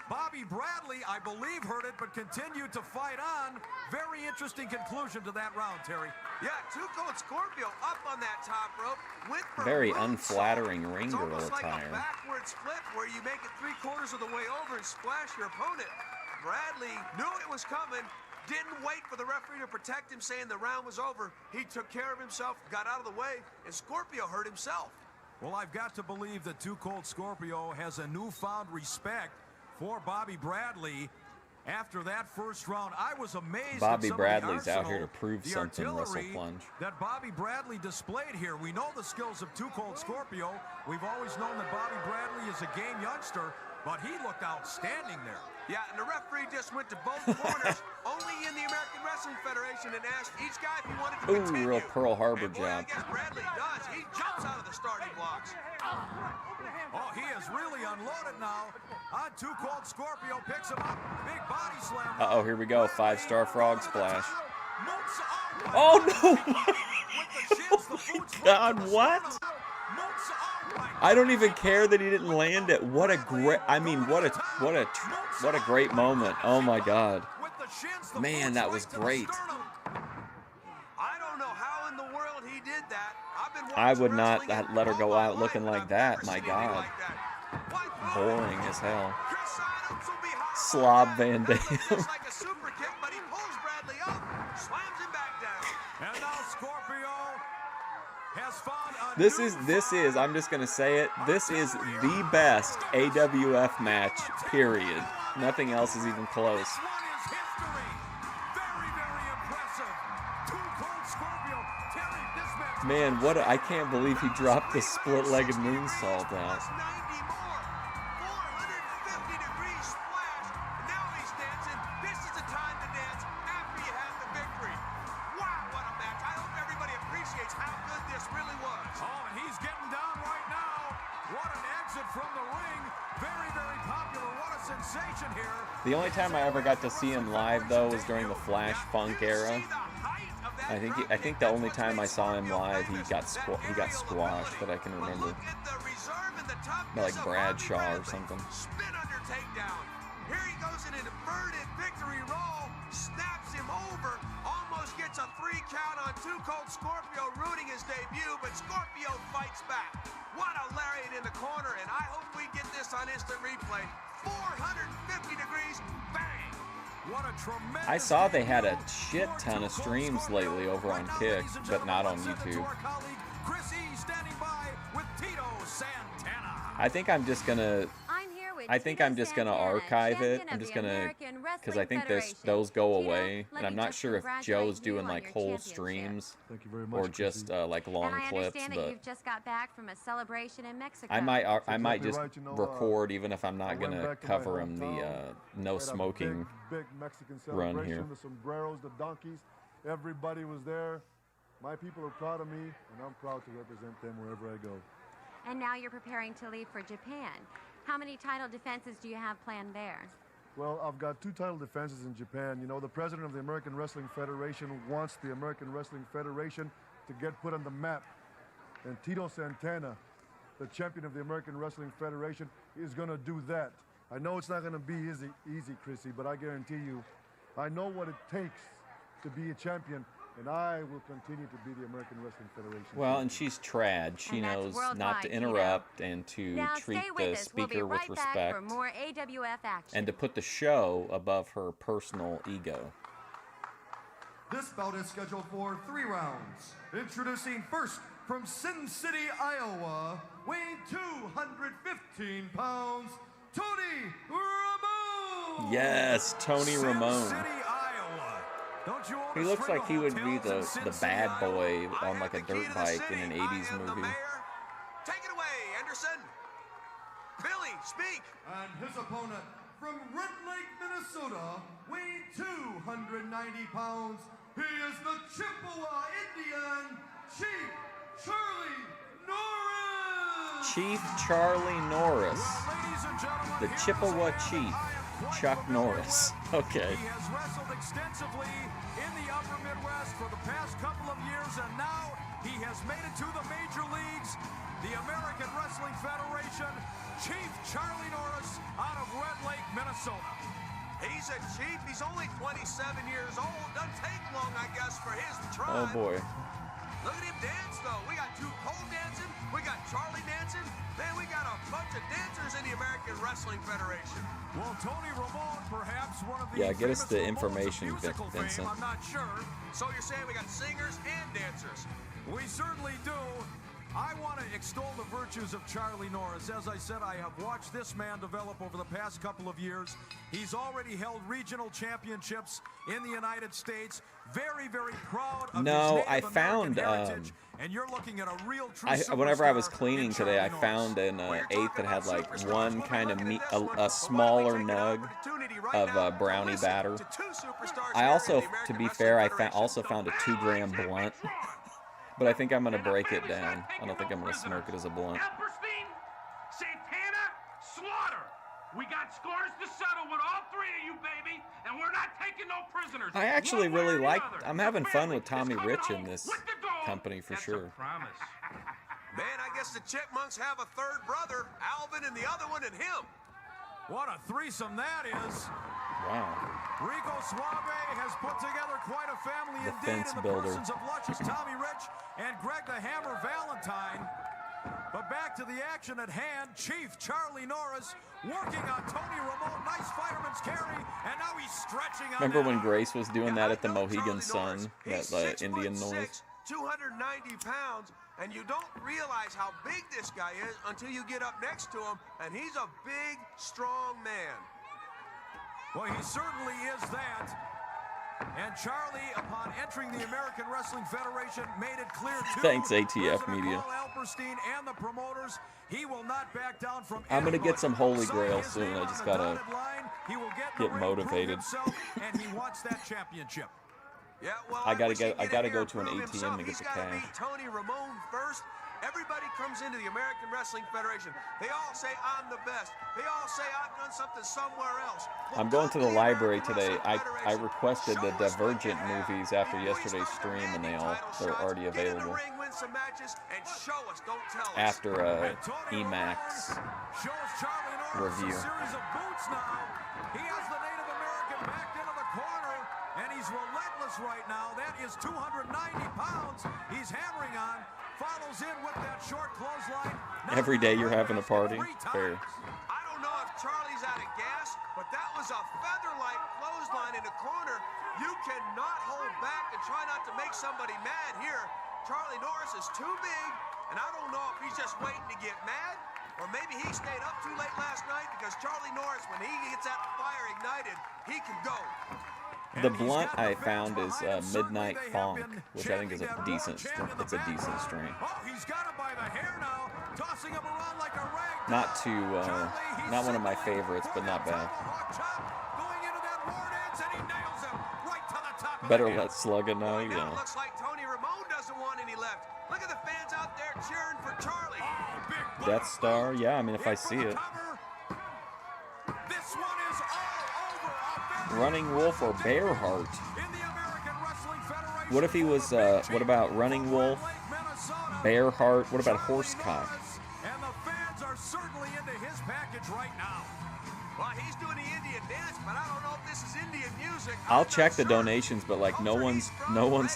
Bobby Bradley, I believe, heard it, but continued to fight on. Very interesting conclusion to that round, Terry. Yeah, Too Cold Scorpio up on that top rope. Went for Very a moonsault. unflattering ring It's girl almost like attire. a backwards flip where you make it 3/4 of the way over and splash your opponent. Bradley knew it was coming, didn't wait for the referee to protect him, saying the round was over. He took care of himself, got out of the way, and Scorpio hurt himself. Well, I've got to believe that Too Cold Scorpio has a newfound respect for Bobby Bradley after that first round. I was amazed Bobby at some Bradley's of the out here to arsenal, prove the something, Russell artillery Plunge. that Bobby Bradley displayed here. We know the skills of Too Cold Scorpio. We've always known that Bobby Bradley is a game youngster, but he looked outstanding there. Yeah, and the referee just went to both corners, only in the American Wrestling Federation, and asked each guy if he wanted to continue. Ooh, real Pearl Harbor And boy, I jab. guess Bradley does. He jumps out of the starting blocks. Oh, he is really unloaded now. On Too Cold Scorpio, picks him up. Big body slam. Uh-oh, here we go. 5-star frog splash. Oh, no! Oh, my God, what? I don't even care that he didn't land it. What a great, I mean, what a great moment. Oh, my God. Man, that was great. I don't know how in the world he did that. I've been I would not wrestling let her go out looking life, like and that. I've My never seen anything God. like that. Boring as hell. Chris Adams will be hot. Slob Van That Dam. looks like a super kick, but he pulls Bradley up, slams him back down. And now Scorpio has found a This is, I'm just going to say it, this is the best AWF match, period. Nothing else is even close. This one is history. Very, very impressive. Too Cold Scorpio. Terry, this match. Man, I can't believe he dropped the split-legged moonsault out. 90 more. 450 degree splash. And now he's dancing. This is the time to dance after you have the victory. Wow, what a match. I hope everybody appreciates how good this really was. Oh, and he's getting down right now. What an exit from the ring. Very, very popular. What a sensation here. The only time I ever got to see him live, though, was during the Flash Funk era. I think the only time I saw him live, he got squashed that I can remember. Like Bradshaw or something. Spin under takedown. Here he goes in an inverted victory roll. Snaps him over. Almost gets a 3 count on Too Cold Scorpio, ruining his debut, but Scorpio fights back. What a lariat in the corner, and I hope we get this on instant replay. 450 degrees, bang! What a tremendous I saw they had a shit ton of streams lately over on Kick, but not on YouTube. Chris E standing by with Tito Santana. I think I'm just gonna. I think I'm just gonna archive it. I'm just gonna, because I think those go away, and I'm not sure if Joe's doing like whole streams or just like long And I clips. understand that But you've just got back from a celebration in Mexico. I might just right, you know, record even if I'm I not went gonna back to my cover him the hometown, no had a smoking big Mexican run celebration, here. the sombreros, the donkeys, everybody was there. My people are proud of me, and I'm proud to represent them wherever I go. And now you're preparing to leave for Japan. How many title defenses do you have planned there? Well, I've got 2 title defenses in Japan. You know, the president of the American Wrestling Federation wants the American Wrestling Federation to get put on the map. And Tito Santana, the champion of the American Wrestling Federation, is going to do that. I know it's not going to be easy, Chrissy, but I guarantee you, I know what it takes to be a champion, and I will continue to be the American Wrestling Federation. Well, and she's trad. She And that's knows worldwide, not to Tito. interrupt and to Now treat stay with the us. We'll be speaker right with back respect for more AWF action. and to put the show above her personal ego. This bout is scheduled for 3 rounds. Introducing first from Sin City, Iowa, weighing 215 pounds, Tony Ramone. Yes, Tony Ramone. City, Iowa. Don't you own He a looks string like of he would be hotels in the Sin bad City, boy Iowa? on like a dirt bike in an 80s movie. Take it away, Anderson. Billy, speak. And his opponent from Red Lake, Minnesota, weighing 290 pounds, he is the Chippewa Indian, Chief Charlie Norris. Chief Charlie Norris. Ladies and gentlemen, The here is Chippewa a man Chief, I am quite Chuck familiar Norris. with. Okay. He has wrestled extensively in the upper Midwest for the past couple of years, and now he has made it to the major leagues. The American Wrestling Federation, Chief Charlie Norris out of Red Lake, Minnesota. He's a chief. He's only 27 years old. Doesn't take long, I guess, for his tribe. Oh boy. Look at him dance, though. We got Duke Cole dancing. We got Charlie dancing. Man, we got a bunch of dancers in the American Wrestling Federation. Well, Tony Ramone, perhaps one of the Yeah, get us the famous information, musical Vincent. fame, I'm not sure. So you're saying we got singers and dancers? We certainly do. I want to extol the virtues of Charlie Norris. As I said, I have watched this man develop over the past couple of years. He's already held regional championships in the United States. Very, very proud of his Native I American found. heritage. And you're looking at a real true Whenever I superstar was cleaning in today, I Charlie found an eighth that had like one kind of a smaller nug of brownie batter. I also, to be fair, also found a 2-gram blunt. But I think I'm going to break it down. I don't think I'm going to smoke it as a blunt. Epperstein, Santana, Slaughter. We got scores to settle with all three of you, baby, and we're not taking no prisoners. I actually really like. I'm having fun with Tommy Rich in this company for sure. Man, I guess the Chipmunks have a third brother, Alvin, and the other one and him. What a threesome that is. Wow. Rico Suave has put together quite a family The indeed fence in the builder. persons of luscious Tommy Rich and Greg the Hammer Valentine. But back to the action at hand. Chief Charlie Norris working on Tony Ramone. Nice fireman's carry, and now he's stretching on Remember that when arm. Grace was doing that at the Mohegan Sun? That Indian noise? 290 pounds, and you don't realize how big this guy is until you get up next to him, and he's a big, strong man. Well, he certainly is that. And Charlie, upon entering the American Wrestling Federation, made it clear to Thanks, ATF President Media. Carl Alperstein and the promoters, he will not back down from I'm gonna get anybody. some Holy Sign Grail his soon. name I on just the gotta dotted line. He will get in the get ring, motivated. prove himself, and he wants that championship. Yeah, well, I gotta wish he'd I get gotta in go here to an and prove ATM himself. to get He's the gotta cash. beat Tony Ramone first. Everybody comes into the American Wrestling Federation. They all say, I'm the best. They all say, I've done something somewhere else. Well, I'm going to the come library American today. Wrestling I Federation. requested the Show us what you Divergent have. movies after Before you yesterday's start stream, and demanding title they're shots, already get in the available ring, win some matches, and show us, don't tell us. after And Tony Emacs Ramone shows Charlie Norris review. a series of boots now. He has the Native American backed into the corner, and he's relentless right now. That is 290 pounds he's hammering on. Follows in with that short clothesline. Now Every day you're having a party. Fair. I don't know if Charlie's out of gas, but that was a feather-like clothesline in the corner. You cannot hold back and try not to make somebody mad here. Charlie Norris is too big, and I don't know if he's just waiting to get mad, or maybe he stayed up too late last night, because Charlie Norris, when he gets that fire ignited, he can go. The blunt I found is Midnight Funk, which I think is a decent strain. It's a decent strain. Oh, he's got him by the hair now, tossing him around like a rag. Not too, not one of my favorites, but not bad. Going into that war dance, and he nails him right to the top of Better the head. let Slugga know, you Now it know. looks like Tony Ramone doesn't want any left. Look at the fans out there cheering for Charlie. Death Star, yeah, I mean, if I see it. This one is all over. Running Wolf or Bearheart? In the American Wrestling Federation. What if he was, what about Running Wolf, Bearheart, what about Horsecock? And the fans are certainly into his package right now. Well, he's doing the Indian dance, but I don't know if this is Indian music. I'll check the donations, but like no one's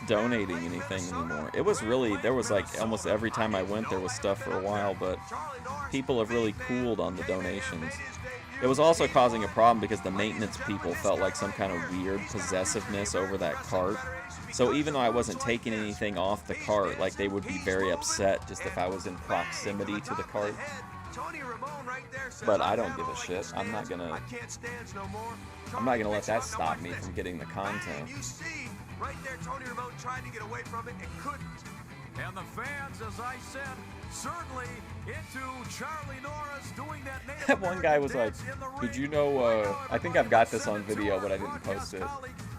donating anything anymore. It was really, there was like almost every time I went there was stuff for a while, but people have really cooled on the donations. It was also causing a problem because the maintenance people felt like some kind of weird possessiveness over that cart. So even though I wasn't taking anything off the cart, like they would be very upset just if I was in proximity to the cart. But I don't give a shit. I'm not gonna let that stop me from getting the content. You see, right there, Tony Ramone tried to get away from it and couldn't. And the fans, as I said, certainly into Charlie Norris doing that native That one guy was like, did you know, I think I've got this on video, but I didn't post it.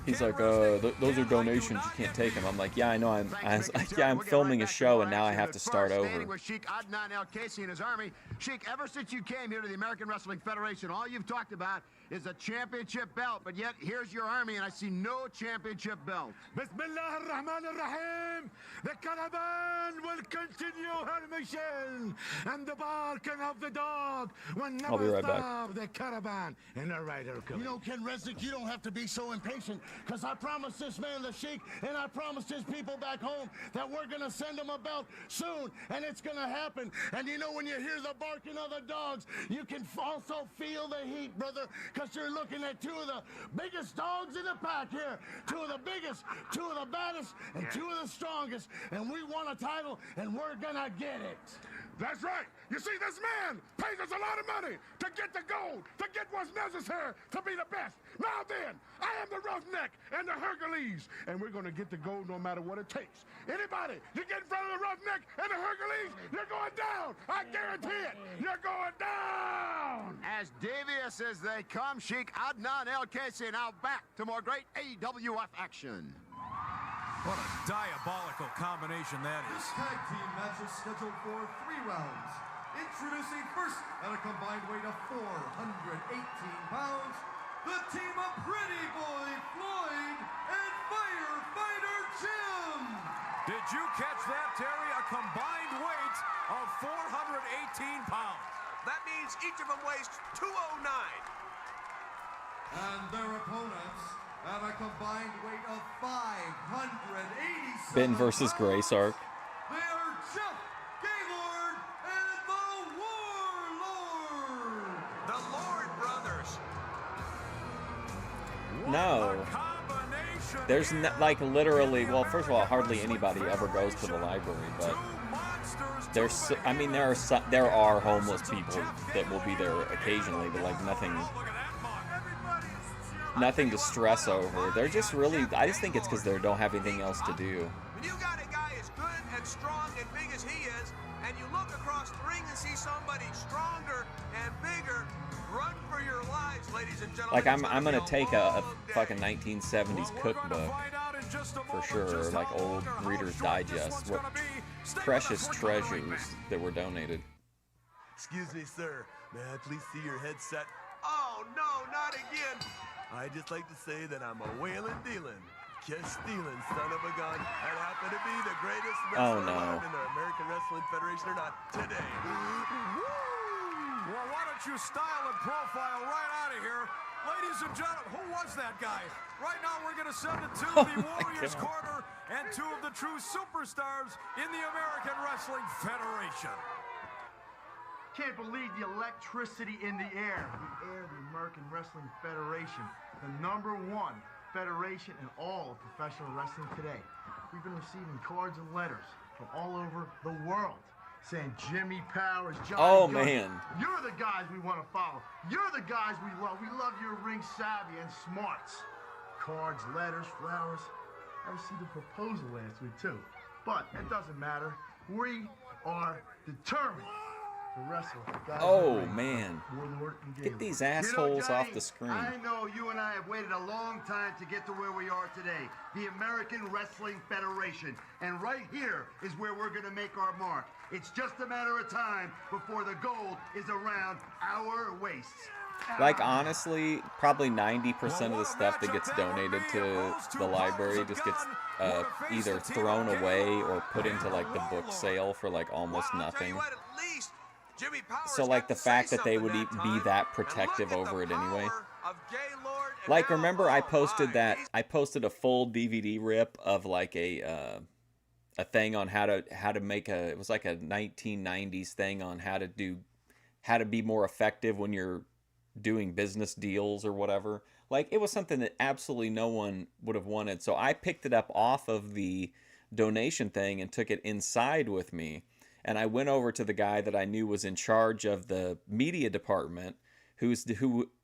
He's like, those are donations, you can't take them. I'm like, yeah, I know, I'm filming a show and now I have to start over. With Sheik Adnan El Casey and his army. Sheik, ever since you came here to the American Wrestling Federation, all you've talked about is a championship belt, but yet here's your army, and I see no championship belt. Bismillah ar-Rahman ar-Rahim. The caravan will continue her mission, and the barking of the dog will I'll be never right back. stop the caravan. And the rider coming. You know, Ken Resnick, you don't have to be so impatient, because I promised this man, the Sheik, and I promised his people back home that we're going to send him a belt soon, and it's going to happen. And you know, when you hear the barking of the dogs, you can also feel the heat, brother, because you're looking at two of the biggest dogs in the pack here. Two of the biggest, two of the baddest, and two of the strongest. And we want a title, and we're going to get it. That's right. You see, this man pays us a lot of money to get the gold, to get what's necessary to be the best. Now then, I am the roughneck and the Hercules, and we're going to get the gold no matter what it takes. Anybody, you get in front of the roughneck and the Hercules, you're going down. I guarantee it. You're going down. As devious as they come, Sheik Adnan El Casey now back to more great AWF action. What a diabolical combination that is. This tag team match is scheduled for 3 rounds. Introducing first at a combined weight of 418 pounds, the team of Pretty Boy Floyd and Firefighter Jim. Did you catch that, Terry? A combined weight of 418 pounds. That means each of them weighs 209. And their opponents at a combined weight of 587 Ben versus Grace arc. They are Jeff Gaylord and the Warlord. The Lord Brothers. No. There's like literally, well, first of all, hardly anybody ever goes to the library, but there's, I mean, there are homeless people that will be there occasionally, but like nothing to stress over. They're just really, I just think it's because they don't have anything else to do. When you got a guy as good and strong and big as he is, and you look across the ring and see somebody stronger and bigger, run for your lives, ladies and gentlemen. Like I'm gonna take a fucking 1970s cookbook for sure, like old Reader's Digest. What precious treasures that were donated. Excuse me, sir. May I please see your headset? Oh no, not again. I'd just like to say that I'm a wheelin' dealin', kiss stealin' son of a gun. I'd happen to be the greatest wrestler alive in the American Wrestling Federation or not today. Well, why don't you style and profile right out of here? Ladies and gentlemen, who was that guy? Right now we're going to send it to the Warriors Corner and two of the true superstars in the American Wrestling Federation. Can't believe the electricity in the air. The air of the American Wrestling Federation, the #1 federation in all of professional wrestling today. We've been receiving cards and letters from all over the world saying Jimmy Powers, Johnny Gunn, man. you're the guys we want to follow. You're the guys we love. We love your ring savvy and smarts. Cards, letters, flowers. I received a proposal last week too. But it doesn't matter. We are determined. Oh man, get these assholes Johnny, off the screen. I know you and I have waited a long time to get to where we are today, the American Wrestling Federation. And right here is where we're going to make our mark. It's just a matter of time before the gold is around our waists. Like honestly, probably 90% of the stuff that gets donated to the library just gets either thrown away or put into like the book sale for like almost nothing. So like the fact that they would be that protective over it anyway. Like remember I posted a full DVD rip of like a thing on how to make it was like a 1990s thing on how to be more effective when you're doing business deals or whatever. Like it was something that absolutely no one would have wanted. So I picked it up off of the donation thing and took it inside with me. And I went over to the guy that I knew was in charge of the media department, who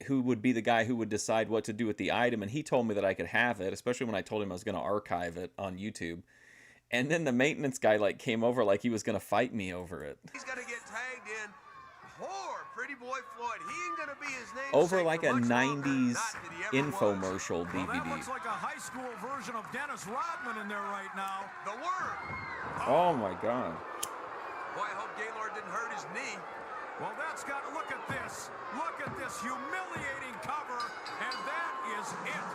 would be the guy who would decide what to do with the item. And he told me that I could have it, especially when I told him I was going to archive it on YouTube. And then the maintenance guy like came over like he was going to fight me over it. He's going to get tagged in. Poor Pretty Boy Floyd. He ain't going to be his name. Over like a 90s infomercial DVD. Well, that looks like a high school version of Dennis Rodman in there right now. The Word. Oh my God. Boy, I hope Gaylord didn't hurt his knee. Well, that's got, look at this. Look at this humiliating cover, and that is it.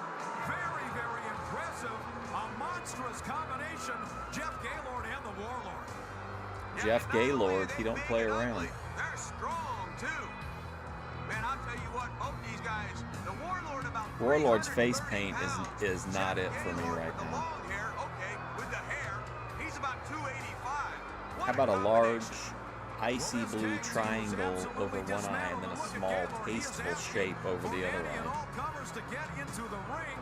Very, very impressive. A monstrous combination. Jeff Gaylord and the Warlord. Jeff Gaylord, he don't play around. They're strong, too. Man, I'll tell you what, both these guys, the Warlord about Warlord's face paint is not it for me right now. long hair, okay, with the hair, he's about 285. How about a large icy blue triangle over one eye and then a small tasteful shape over the other eye? All comers to get into the ring.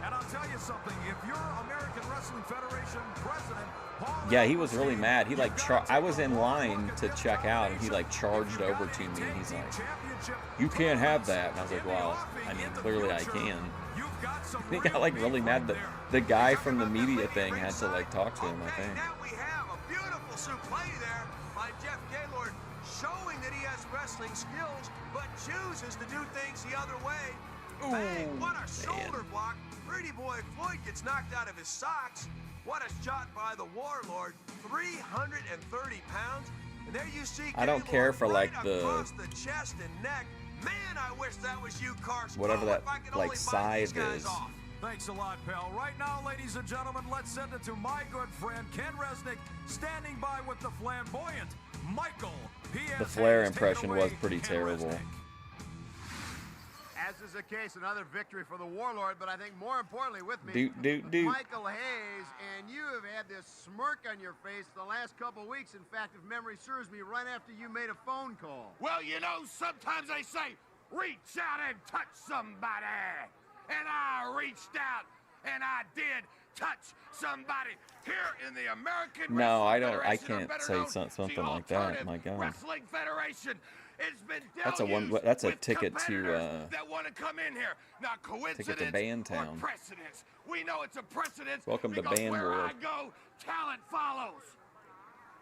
And I'll tell you something, if you're American Wrestling Federation president, Yeah, he was really mad. He like I was in line to check out and he like charged over to me and he's like, "You can't have that." And I was like, "Well, I mean, clearly I can." He got like really mad. The guy from the media thing had to like talk to him, I think. Now we have a beautiful suplex there by Jeff Gaylord, showing that he has wrestling skills, but chooses to do things the other way. Bang, what a shoulder block. Pretty boy Floyd gets knocked out of his socks. What a shot by the Warlord. 330 pounds. And there you see I don't care for like across the chest and neck. Man, I wish that was you, Carson. whatever that If I could like only bite these scythe guys is. off. Thanks a lot, pal. Right now, ladies and gentlemen, let's send it to my good friend Ken Resnick, standing by with the flamboyant Michael P.S. The Flair impression was pretty terrible. As is the case, another victory for the Warlord, but I think more importantly with me, Doot. Michael Hayes, and you have had this smirk on your face the last couple of weeks. In fact, if memory serves me, right after you made a phone call. Well, you know, sometimes they say, reach out and touch somebody. And I reached out and I did touch somebody here in the American No, I Wrestling don't. I Federation, or can't better say known, something the like that. Alternative My God. Wrestling Federation. It's been That's a one. deluged That's a with ticket to competitors that want to come in here. Not coincidence or Bandtown. precedence. We know it's a precedence. Welcome to because Band where World. I go, talent follows.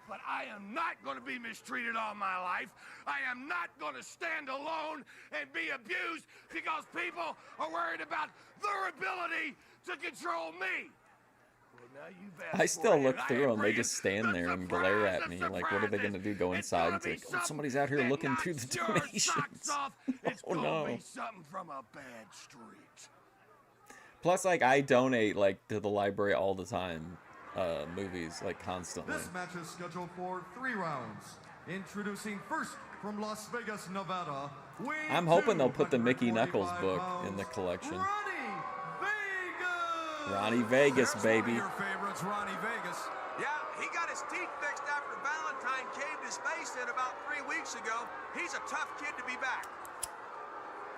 But I am not going to be mistreated all my life. I am not going to stand alone and be abused because people are worried about their ability to control me. Well, now you've I asked still for it, look and I through them. They agree. just stand The there and glare at me. surprise Like, what are they going to do? Go inside and say, "Oh, somebody's out here looking through the your donations." socks off. It's Oh gonna no. be something from a bad street. Plus, like, I donate like to the library all the time. Movies like constantly. This match is scheduled for 3 rounds. Introducing first from Las Vegas, Nevada. I'm hoping they'll put the Mickey Knuckles book in the collection. Ronnie Vegas, baby. Your favorites, Ronnie Vegas. Yeah, he got his teeth fixed after Valentine caved his face in about 3 weeks ago. He's a tough kid to be back.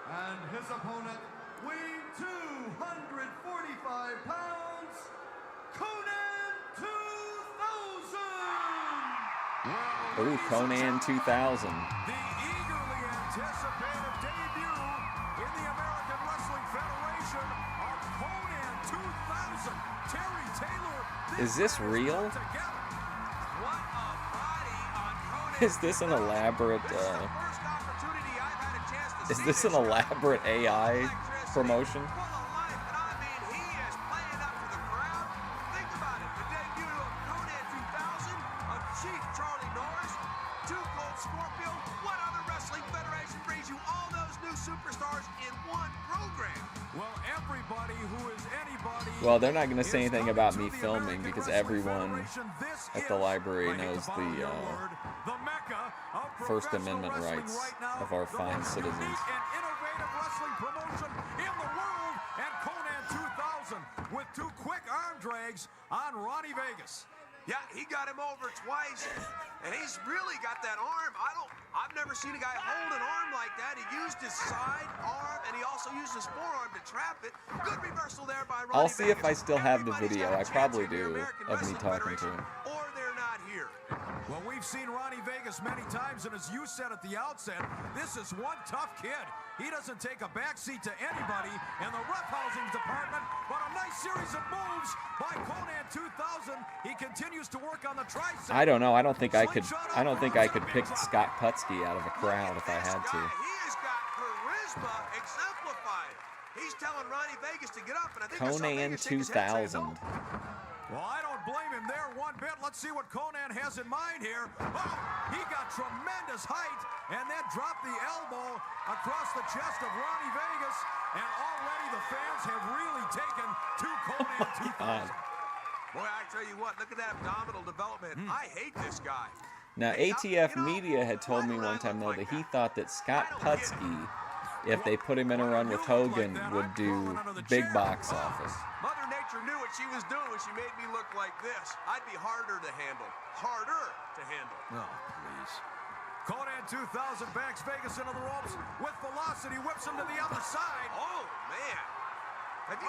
And his opponent, weighing 245 pounds, Conan 2000! Ooh, Conan 2000. The eagerly anticipated debut in the American Wrestling Federation of Conan 2000. Terry Taylor. Is this real? Is this an elaborate? Is this an elaborate AI promotion? Well, they're not going to say anything about me filming because everyone at the library knows the First Amendment rights of our fine citizens. Innovative wrestling promotion in the world, and Conan 2000 with 2 quick arm drags on Ronnie Vegas. Yeah, he got him over twice, and he's really got that arm. I've never seen a guy hold an arm like that. He used his side arm, and he also used his forearm to trap it. Good reversal there by Ronnie I'll see if I Vegas. still have the Everybody's video. got a I chance probably in the do American of me Wrestling talking to Federation, him. or they're not here. Well, we've seen Ronnie Vegas many times, and as you said at the outset, this is one tough kid. He doesn't take a backseat to anybody in the roughhousing department, but a nice series of moves by Conan 2000. He continues to work on the tricep. I don't know. I don't think I could pick Scott Putski out of a crowd if I had to. He has got charisma exemplified. He's telling Ronnie Vegas to get up, and I think I saw Conan Vegas shake his head saying 2000. no. Well, I don't blame him there one bit. Let's see what Conan has in mind here. Oh, he got tremendous height and then dropped the elbow across the chest of Ronnie Vegas. And already the fans have really taken to Conan 2000. Boy, I tell you what, look at that abdominal development. I hate this guy. Now, ATF Media had told me one time, though, that he thought that Scott Putski, if they put him in a run with Hogan, would do big box office. Mother Nature knew what she was doing when she made me look like this. I'd be harder to handle. Harder to handle. Oh, please. Conan 2000 backs Vegas into the ropes with velocity, whips him to the other side. Oh, man.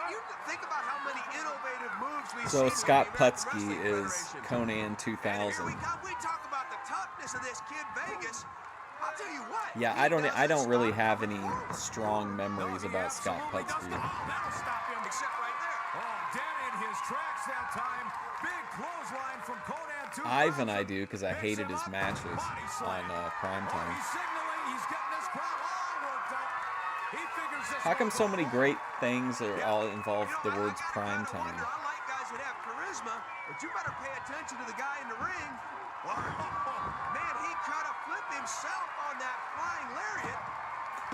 You think about how many innovative moves we've So seen. Scott Putski is Conan 2000. We talk about the toughness of this kid Vegas. I'll tell you what. Yeah, I don't really have any strong memories about Scott Putski. Except right there. Oh, dead in his tracks that time. Big clothesline from Conan 2000. Ivan I do, because I hated his matches on Primetime. He's signaling. He's getting this crowd all worked up. He figures this How come so many great things are all involved the words Primetime? I like guys that have charisma, but you better pay attention to the guy in the ring. Man, he tried to flip himself on that flying lariat.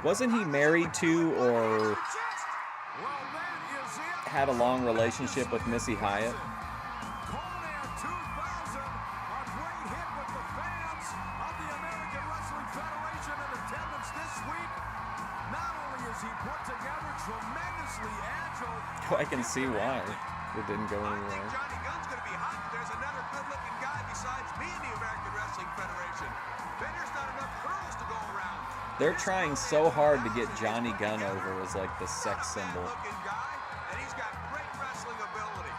Wasn't he married to or had a long relationship with Missy Hyatt? Conan 2000, a great hit with the fans of the American Wrestling Federation in attendance this week. Not only is he put together tremendously agile. I can see why it didn't go anywhere. Johnny Gunn's going to be hot. There's another good-looking guy besides me in the American Wrestling Federation. Then there's not enough girls to go around. They're trying so hard to get Johnny Gunn over as like the sex symbol. Looking guy, and he's got great wrestling ability.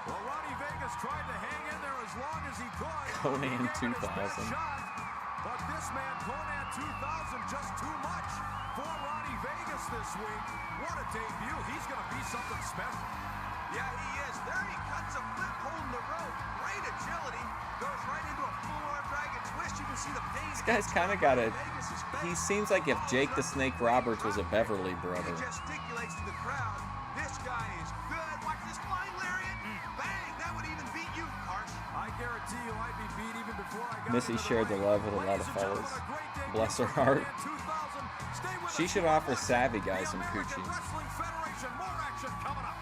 Well, Ronnie Vegas tried to hang in there as long as he could. Conan 2000. But this man, Conan 2000, just too much for Ronnie Vegas this week. What a debut. He's going to be something special. Yeah, he is. There he cuts a flip holding the rope. Great agility. Goes right into a full-on dragon twist. You can see the pain. This guy's kind of got a... He seems like if Jake the Snake Roberts was a Beverly brother. He gesticulates to the crowd. This guy is good. Watch this flying lariat. Bang! That would even beat you, Karsh. I guarantee you I'd be beat even before I got Missy shared the love with a lot of fellas. Bless her heart. She should offer Savvy Guy some coochie. Wrestling Federation, more action coming up.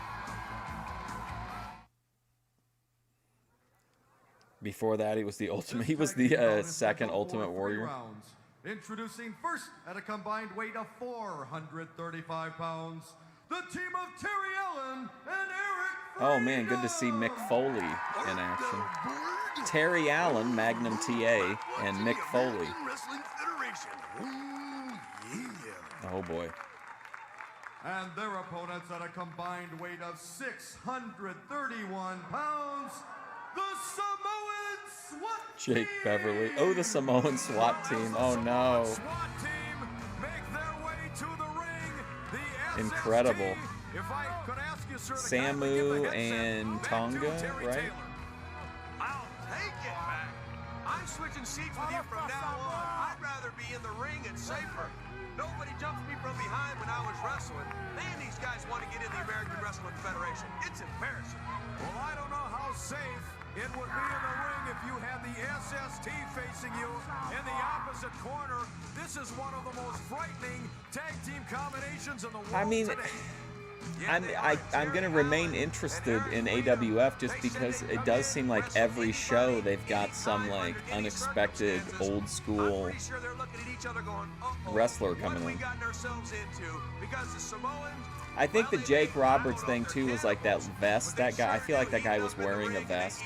Before that, he was the ultimate. He was the second Ultimate Warrior. Introducing first at a combined weight of 435 pounds, the team of Terry Allen and Eric. Oh man, good to see Mick Foley in action. Terry Allen, Magnum TA, and Mick Foley. Oh boy. And their opponents at a combined weight of 631 pounds, the Samoan SWAT team. Jake Beverly. Oh, the Samoan SWAT team. Oh no. SWAT team make their way to the ring. The Incredible. If I could ask you, sir, Samu and Tonga, right? I'll take it back. I'm switching seats with you from now on. I'd rather be in the ring and safer. Nobody jumps me from behind when I was wrestling. Man, these guys want to get in the American Wrestling Federation. It's embarrassing. Well, I don't know how safe it would be in the ring if you had the SST facing you in the opposite corner. This is one of the most frightening tag team combinations in the world. I mean, I'm going to remain interested in AWF just because it does seem like every show they've got some like unexpected old school wrestler coming in. I think the Jake Roberts thing too was like that vest. That guy, I feel like that guy was wearing a vest.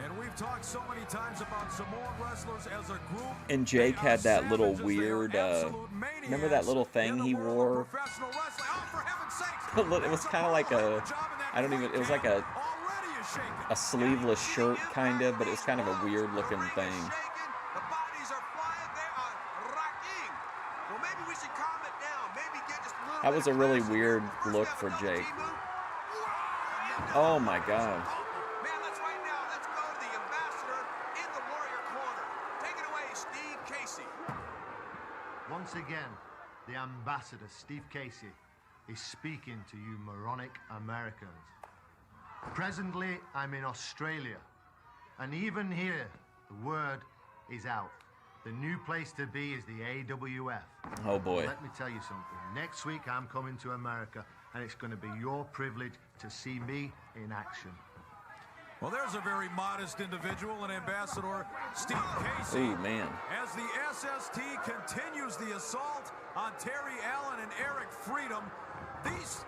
And we've talked so many times about Samoan wrestlers as a group. And Jake had that little weird, remember that little thing he wore? It was kind of like a, it was like a sleeveless shirt kind of, but it was kind of a weird looking thing. That was a really weird look for Jake. Oh my God. Once again, the ambassador, Steve Casey, is speaking to you moronic Americans. Presently, I'm in Australia. And even here, the word is out. The new place to be is the AWF. Oh, boy. Let me tell you something. Next week, I'm coming to America, and it's going to be your privilege to see me in action. Well, there's a very modest individual and Ambassador Steve Casey. Ooh, man. As the SST continues the assault on Terry Allen and Eric Freedom, this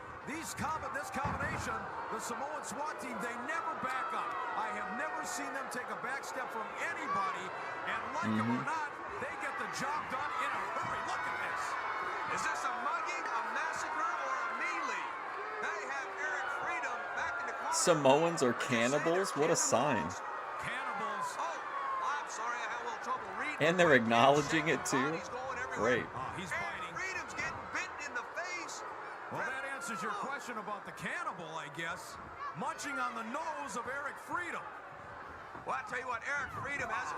combination, the Samoan SWAT team, they never back up. I have never seen them take a back step from anybody, and like them or not, they get the job done in a hurry. Look at this. Is this a mugging, a massacre, or a melee? They have Eric Freedom back in the corner. Samoans are cannibals? What a sign. Cannibals. Oh, I'm sorry, I had a little trouble reading. And they're acknowledging it too? Great. He's biting. Freedom's getting bitten in the face. Well, that answers your question about the cannibal, I guess. Munching on the nose of Eric Freedom. Well, I tell you what, Eric Freedom has,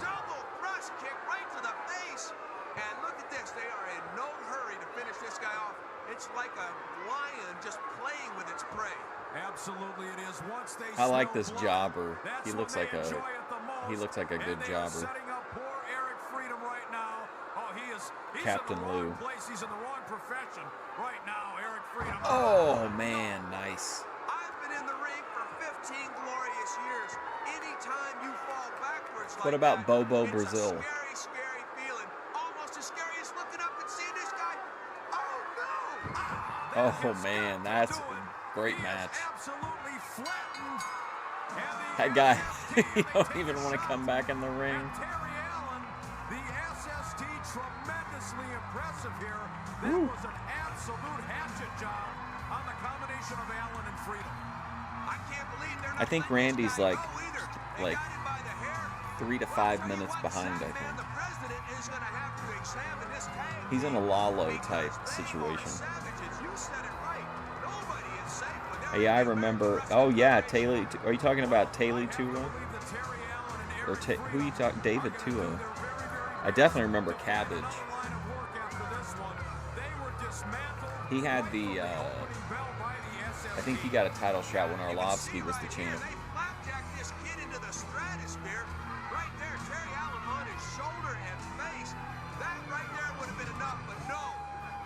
double thrust kick right to the face. And look at this, they are in no hurry to finish this guy off. It's like a lion just playing with its prey. Absolutely it is. Once they I like smell this blood, jobber. that's He when looks they like a enjoy it the most. he looks like a good And they are jobber. setting up poor Eric Freedom right now. Oh, he's Captain in the wrong Lou. place. He's in the wrong profession right now. Eric Freedom. Oh, man, nice. I've been in the ring for 15 glorious years. Anytime you fall backwards like What about that, Bobo it's Brazil? a scary, scary feeling. Almost as scary as looking up and seeing this guy. Oh, no! Oh, man, that's a great match. Absolutely flattened. That guy, he don't even want to come back in the ring. Terry Allen, the SST, tremendously impressive here. That was an absolute hatchet job on the combination of Allen and Freedom. I can't believe they're I think Randy's like 3 to 5 minutes behind, I think. the president is going to have to examine this tag. He's in a Lalo type situation. Savages, you said it right. Nobody is safe when Yeah, I remember. Oh, yeah, Taylor. Are you talking about Taylor Tua? Or who you talking? David Tua. I definitely remember Cabbage. He had the, I think he got a title shot when Arlovsky was the champ. flapjack this kid into the stratosphere. Right there, Terry Allen on his shoulder and face. That right there would have been enough, but no.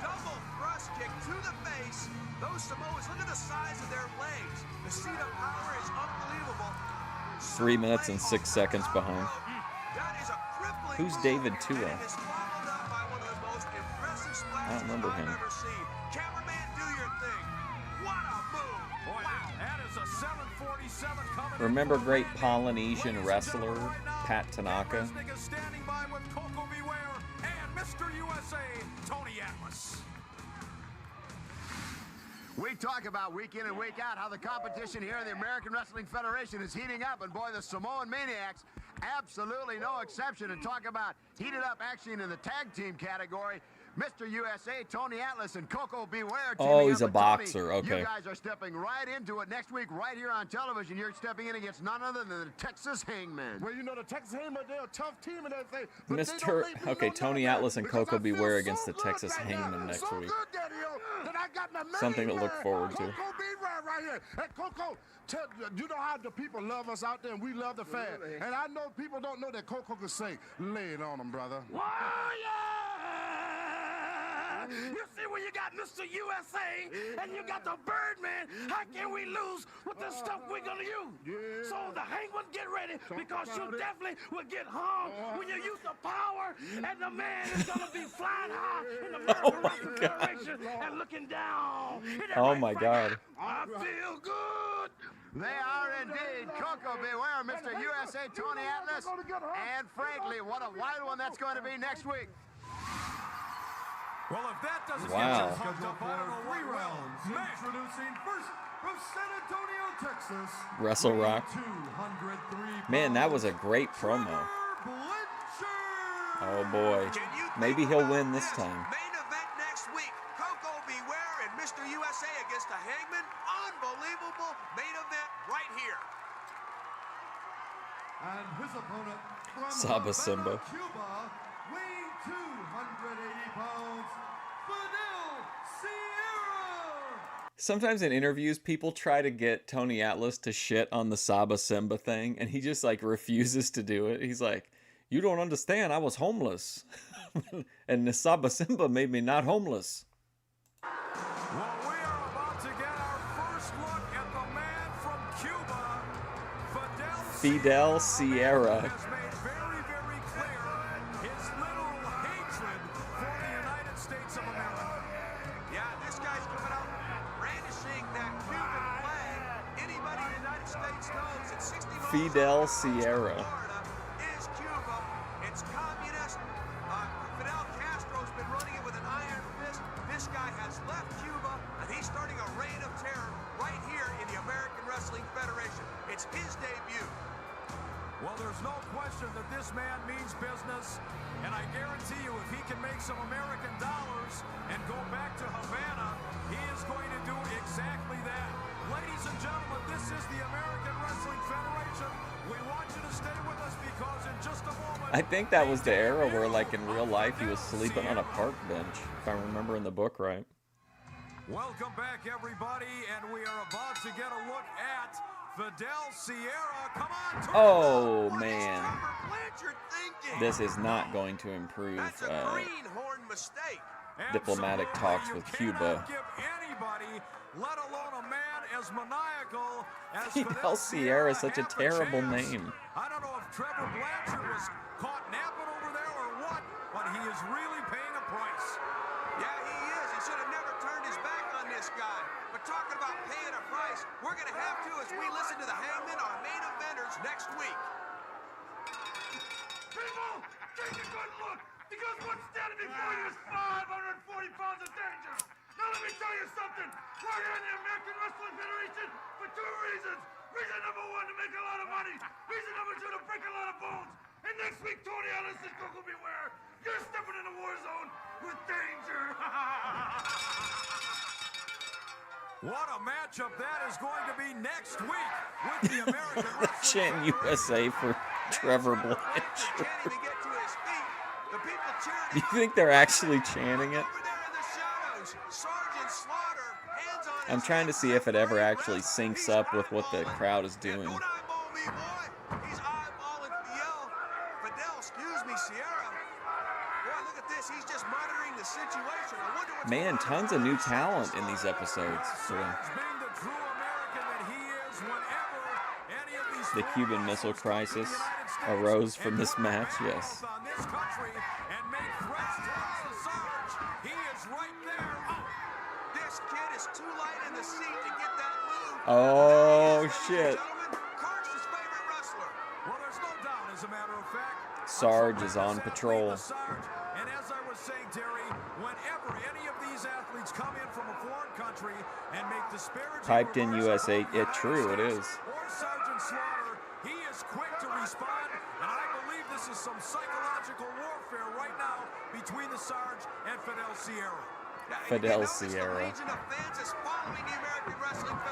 Double thrust kick to the face. Those Samoans, look at the size of their legs. The seat of power is unbelievable. 3 minutes and 6 seconds behind. That is a crippling Who's move, David Tua? and it is followed up by one of the most impressive I don't splashes remember I've him. ever seen. Cameraman, do your thing. What a move. Boy, that is a 747 coming in. Remember great Polynesian wrestler Pat Tanaka? Resnick is standing by with Coco Beware and Mr. USA, Tony Atlas. We talk about week in and week out how the competition here in the American Wrestling Federation is heating up, and boy, the Samoan Maniacs, absolutely no exception. And talk about heated up action in the tag team category. Mr. USA, Tony Atlas, and Coco Beware. Oh, he's teaming a up with Tony. boxer, okay. You guys are stepping right into it next week, right here on television. You're stepping in against none other than the Texas Hangman. Well, you know, the Texas Hangman, they're a tough team and everything. but they don't Mr. make me Okay, no Tony none of Atlas that and because Coco I feel Beware so against the good Texas right now. Hangman next so week. Good, Daddy-O, that I got my Something to main look man, forward to. Coco Beware right here. Hey, Coco, you know how the people love us out there, and we love the fans. And I know people don't know that Coco can sing. Lay it on them, brother. You see when you got Mr. USA and you got the Birdman, how can we lose with the stuff we're gonna use? So the Hangman, get ready because you definitely will get hung when you use the power, and the man is gonna be flying high in the American Wrestling Federation and looking down. Oh my God. I feel good. They are indeed. Coco Beware, Mr. USA, Tony Atlas. And frankly, what a wild one that's going to be next week. Well, if that doesn't Wow. get you pumped up, I don't know what 3 will. rounds. Introducing first from San Antonio, Texas. Wrestle Rock. 203 Man, that was a great promo. Oh boy. Maybe he'll win this time. Main event next week. Coco Beware and Mr. USA against the Hangman. Unbelievable main event right here. And his opponent from Saba Havana, Simba. Cuba, weighing 280 pounds, Fidel Sierra. Sometimes in interviews, people try to get Tony Atlas to shit on the Saba Simba thing, and he just like refuses to do it. He's like, "You don't understand. I was homeless, and the Saba Simba made me not homeless." Well, we are about to get our first look at the man from Cuba, Fidel Sierra. has made very, very clear his literal hatred for the United States of America. Yeah, this guy's coming out brandishing that Cuban flag. Anybody in the United States knows that 60 miles Fidel Sierra. is Cuba. It's communist. Fidel Castro's been running it with an iron fist. This guy has left Cuba, and he's starting a reign of terror right here in the American Wrestling Federation. It's his debut. Well, there's no question that this man means business, and I guarantee you if he can make some American dollars and go back to Havana, he is going to do exactly that. Ladies and gentlemen, this is the American Wrestling Federation. We want you to stay with us because in just a moment... I think that was the era where, like, in real life, he was sleeping on a park bench, if I remember in the book right. Welcome back, everybody, and we are about to get a look at Fidel Sierra. Come on, Oh, man. Blanchard thinking? This is not going to improve That's a greenhorn mistake. diplomatic talks with Cuba. Give anybody, let alone a man as maniacal as Fidel Sierra is such a terrible name. I don't know if Trevor Blanchard was caught napping over there or what, but he is really paying a price. Yeah, he is. He should have never turned his back on this guy. But talking about paying a price, we're going to have to as we listen to the Hangman, our main eventers, next week. People, take a good look, because what's standing before you is 540 pounds of danger. Now let me tell you something. We're here in the American Wrestling Federation for two reasons. Reason number one, to make a lot of money. Reason number two, to break a lot of bones. And next week, Tony Ellis and Coco Beware, you're stepping in the war zone with danger. What a matchup that is going to be next week with the American Chant USA for Trevor Blanchard. Do you think they're actually chanting it? I'm trying to see if it ever actually syncs up with what the crowd is doing. He's eyeballing Fidel, excuse me, Sierra. Boy, look at this. He's just monitoring the situation. I wonder what's Man, tons of new talent in these episodes. The Cuban Missile Crisis arose from this match, yes. This kid is too light in the seat to get that move. Oh, shit. Carter's favorite wrestler. Well, there's no doubt, as a matter of fact. Sarge is on patrol. And as I was saying, Terry, whenever any of these athletes come in from a foreign country and make disparaging Typed in USA, true, it is. or Sergeant Slaughter, he is quick to respond, and I believe this is some psychological warfare right now between the Sarge and Fidel Sierra. Fidel Sierra.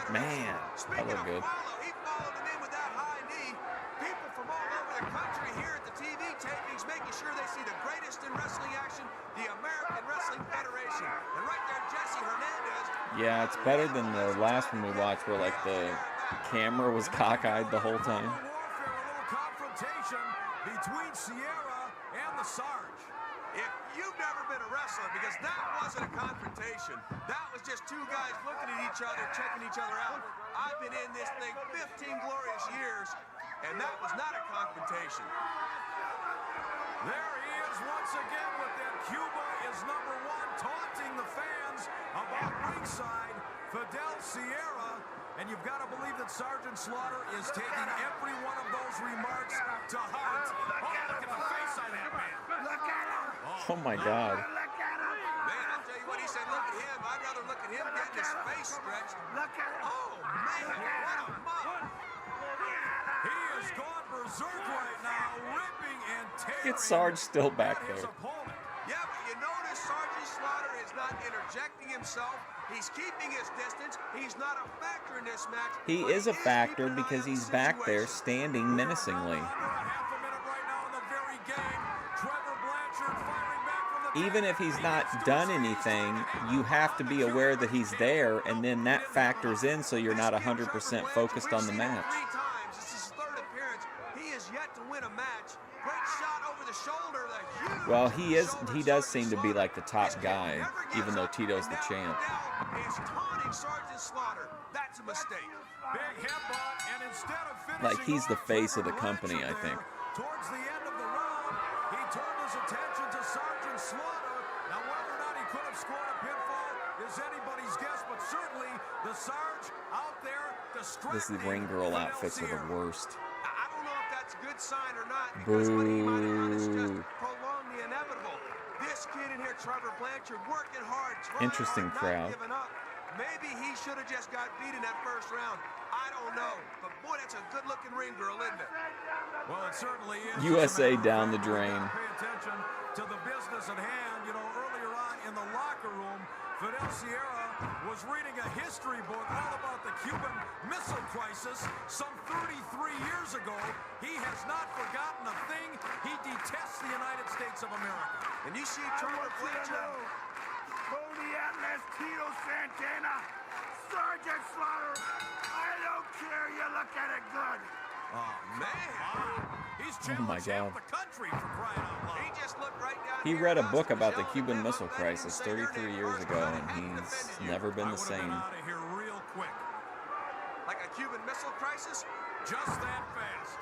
Man, that looked good. He followed him in with that high knee. People from all over the country here at the TV tapings making sure they see the greatest in wrestling action, the American Wrestling Federation. And right there, Jesse Hernandez. Yeah, it's better than the last one we watched where like the camera was cockeyed the whole time. Confrontation between Sierra and the Sarge. If you've never been a wrestler, because that wasn't a confrontation, that was just two guys looking at each other, checking each other out. I've been in this thing 15 glorious years, and that was not a confrontation. There he is once again with that Cuba is number one, taunting the fans about ringside, Fidel Sierra. And you've got to believe that Sergeant Slaughter is taking every one of those remarks to heart. Oh, look at the face on that man. Look at him. Oh my God. Man, I'll tell you what, he said, look at him. I'd rather look at him getting his face stretched. Look at him. Oh, man, what a mug. He has gone berserk right now, ripping and tearing. Get Sarge still back there. Yeah, but you notice Sergeant Slaughter is not interjecting himself. He's keeping his distance. He's not a factor in this match. He is a factor because he's back there standing menacingly. even if he's not done anything, you have to be aware that he's there, and then that factors in so you're not 100% focused on the match. This is his third appearance. He is yet to win a match. Great shot over the shoulder. Well, he does seem to be like the top guy, even though Tito's the champ. He's taunting Sergeant Slaughter. That's a mistake. Big headbutt, and instead of finishing Like he's the off face of Trevor the company, I Blanchard think. there, towards the end of the round, he turned his attention to Sergeant Slaughter. Now, whether or not he could have scored a pinfall is anybody's guess, but certainly the Sarge out there distracting. This ring girl outfits are the worst. I don't know if that's a good sign or not, because what he might have done is just Boo. prolong the inevitable. This kid in here, Trevor Blanchard, working hard, trying Interesting hard, not crowd. giving up. Maybe he should have just got beat in that first round. I don't know. But boy, that's a good-looking ring girl, isn't it? Well, it certainly is. USA down the drain. Pay attention to the business at hand. You know, earlier on in the locker room, Fidel Sierra was reading a history book all about the Cuban Missile Crisis some 33 years ago. He has not forgotten a thing. He detests the United States of America. And you see Trevor Blanchard. Tony Atlas, Tito Santana, Sergeant Slaughter. I don't care. You look at it good. Oh, man. He's Oh my God. the country for crying out loud. He just looked right down He here read a at book us, about the Michelle, Cuban and Missile looked at him and Crisis said, "Your 33 name years first ago, credit, and he he's defended you." never been the same. Out of here real quick. Like a Cuban Missile Crisis? Just that fast.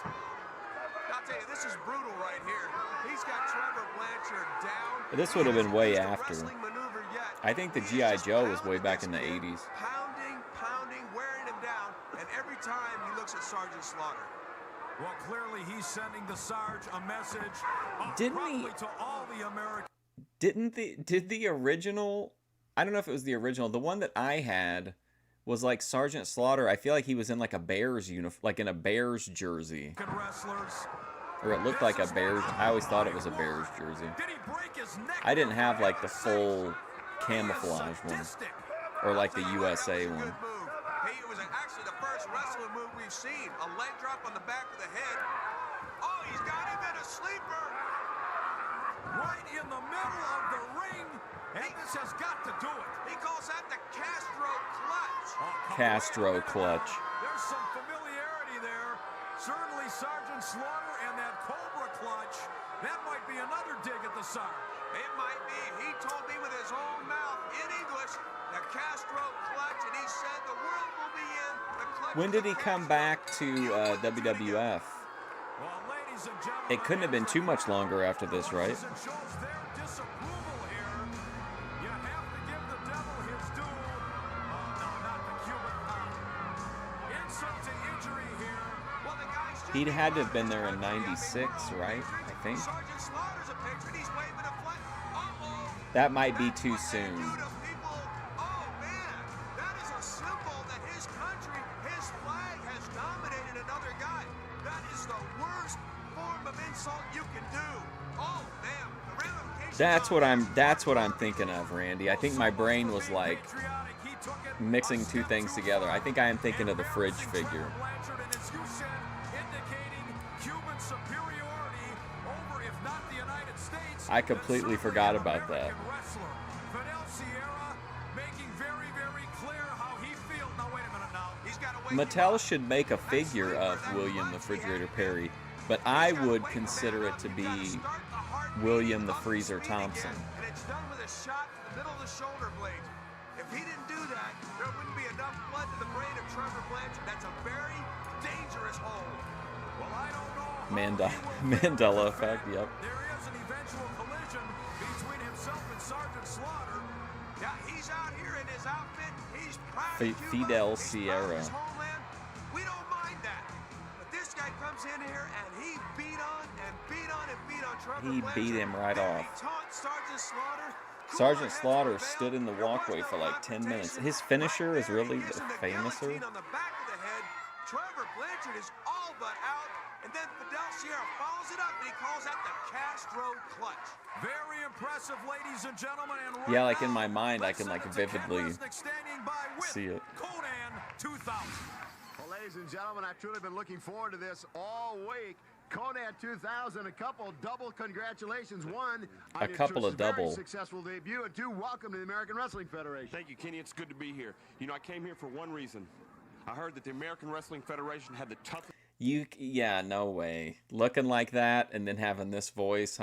I'll tell you, this is brutal right here. He's got Trevor Blanchard down. This would have been way He hasn't after. used a wrestling maneuver yet. I think the He's G.I. just Joe was pounding way back in the this kid, 80s. Pounding, wearing him down, and every time he looks at Sergeant Slaughter. Well, clearly he's sending the Sarge a message. Didn't he- probably to all the Americans. Did the original, I don't know if it was the original, the one that I had was like Sergeant Slaughter. I feel like he was in like a Bears uniform, like in a Bears jersey. Wrestlers. Or it looked like a Bears, I always thought it was a Bears jersey. I didn't have like the full camouflage one. Or like the USA one. Hey, it was actually the first wrestling move we've seen. A leg drop on the back of the head. Oh, he's got him in a sleeper. Right in the middle of the ring. And this has got to do it. He calls that the Castro clutch. Castro clutch. There's some familiarity there. Certainly Sergeant Slaughter and that Cobra clutch. That might be another dig at the Sarge. It might be. He told me with his own mouth in English, the Castro clutch, and he said the world will be in the clutch. When did he come back to WWF? Well, ladies and gentlemen, It couldn't have been too much longer after this, right? shows their disapproval here. You have to give the devil his due. Oh, no, not the Cuban pound. Insult to injury here. Well, the guy's just He'd had to have been there in 96, right? I think. Sergeant Slaughter's a picture, and he's waving a flag. Uh-oh. That might be too soon. Oh, man. That is a symbol that his country, his flag has dominated another guy. That is the worst form of insult you can do. Oh, man. The ramifications That's what I'm thinking of, Randy. I think my brain was like mixing two things together. I think I am thinking of the fridge figure. Blanchard, and as you said, indicating Cuban superiority over, if not the United States. I completely forgot about that. Wrestler Fidel Sierra making very, very clear how he feels. Now, wait a minute now. He's got to wait. Mattel should make a figure of William the Refrigerator Perry, but I would consider it to be William the Freezer Thompson. And it's done with a shot to the middle of the shoulder blade. If he didn't do that, there wouldn't be enough blood to the brain of Trevor Blanchard. That's a very dangerous hold. Well, I don't know. Mandela effect, yep. There is an eventual collision between himself and Sergeant Slaughter. Yeah, he's out here in his outfit. He's proud of Cuba. Fidel He's proud of Sierra. his homeland. We don't mind that. But this guy comes in here and he beat on and beat on and beat on Trevor He Blanchard. beat him right Then off. He taunts Sergeant Slaughter. Sergeant Slaughter stood in the walkway for like 10 minutes. His finisher is really the famouser. On the back of the head, Trevor Blanchard is all but out, and then Fidel Sierra follows it up, and he calls that the Castro clutch. Very impressive, ladies and gentlemen. And right Yeah, like in now, my mind, I can like let's send it to Ken vividly Resnick standing by with see it. Conan 2000. Well, ladies and gentlemen, I've truly been looking forward to this all week. Conan 2000, a couple double congratulations. One, a couple of double. Very successful debut, and two, welcome to the American Wrestling Federation. Thank you, Kenny. It's good to be here. You know, I came here for one reason. I heard that the American Wrestling Federation had the toughest. Yeah, no way. Looking like that and then having this voice,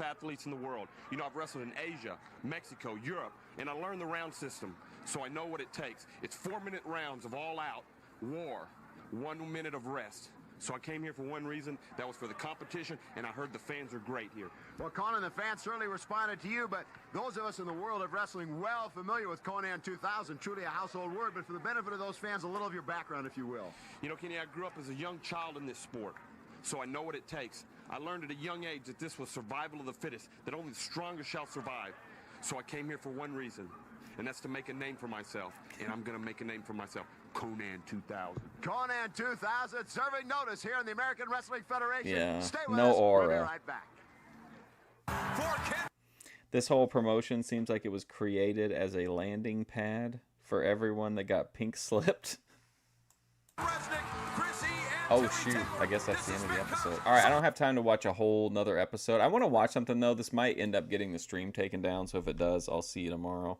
athletes in the world. You know, I've wrestled in Asia, Mexico, Europe, and I learned the round system, so I know what it takes. It's 4-minute rounds of all-out war, 1 minute of rest. So I came here for one reason. That was for the competition, and I heard the fans are great here. Well, Conan, the fans certainly responded to you, but those of us in the world of wrestling well familiar with Conan 2000, truly a household word. But for the benefit of those fans, a little of your background, if you will. You know, Kenny, I grew up as a young child in this sport, so I know what it takes. I learned at a young age that this was survival of the fittest, that only the strongest shall survive. So I came here for one reason, and that's to make a name for myself, and I'm going to make a name for myself. Conan 2000. Conan 2000 serving notice here in the American Wrestling Federation. Yeah, Stay with no us. aura. We'll be right back. This whole promotion seems like it was created as a landing pad for everyone that got pink slipped. Oh shoot, I guess that's the end of the episode. Alright, I don't have time to watch a whole nother episode. I want to watch something though. This might end up getting the stream taken down, so if it does, I'll see you tomorrow.